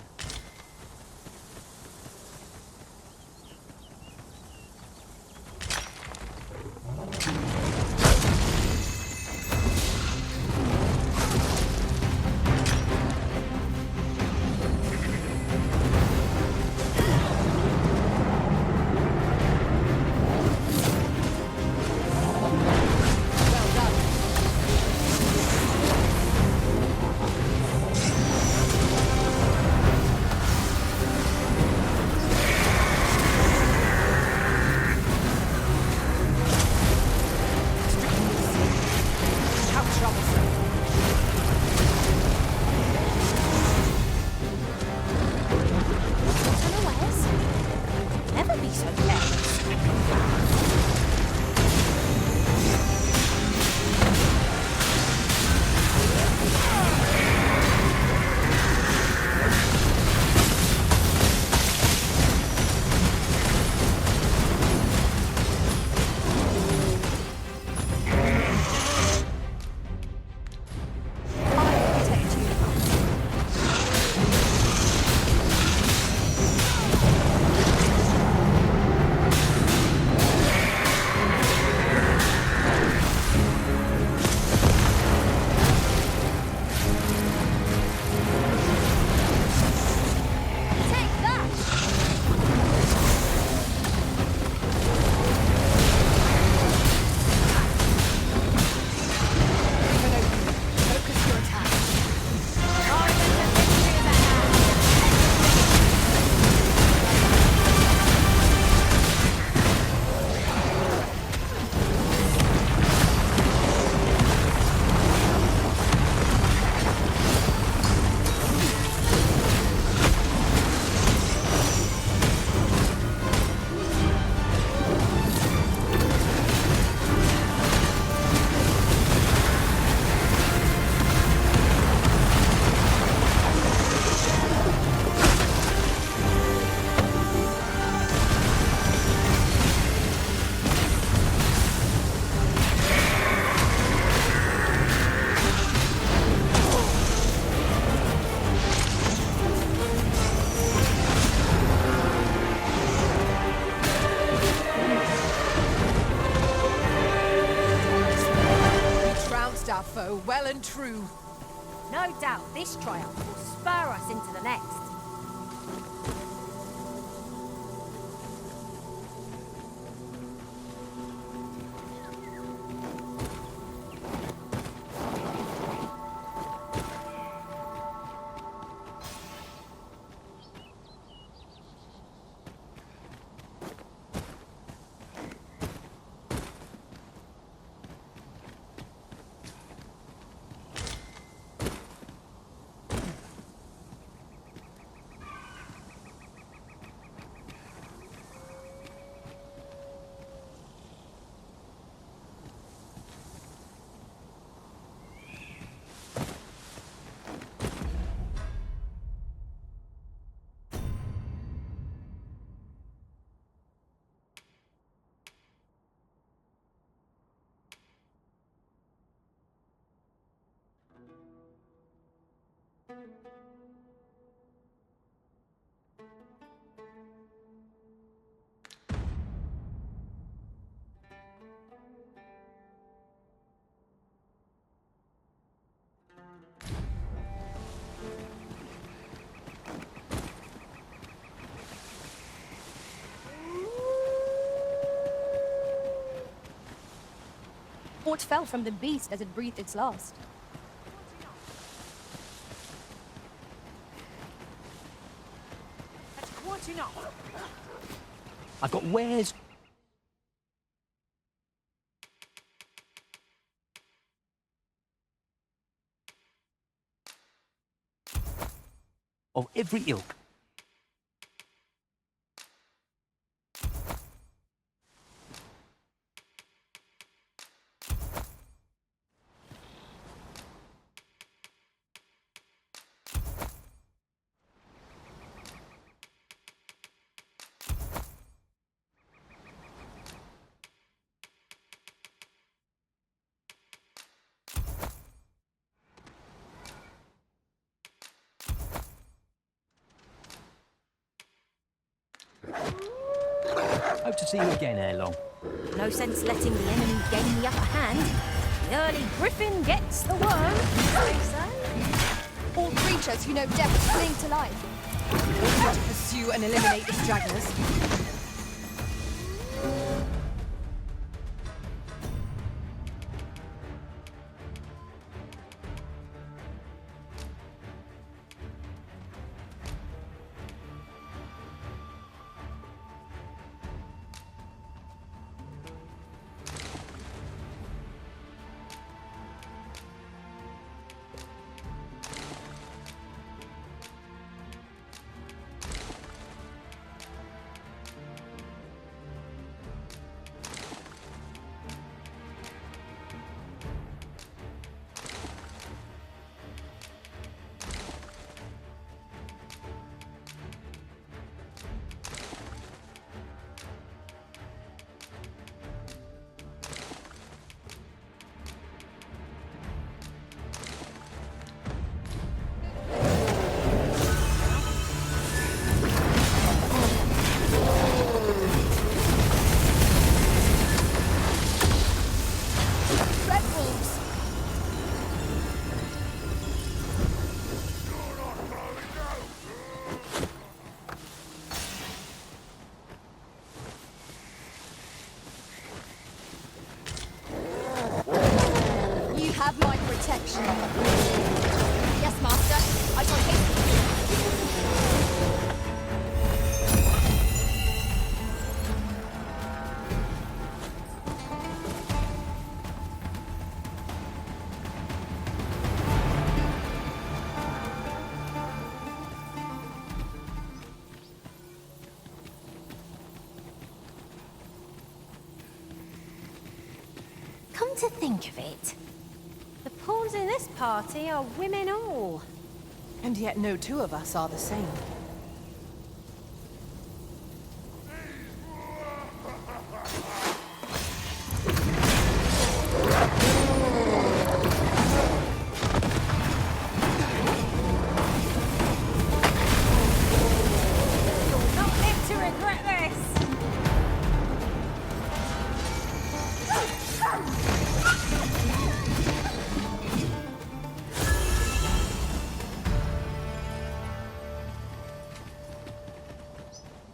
so well and true. No doubt this triumph will spur us into the next. What fell from the beast as it breathed its last? That's quite enough. I've got wares. Of every ilk. Hope to see you again ere long. No sense letting the enemy gain the upper hand. The early griffin gets the worm, they say. All creatures who know death cling to life. We want to pursue and eliminate the stragglers. Have my protection. Yes, Master. I shall hasten Come to think of it, the pawns in this party are women all. And yet no two of us are the same. You'll not live to regret this!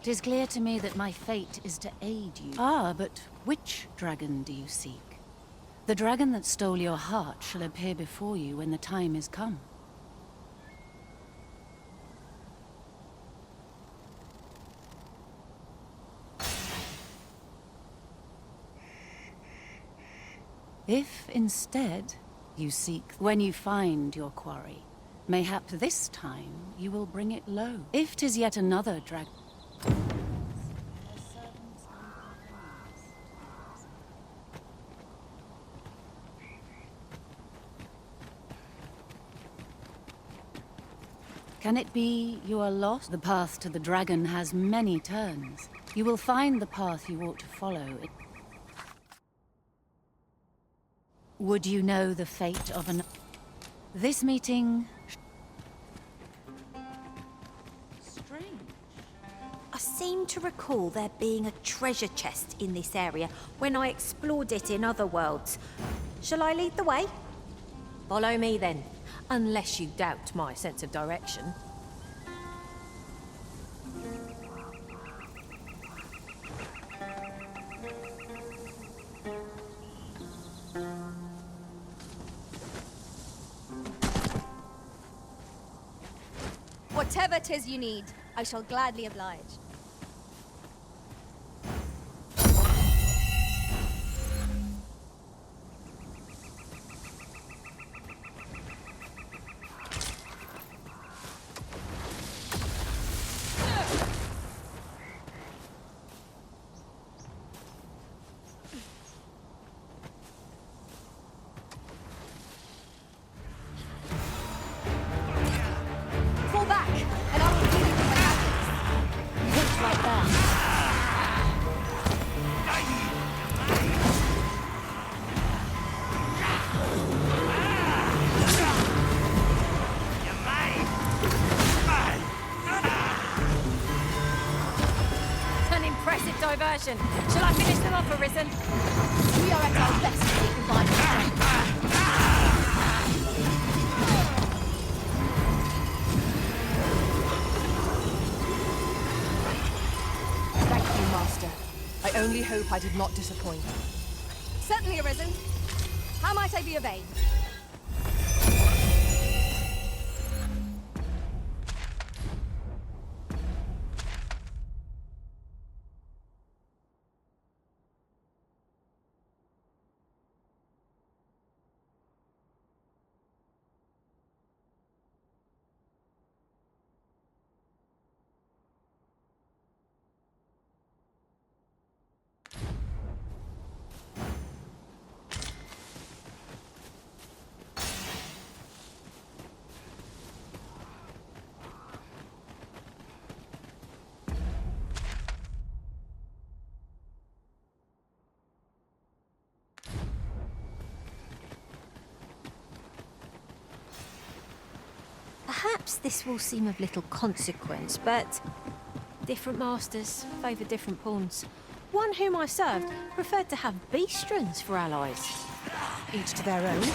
'Tis clear to me that my fate is to aid you. Ah, but which dragon do you seek? The dragon that stole your heart shall appear before you when the time is come. If, instead, you seek when you find your quarry, mayhap this time you will bring it low. If 'tis yet another dragon... Can it be you are lost? The path to the dragon has many turns. You will find the path you ought to follow. Would you know the fate of an... This meeting... Strange. I seem to recall there being a treasure chest in this area when I explored it in other worlds. Shall I lead the way? Follow me then, unless you doubt my sense of direction. Whatever 'tis you need, I shall gladly oblige. Fall back, and I will deal with my tactics. Hit right there. An impressive diversion. Shall I finish them off, Arisen? We are at our best when we combine strength. Thank you, Master. I only hope I did not disappoint. Certainly, Arisen. How might I be of aid? Perhaps this will seem of little consequence, but different masters favour different pawns. One whom I served preferred to have beastrons for allies. Each to their own.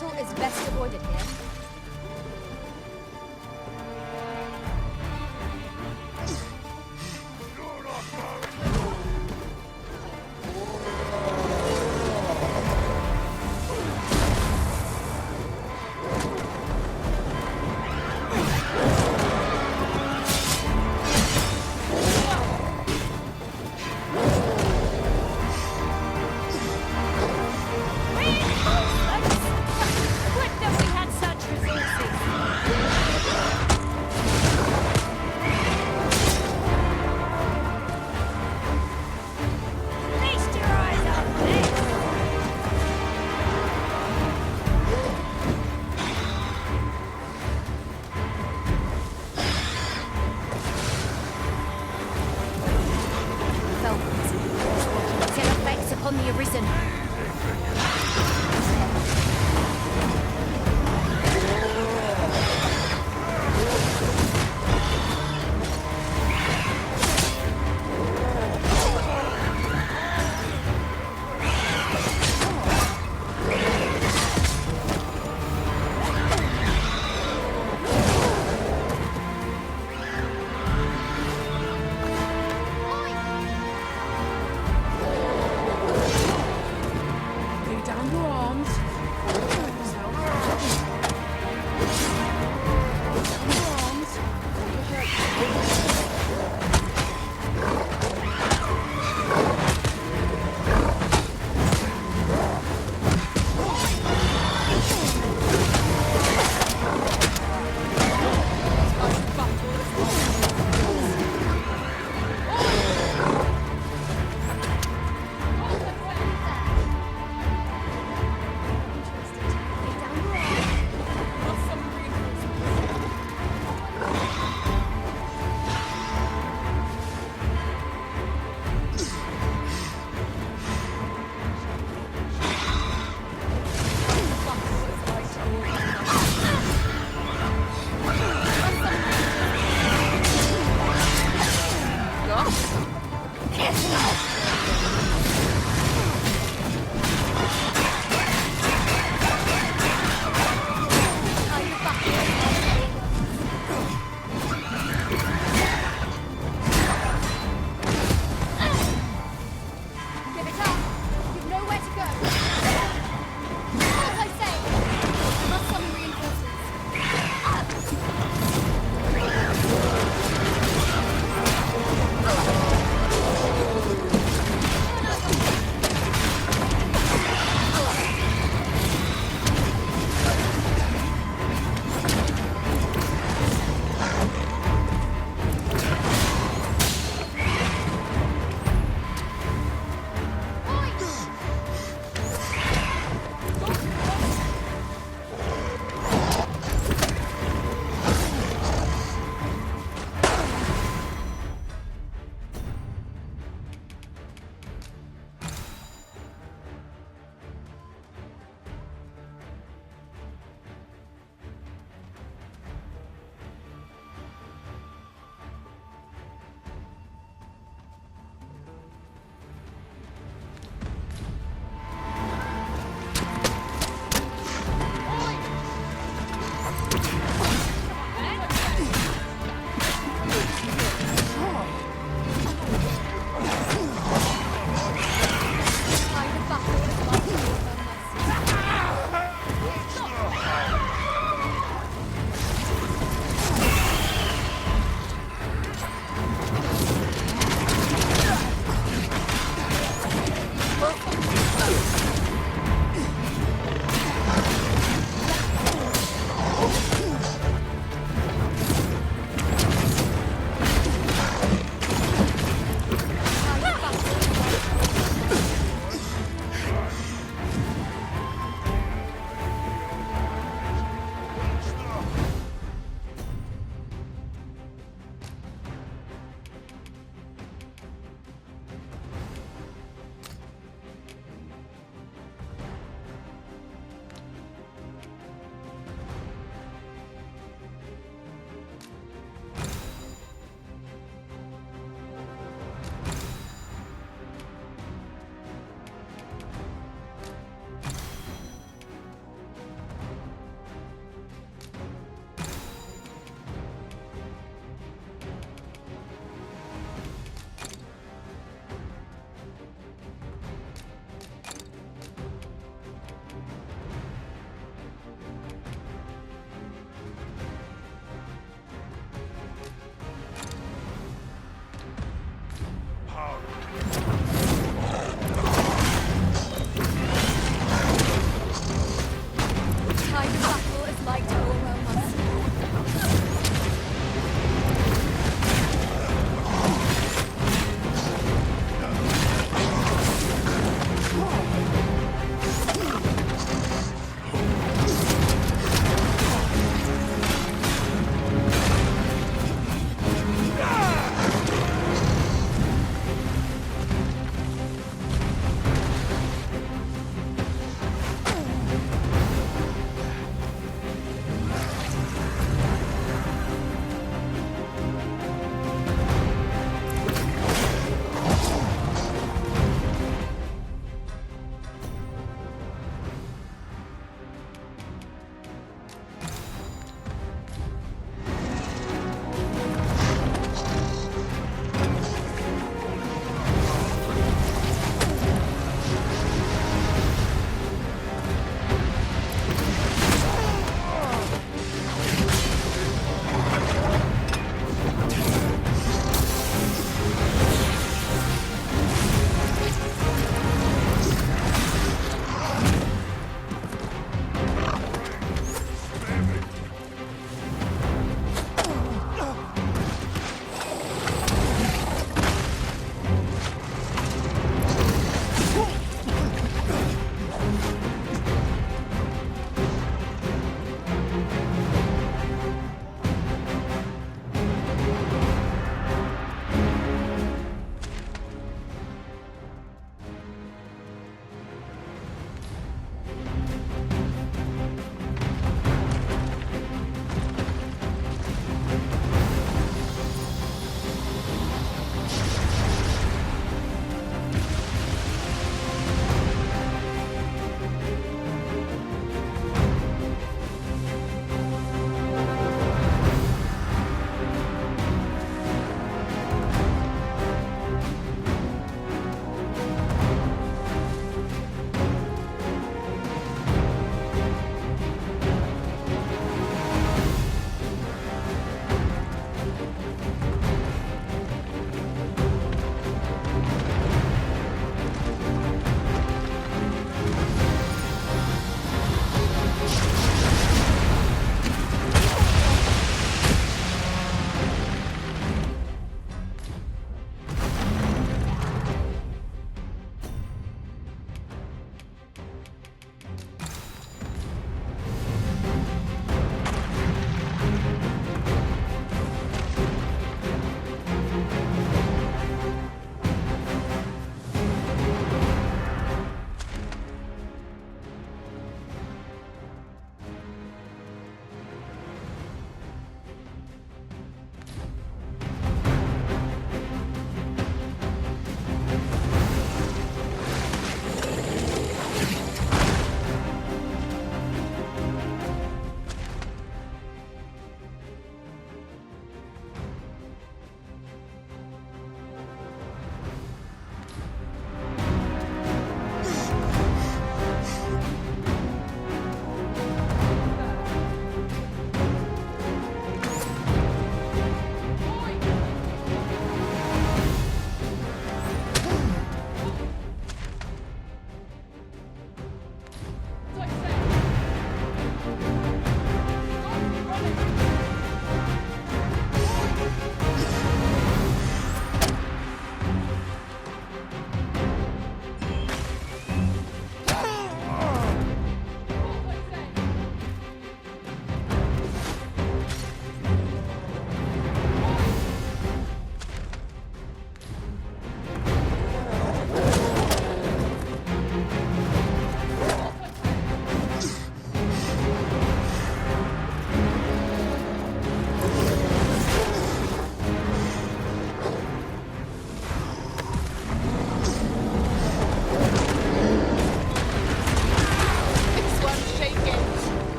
Battle is best avoided here. On the Arisen.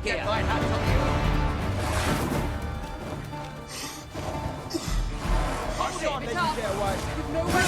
Get my hands on you! I'm sure let you get away. You've no way